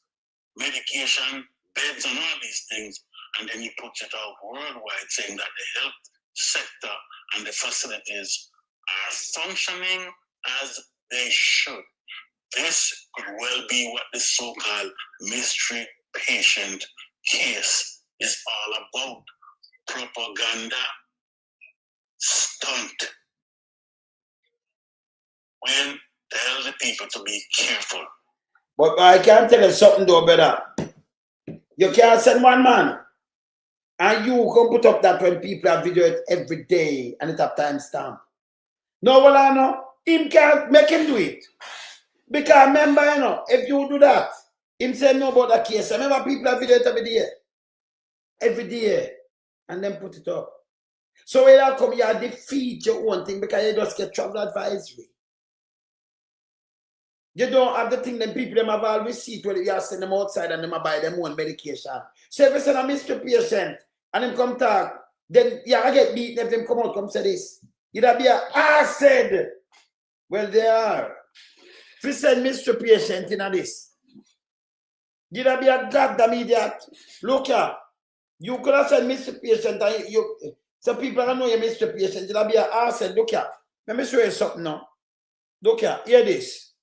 medication, beds, and all these things, and then he puts it out worldwide saying that the health sector and the facilities are functioning as they should. This could well be what the so-called mystery patient case is all about. Propaganda stunt. When tell the people to be careful. But I can't tell you something though, brother. You can't send one man. And you can put up that when people have video it every day and it have timestamp. No, well, I know. Him can't make him do it. Because remember, you know, if you do that, him say no about that case. Remember people have video it every day. Every day. And then put it up. So when you come, you defeat your own thing because you just get travel advisory. You don't have the thing that people them have all receipt when you send them outside and them buy them own medication. So if you send a mystery patient and them come talk, then you get beaten if them come out come say this. You'd be said. Well, they are. If you send mystery patient in this, you'd be a goddamn idiot. Look here. You could have said mystery patient and you some people don't know you're mystery patient. You'd be a said, look here. Let me show you something now. Look here. Hear this.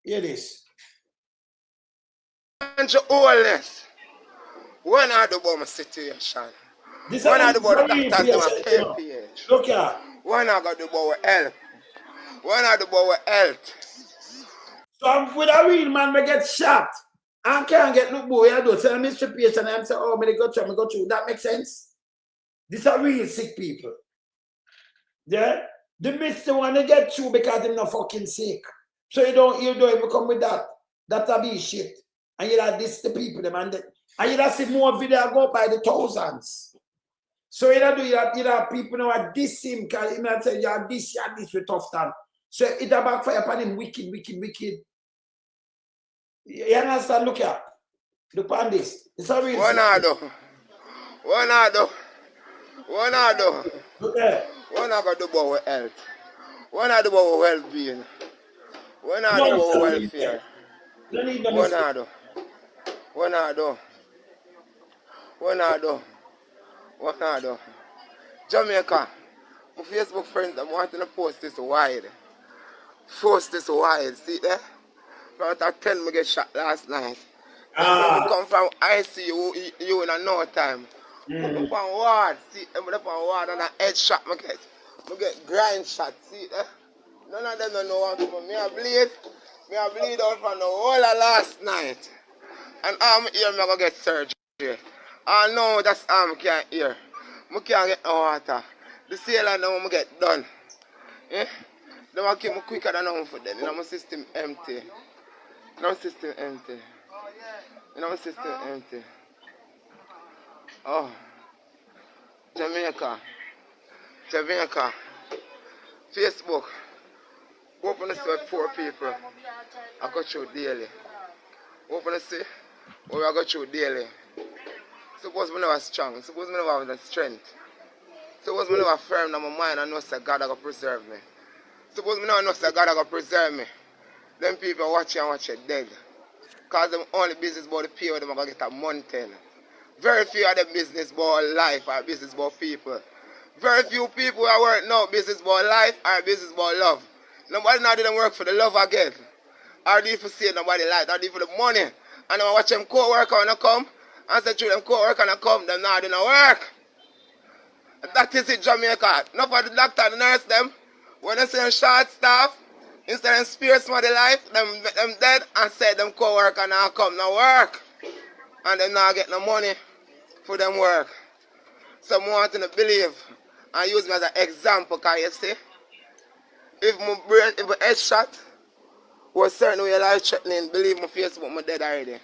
Hear this. And Holness, when I do about my situation, This when I do about the doctors, you know. my KPH, Look here. when I got to do about health, when I do about health. So with a real man, me get shot. I can't get look boy, I do. Tell me mystery patient and say, oh, me go through. That makes sense? These are real sick people. Yeah? The mystery one they get through because they're not fucking sick. So you don't even come with that. That'll be shit. And you like this the people them and you see more video go by the thousands. So you have people now are this him because you say you have this with tough time. So it a backfire upon him wicked. You understand? Look here. Look on this. It's a real One I do. Look there. One I got to do about health. One I do about well-being. One I do about welfare. One I do. Jamaica, my Facebook friends, I'm wanting to post this wide. See there? From that 10 me get shot last night. I come from ICU in a no time. Up on ward, see, I'm up on ward and a head shot me get grind shot, see there? None of them don't know what to do. Me a bleed out from the whole of last night. And I'm here, I'm going to get surgery. I know that's can't hear. I can't get no water. The sailor now I get done. Eh? They will keep me quicker than now for them. You know, my system empty. Oh. Jamaica. Facebook. Open to see what poor people I go through daily. Open to see what I go through daily. Suppose me never strong. Suppose me never have the strength. Suppose me never firm in my mind and know that God will preserve me. Suppose me never know that God will preserve me. Them people watch it dead. Because them only business about the pay them are going to get a month in. Very few of them business about life or business about people. Very few people are working now business about life or business about love. Nobody now didn't work for the love again. Or do it for save nobody life. Or do it for the money. And I watch them co-worker when I come. And say through them co-worker when I come, them now didn't work. And that is it, Jamaica. Enough of the doctor and the nurse them. When they say short staff, instead of spare somebody life, them dead and say them co-worker now come now work. And them now get no money for them work. Some want to believe and use me as an example, because you see, if my head shot was certain way life threatening, believe my Facebook, I'm dead already.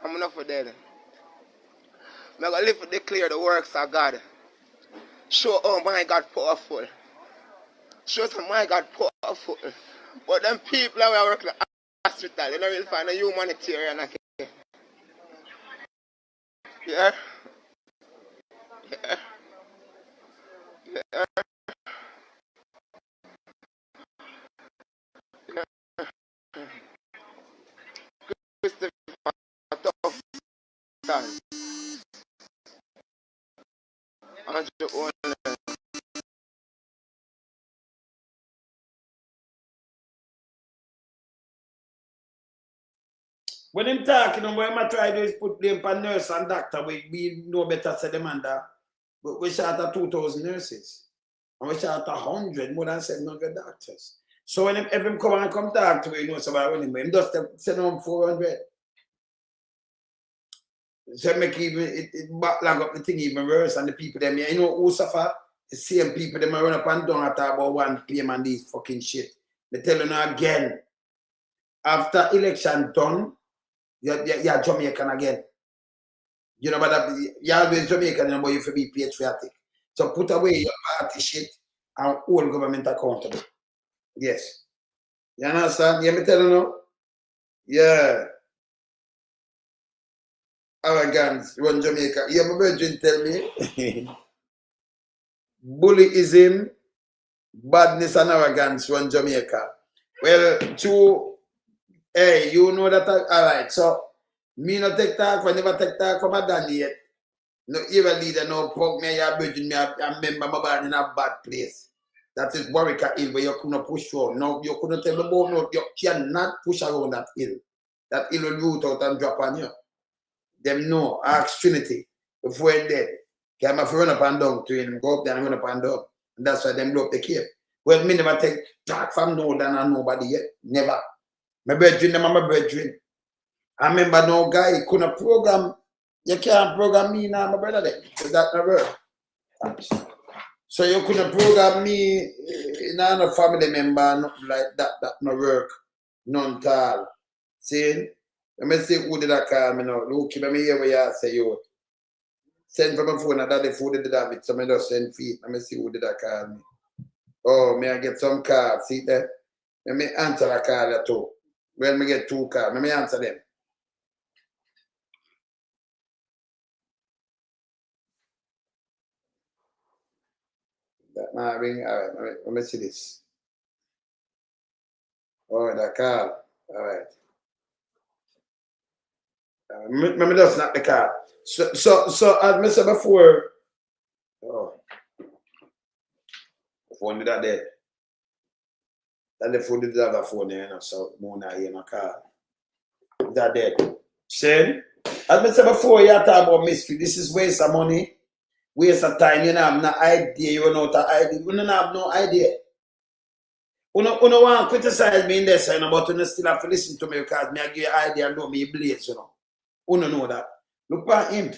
I'm enough for dead. I'm going to live to declare the works of God. Show, oh my God, powerful. Show some my God, powerful. But them people that are working in the hospital, you don't really find a humanitarian. Yeah? Yeah? Yeah? Christopher, tough time. Andrew Holness. When him talking, what I try to do is put blame for nurse and doctor. We know better say them and that. But we shot at 2,000 nurses. And we shot at 100, more than 700 doctors. So when if him come and come talk to me, you know somebody when him just send him 400. So make even it backlog up the thing even worse, and the people them, you know who suffer? The same people them run up and down and talk about 1 PM and these fucking shit. They tell you now again, after election done, you're Jamaican again. You know, but you're always Jamaican, but you have to be patriotic. So put away your party shit and hold government accountable. Yes. You understand? You me tell you now? Yeah. Arrogance, run Jamaica. Yeah, my virgin tell me. Bullyism, badness and arrogance run Jamaica. Well, hey, you know that, all right, so me not take talk, I never take talk from a daddy yet. No evil leader, no punk me, you're virgin me, I remember my band in a bad place. That is Warwick Hill where you couldn't push around. No, you couldn't tell me about no, you cannot push around that hill. That hill will root out and drop on you. Them know, ask Trinity before they're dead. Because I'm run up and down to him, go up there and run up and down. And that's why them blow up the cave. Well, me never take talk from no than and nobody yet. Never. My brethren, them are my brethren. I remember no guy couldn't program. You can't program me now, my brother then. So that never work. So you couldn't program me in a family member, nothing like that. That no work. None at all. See? Let me see who did I call me now. Look, let me hear what you say, yo. Send from my phone, and that the food did have it. So I just send feet. Let me see who did I call me. Oh, may I get some cards? See that? Let me answer a call or two. Well, me get 2 cards. Let me answer them. That might ring. All right, let me see this. Oh, that call. All right. Let me just snap the card. So as I said before, oh, the phone did that dead. That the phone did have a phone there, you know, so more not hear my card. That dead. Shane, as I said before, you talk about mystery. This is waste of money, waste of time. You don't have no idea. You know the idea. You don't have no idea. You don't want to criticize me in this, you know, but you still have to listen to me because me I give you an idea and know me blaze, you know. You don't know that. Look at him.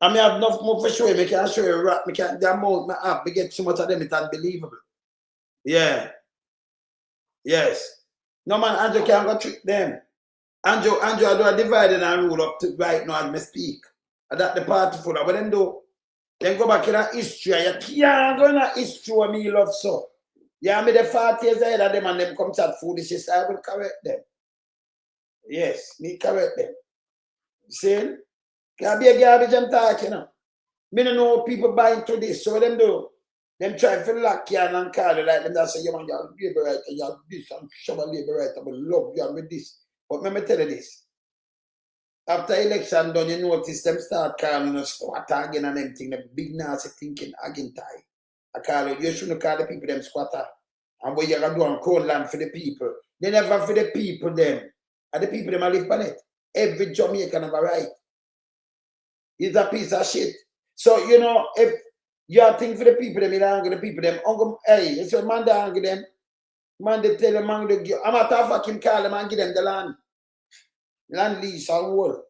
I mean, I have enough more for sure. I can show you rap. I can the amount my app. I get so much of them, it's unbelievable. Yeah. Yes. No man, Andrew can't go trick them. Andrew, I do a divided and rule up to right now as me speak. And that the party full of what them do. Then go back in a history. You can't go in a history what me love so. Yeah, me the 40 years ahead of them and them come chat foolishness. I will correct them. Yes, me correct them. See? Can't be a garbage I'm talking, you know. Me don't know people buying to this. So what them do? Them try to lock you and call you like them that say, you man, you're labor right, you're this and show a labor right, I will love you with this. But let me tell you this. After election done, you notice them start calling a squatter again and them thing, them big nasty thinking again tie. I call you shouldn't call the people them squatter. And what you're going to do on crown land for the people. They never for the people them. And the people them are live on it. Every Jamaican have a right. It's a piece of shit. So, you know, if you are thinking for the people them, you don't the people them. Hey, it's your man that angry them. Man, they tell them, man, I'm a tough fucking call them and give them the land. Land lease and wall.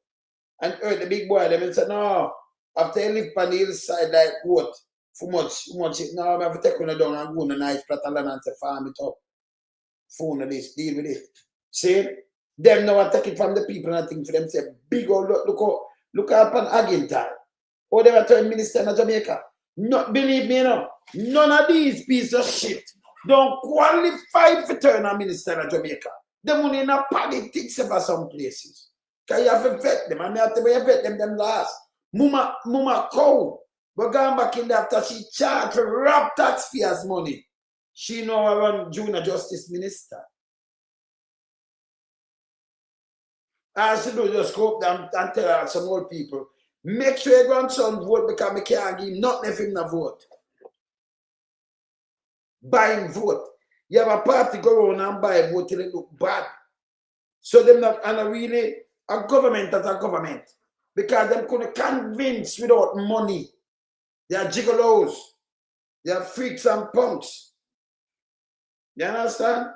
And the big boy them and say, no, After you live on the hillside like what? For much, now I have to take one down and go on a nice plot of land and say farm it up. Phone this, deal with it. See? Them now I take it from the people and I think for them say, big old look up on Agintal. Or they were telling minister in Jamaica. Not believe me, none of these pieces of shit don't qualify for turn a minister in Jamaica. They money in a politics for some places. Because you have to vet them. And I have to vet them last. Mama cow. But going back in there after she charged for rob taxpayers' money. She now run junior justice minister. All she do just go up there and tell some old people, make sure your grandson vote because I can't give nothing if him not vote. Buy him vote. You have a party go around and buy a vote till it look bad. So them not and really a government as a government. Because them couldn't convince without money. They are gigolos. They are freaks and punks. You understand?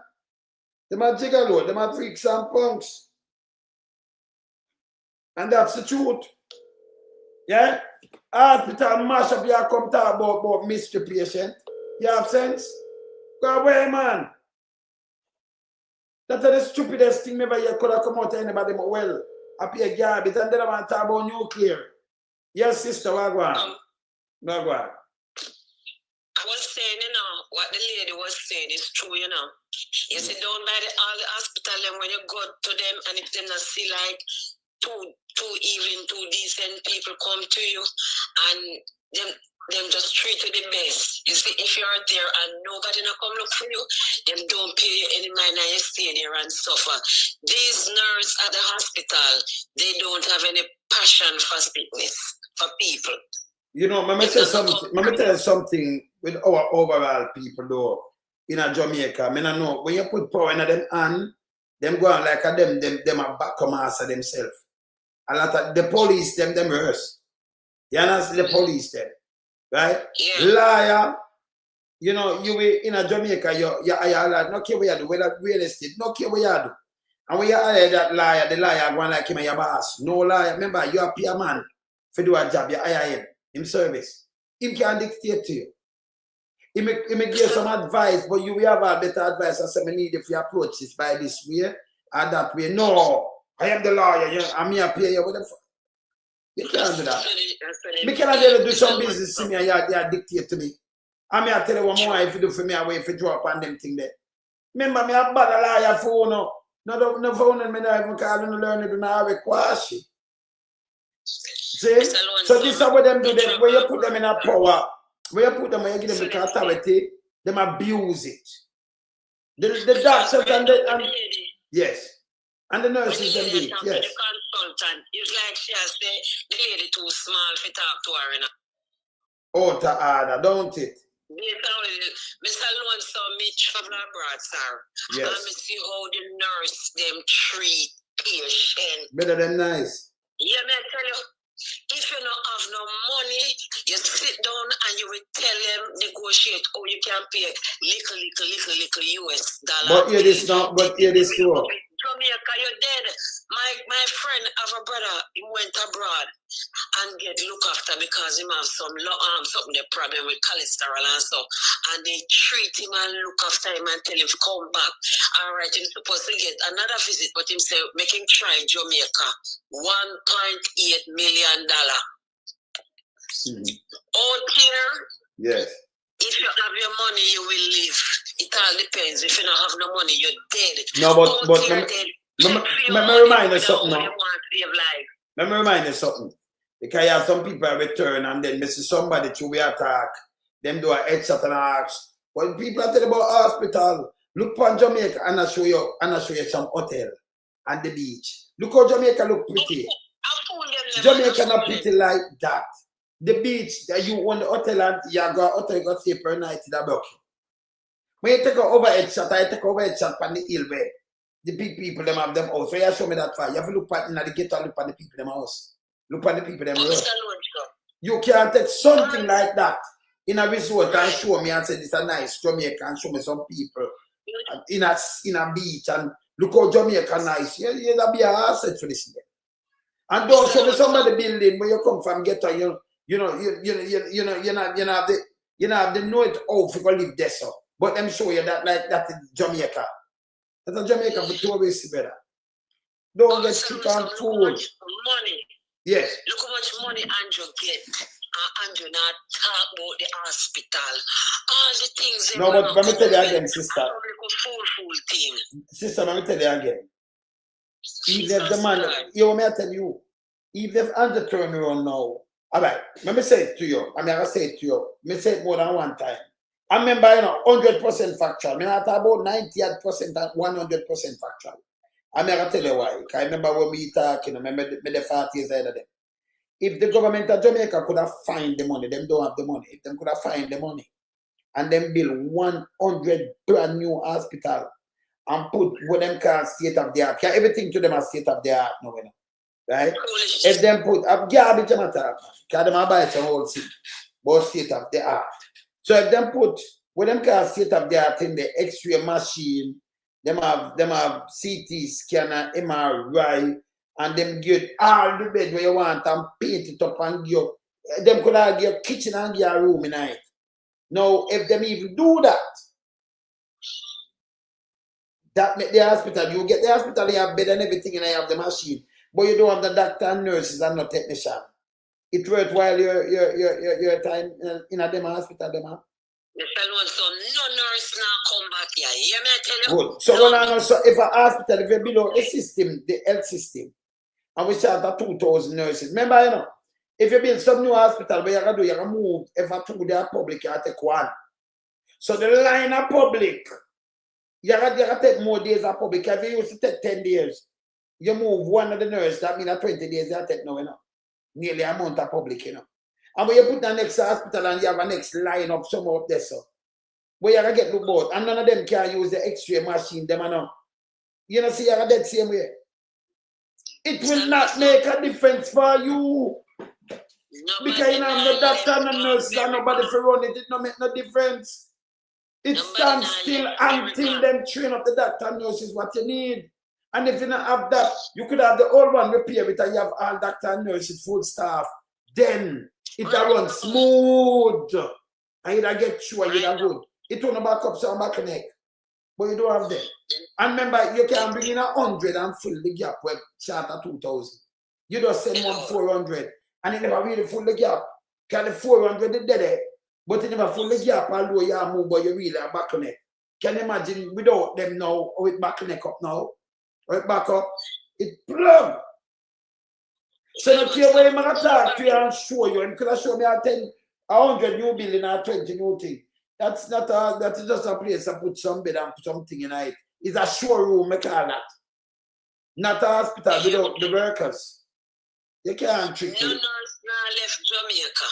They are gigolos. They are freaks and punks. And that's the truth. Yeah? Hospital mash up, you come talk about mystery patient. You have sense? Go away, man. That's the stupidest thing never you could have come out to anybody but well. Up here, garbage, and then I want to talk about nuclear. Yes, sister, Wagwan. Wagwan. I was saying, what the lady was saying is true, You sit down by all the hospital and when you go to them and if they not see like two decent people come to you and them just treat you the best. You see, if you're there and nobody not come look for you, them don't pay you any mind and you stay there and suffer. These nurses at the hospital, they don't have any passion for sickness, for people. Let me tell you something with our overall people though in Jamaica. I know when you put power in them hand, them go on like them are back master themselves. A lot of the police them worse. You understand the police them, right? Yeah. Liar. You will in Jamaica, you hire no care what you do, whether real estate, no care what you do. And when you hire that liar, the liar going like him and your boss. No liar. Remember, you are a man for do a job, you hire him service. Him can dictate to you. He may give you some advice, but you will have a better advice. I say, I need if you approach this by this way or that way. No, I am the lawyer. I'm here to pay you. What the fuck? You can't do that. Me cannot do some business to me and you dictate to me. I'm here to tell you what more if you do for me, away if you drop on them thing there. Remember, me have bad lawyer phone. No phone and me not even call you to learn it. Do not have a question. See? So this is what them do. When you put them in a power, when you put them, when you give them the authority, them abuse it. The doctors and yes. And the nurses them do it, yes. The consultant, it's like she has the lady too small to talk to her. Oh, to order, don't it? Mr. Lone saw me travel abroad, sir. Yes. And me see how the nurse them treat patients. Better than nice. Yeah, man, I tell you, if you don't have no money, you sit down and you will tell them, negotiate, oh, you can pay little US dollar. But hear this now, too. Jamaica, you're dead. My friend have a brother, he went abroad and get looked after because he have something the problem with cholesterol and stuff. And they treat him and look after him and tell him to come back. All right, he's supposed to get another visit, but him say, make him try Jamaica. $1.8 million. Out here, yes. if you have your money, you will live. It all depends. If you don't have no money, you're dead. No, but let me remind you something now. Let me remind you something. Because you have some people return and then miss somebody to we attack. Them do a headshot and ask. When people are telling about hospital, look on Jamaica and I show you some hotel and the beach. Look how Jamaica look pretty. Jamaica not pretty like that. The beach that you own the hotel and you go hotel, you go stay per night in the bucket. When you take an overhead shot, I take an overhead shot on the hill where the big people them have them house. So you show me that far. You have to look at in the ghetto and look at the people them house. Look at the people them house. You can't take something like that in a resort and show me and say this is a nice Jamaica and show me some people in a beach and look how Jamaica nice. You'll be an asset for this. And don't show me somebody building where you come from ghetto, you know the know it how to go live there, so. But them show you that like that is Jamaica. That's a Jamaica for tourists, brother. Don't get cheap on food. Money. Yes. Look how much money Andrew get. Andrew not talk about the hospital. All the things. No, but let me tell you again, sister. Full thing. Sister, let me tell you again. If there's the man, you want me to tell you, if there's Andrew turn around now, all right, let me say it to you. I mean, I say it to you. Let me say it more than one time. I remember, 100% factual. I mean, I talk about 98% and 100% factual. I'm going to tell you why. I remember when we talk, remember the 40 years ahead of them. If the government of Jamaica could have find the money, them don't have the money. If them could have find the money and then build 100 brand new hospital and put what them call state of the art. Everything to them are state of the art now, right? If them put up garbage matter, because them buy some old thing, but state of the art. So if them put what them call state of the art in the X-ray machine, them have CT scanner, MRI, and them get all the bed where you want and paint it up and give them could have your kitchen and your room in it. Now, if them even do that make the hospital, you get the hospital, you have bed and everything, and you have the machine, but you don't have the doctor and nurses and no technician. It worthwhile your time in a dem hospital, dem. The fellow so no nurse now come back here. You may tell you. Good. So so if a hospital, if you below the system, the health system, and we start at 2,000 nurses. Remember, if you build some new hospital, where you're going to move, if I two they are public, you have to take one. So the line of public, you have to take more days of public. If you used to take 10 days, you move one of the nurses, that means 20 days you have to take now, nearly a month of public, And when you put the next hospital and you have a next line up somewhere up there, so where you have to get the boat, and none of them can use the X-ray machine, them and you see, you're dead same way. It will not make a difference for you. Because you don't have no doctor and no nurses and nobody for run it, it don't make no difference. It stands still until them train up the doctor and nurses what you need. And if you don't have that, you could have the old one repair it and you have all doctor and nurses, full staff. Then it will run smooth. And you'll get sure you're good. It won't back up some back neck. But you don't have them. And remember, you can bring in 100 and fill the gap where charter 2,000. You just send one 400 and it never really fill the gap. Because the 400 is dead, but it never fill the gap, although you have move, but you really are back neck. Can you imagine without them now, or it back neck up now? Or it back up? It plug. So you care where I'm going to talk to you and show you. And could I show me 100 new building or 20 new thing? That's not that is just a place to put some bed and put something in it. It's a showroom, I call that. Not a hospital without the workers. You can't trick no me. nurse now left Jamaica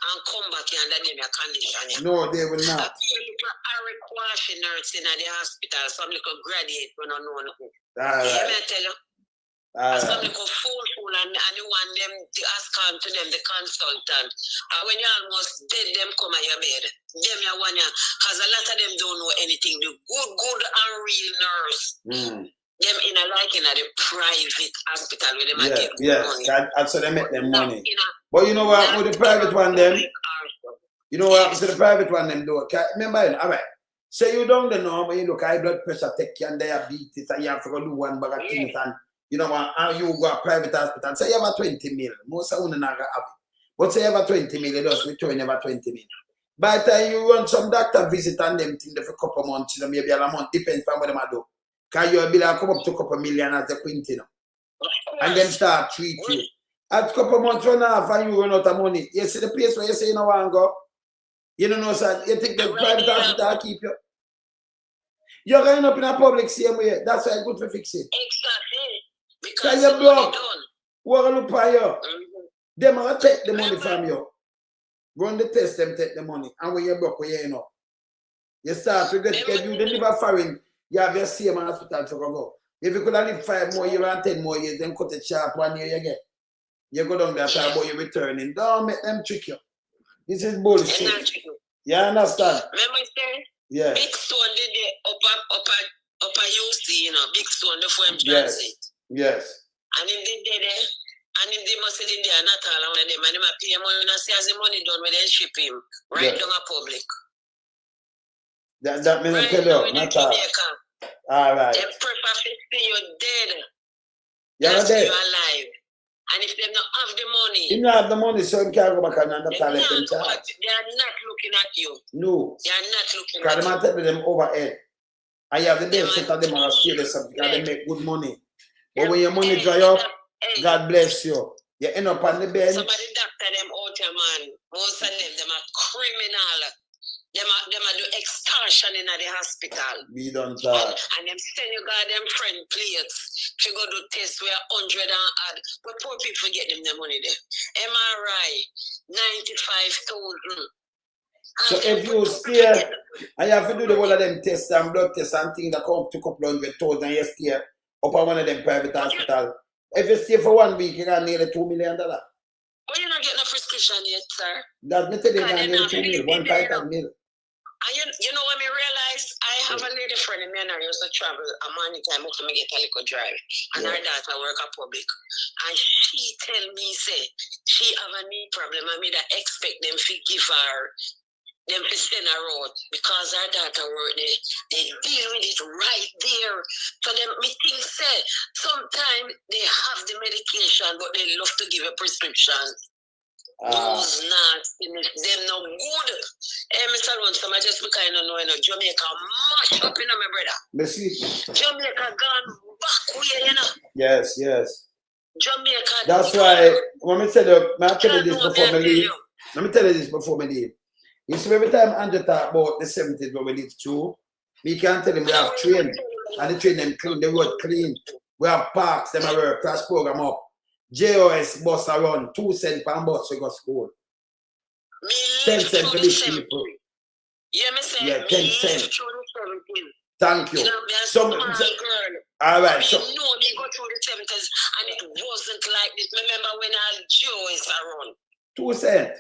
and come back here under their condition. No, they will not. You look at Eric Washi nurse in the hospital, some little graduate when I know nothing. All You right. may tell you. Some little fool and you want them to ask on to them, the consultant. And when you almost dead, them come at your bed. Them you want you, because a lot of them don't know anything. The good and real nurse. Them in a the private hospital where they get good money. And so they make them money. But you know what with the private one them? You know what to the private one them do? Remember, all right. So you don't know when you look high blood pressure, take you and diabetes, and you have to go do one bag of things and you know what, and you go to a private hospital. Say you have a 20 mil. Most of them not have it. But say you have a 20 mil, you just return you have a 20 mil. By the time you run some doctor visit and them thing for a couple of months, maybe a month, depends on what them do. Because your bill will come up to a couple of million as a quint, and then start treat you. At a couple of months run off and you run out of money. You see the place where you say you don't want to go? You don't know, sir. You think the private hospital keep you? You're going up in a public same way. That's why it's good to fix it. Exactly. Because you're broke. What look for you? Them will take the money from you. Run the test, them take the money. And when you're broke, you know. You start to get you deliver foreign, you have your same hospital to go. If you could have lived 5 more years and 10 more years, then cut it sharp 1 year you get. You go down there about you returning. Don't make them trick you. This is bullshit. You understand? Remember saying? Yeah. Big Stone did the upper UC, Big Stone, the firm Yes. transit. Yes. And if they did it, And if they must sit in there, not all of them, and they might pay him money, and see as the money done, when they ship him, right down a public. That means I tell you, not all. All right. They prefer to see you dead You're than see dead. you alive. And if they don't have the money, If you have the money, so you can't go back and not they collect them charge. are not looking at you. No. They are not looking Because at they you. might tell them overhead. And you have the best set of them on a scale something because they make good money. But when your money dry up, God bless you. You end up on the bench. Somebody doctor them out here, man. Most of them are criminal. Them are do extortion in the hospital. We don't talk. And them send you got them friend plates to go do tests where 100 and add. But poor people get them the money there. MRI, 95,000. So if you stay, and you have to do the whole of them tests and blood tests and things that come to a couple $100,000, you stay up on one of them private hospitals. If you stay for 1 week, you got nearly $2 million. But you're not getting a prescription yet, sir. That me tell you, you got nearly $2 million, $1.5 million. And you know what me realize? I have a lady friend in me and I used to travel a money time after me get a little drive. And her daughter work at public. And she tell me, say, she have a knee problem and me that expect them to give her them to send her out because her daughter work there. They deal with it right there. So them me think say sometimes they have the medication but they love to give a prescription. Those nastiness, them no good. Hey, Mr. Lonesome, I just because I don't know, Jamaica mash up, my brother. Jamaica gone back way, Yes, yes. Jamaica. That's why, let me tell you this before me leave. Let me tell you this before me leave. You see, every time Andrew talk about the 70s where we live through, we can tell them we have train, and the train them clean, the road clean. We have parks, them are work, class program up. JOS bus around 2 cents per bus to go to school. 10 cents for these people. Yeah, 10 cents. Thank you. Some, all right. So, me go through the 70s and it wasn't like this. Remember when I JOS around? 2 cents.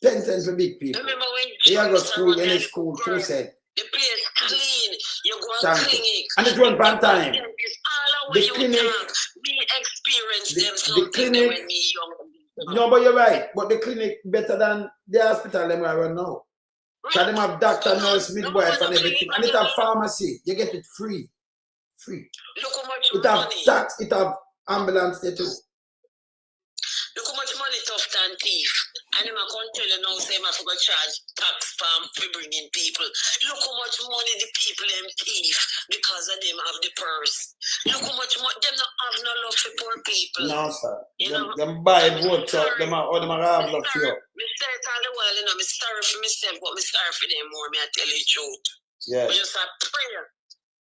10 cents for big people. Remember when you go to school, any school, 2 cents. The place clean. You go to clinic. And it run by time. The clinic. We experience them the clinic. When we young. No, but you're right. But the clinic better than the hospital them I run now. Because them have doctor, nurse, midwife and everything. And it have pharmacy. You get it free. Free. Look how much it have money. Tax, it have ambulance there too. Look how much money tough than thief. And I'm going to tell you now, say I forgot charge tax for bringing people. Look how much money the people them thief because of them have the purse. Look how much money them not have no love for poor people. No, sir. Them buy votes up, them have love for you. Me say it all the while, me sorry for myself, but me sorry for them more, me I tell you the truth. Yeah. We just have prayer.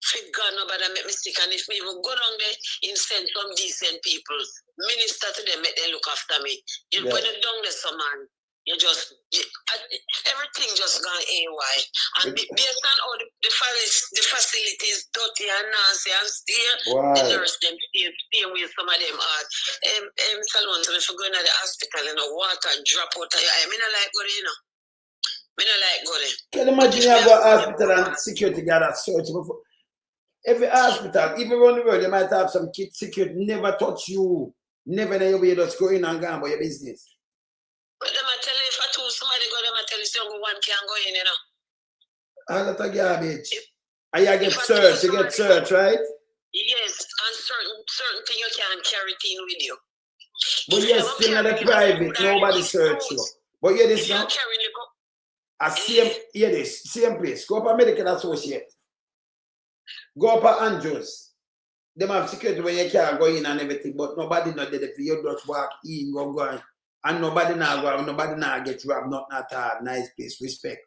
For God, nobody make me sick. And if me even go down there, him send some decent people. Minister to them, make them look after me. When you're down there, some man, everything just gone AY. And based on all the facilities dirty and nasty and still, the nurse them stay with some of them hard. Mr. Lonesome, if you go into the hospital, water drop out of your eye, I mean, I like go there, I don't like go there. Can you imagine you go to hospital and security guard at search before? Every hospital, even around the world, they might have some kids security, never touch you. Never know you just go in and go about your business. But them I tell you, if I told somebody go, them I tell you, one can go in, All that garbage. And you get search, right? Yes, and certain things you can't carry in with you. But you're still in the private, nobody search you. But hear this now. Hear this, same place. Go up a medical associate. Go up at Andrews. They have security when you can't go in and everything, but nobody not there for you just walk in, go. And nobody now go, nobody now get robbed, not at all. Nice place, respect.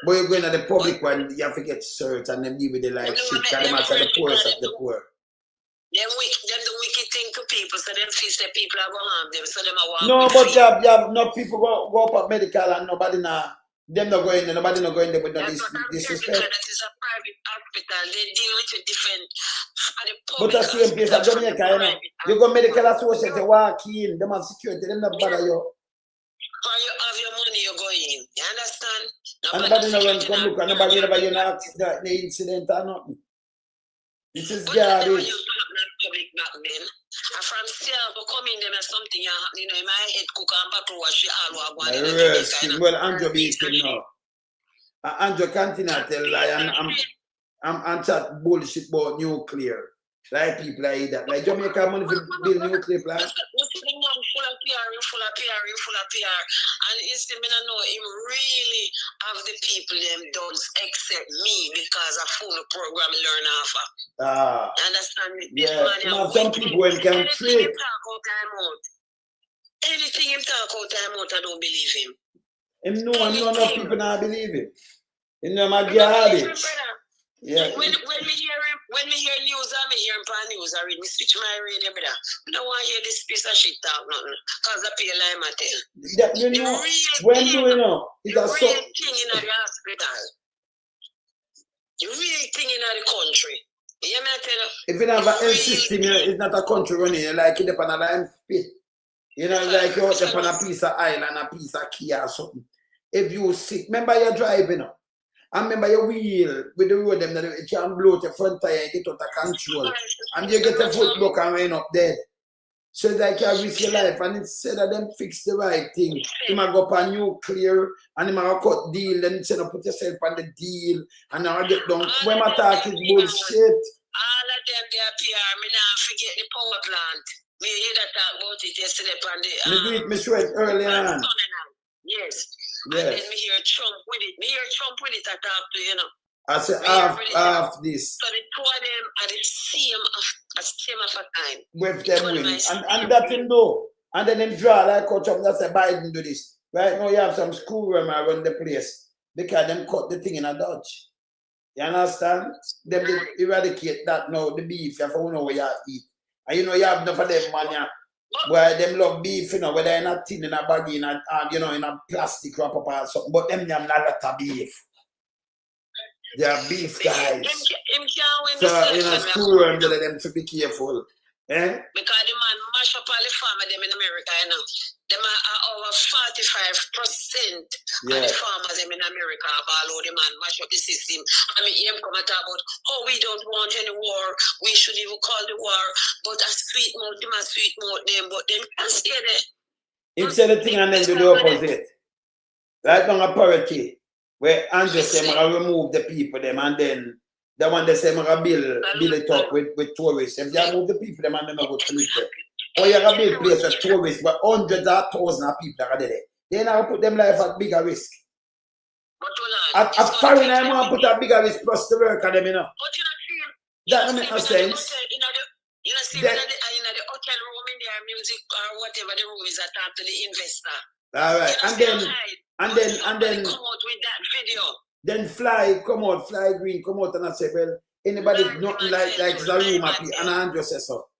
But you're going to the public one, you have to get searched and then leave with the like shit, because them are the poorest of the poor. Them the wicked thing to people, so them feel that people are going to harm them, so them are walking. No, but you have no people go up at medical and nobody now. Them not going there, nobody not going there with no disrespect. That is a private hospital. They deal with it different. But the same place at Jamaica, you know. You go medical associate, you walk in, them have security, them not bother you. When you have your money, you go in. You understand? Nobody not going to come look, and nobody never you know the incident or nothing. This is garbage. Public back then. And from see I go come in them or something, you know, in my head cook and back wash all what My rest. Well, Andrew beat him now. Andrew continue to tell lie and chat bullshit about nuclear. Like people like that. Like Jamaica money for build nuclear plant. You see the man full of PR. And it's the man I know him really have the people them done except me because I full of program learn off of. Understand me? This Yeah, man, some people when can trick. Anything him talk out time out, I don't believe him. Him no people not believe him. You know my garbage. Yeah. When me hear news, I hear him on news. I read me switch my radio, brother. I don't want to hear this piece of shit talk nothing. Cause I pay a lie tell. That you know when do you know? It's a real thing in the hospital. The real thing in the country. You hear me tell you? If you have a health system, it's not a country running like it upon a spit. You know, like you're up on a piece of island, a piece of key or something. If you sick, remember you're driving up. And remember your wheel with the road them that it can blow to front tire and get out of control. And you get a foot block and end up dead. So it's like you risk your life, and instead of them fix the right thing, you might go up on nuclear and you might cut deal, then instead of put yourself on the deal and now get done. When I talk is bullshit. All of them they are PR. Me not forget the power plant. Me hear that talk about it yesterday on the Me show it early on. Yes. Yes. And then me hear Trump with it. I talk to you know. I say half this. So the two of them are the same of a time. With them win. And that him do. And then him draw like Coach Trump that say Biden do this. Right now you have some schoolroom around the place. Because them cut the thing in a Dutch. You understand? Them they eradicate that now, the beef, you have to know where you eat. And you know you have enough of them man where them love beef, you know, whether in a tin, in a baggie, in a you know, in a plastic wrap up or something. But them not a lot of beef. They are beef guys. So in a schoolroom they let them to be careful. Eh? Because the man mash up all the farmers them in America, you know. Them are over 45% of the farmers them in America have all the man mash up the system. I mean him come and talk about we don't want any war, we should even call the war, but a sweet mouth them, but them can't stay there. Him say the thing and then do the opposite. Right now a parity where Andrew say I'm remove the people them and then the one they say I'm build it up with tourists. If they remove the people them and then I go to live there. Or you have a big place with tourists, but hundreds of thousands of people that are there. They now put them life at bigger risk. At foreigner, I want to put a bigger risk plus the work of them, you know. That don't make no sense. You know, see in the hotel room in their music or whatever the room is attached to the investor. All right, and then come out with that video. Then fly green, come out and I say, well, anybody nothing like it's a room up here, and Andrew says so.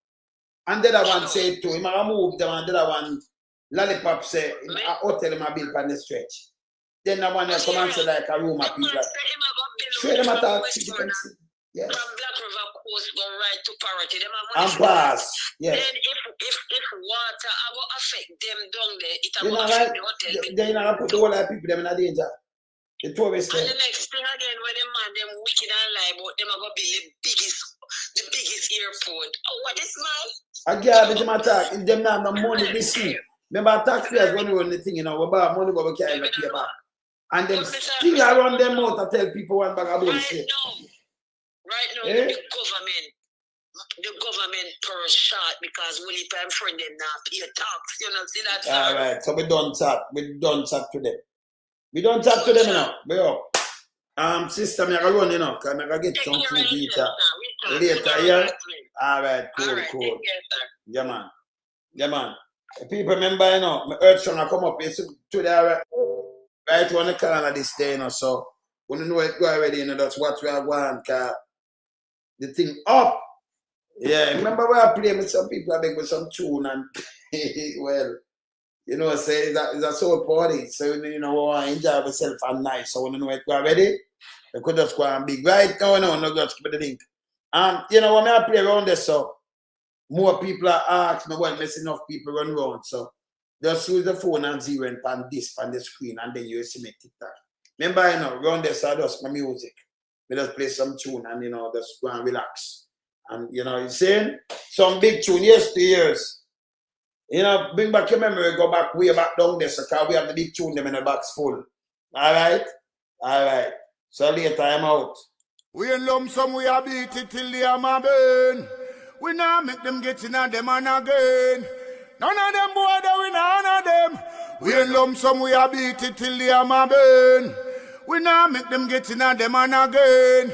And the other one say it too, him I move them, and the other one, Lollipop say, a hotel him a build on the stretch. Then the one come and say like a room up here. Straight them attack, you can see. Yes. From Black River Coast go right to Parity. Them and pass. Yes. Then if water will affect them down there, it will affect the hotel. They not put the whole lot of people them in a danger. The tourists. And the next thing again, when them man them wicked and lie about them are gonna be the biggest airport. Oh, what is man? Again, them attack. If them not have no money, they see. Remember taxpayers when we run the thing, you know, we buy money but we can't even pay back. And them still around them out to tell people one bag of bullshit. Right now, the government per shot because Willie Pam friend them now pay tax. You know, see that? All right, so we don't chat to them. We don't chat to them now. We up. Sister, me run, you know, because I get some food later. Yeah? All right, cool. Yeah, man. People remember, you know, my earth trying to come up here to the right on the corner this day, you know, so when you know it go already, you know, that's what we are going, because the thing up. Yeah, remember we are playing with some people, I think with some tune and well, you know, say it's a soul party. So you know, we want to enjoy ourselves and nice. So when you know it go already, we could just go and big. Right now, no just keep the link. You know, when I play around this, so more people are asking me when miss enough people run around. So just use the phone and zero and pan this on the screen and then you see me TikTok. Remember, you know, around this I just my music. We just play some tune and you know, just go and relax. And you know, you're saying some big tune, yes, 2 years. You know, bring back your memory, go back way back down there, so we have the big tune them in the box full. Alright? Alright. So later I'm out. We in lump sum, we a beat it till the hammer burn. We now make them get in and them and again. None of them boy that we none of them. We in lump sum, we a beat it till the hammer burn. We now make them get in and them and again.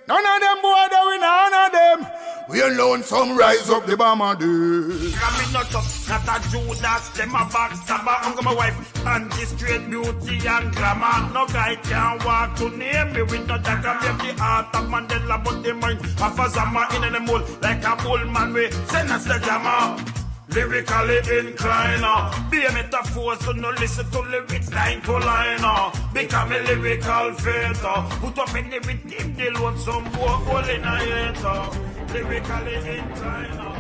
None of them boy that we none of them. We alone some rise up the bomber dude. I'm not up, not a Judas, them a backstabber. I'm my wife, and this straight beauty and glamour. No guy can walk to near me with no dagger. Maybe the heart of Mandela, but the mind of a Zama in the mold. Like a bullman, we send us the glamour. Lyrically inclined, be a metaphor, so no listen to lyrics line to line. Become a lyrical fighter, put up in the rhythm, they want some more hole in a hater. Lyrically inclined.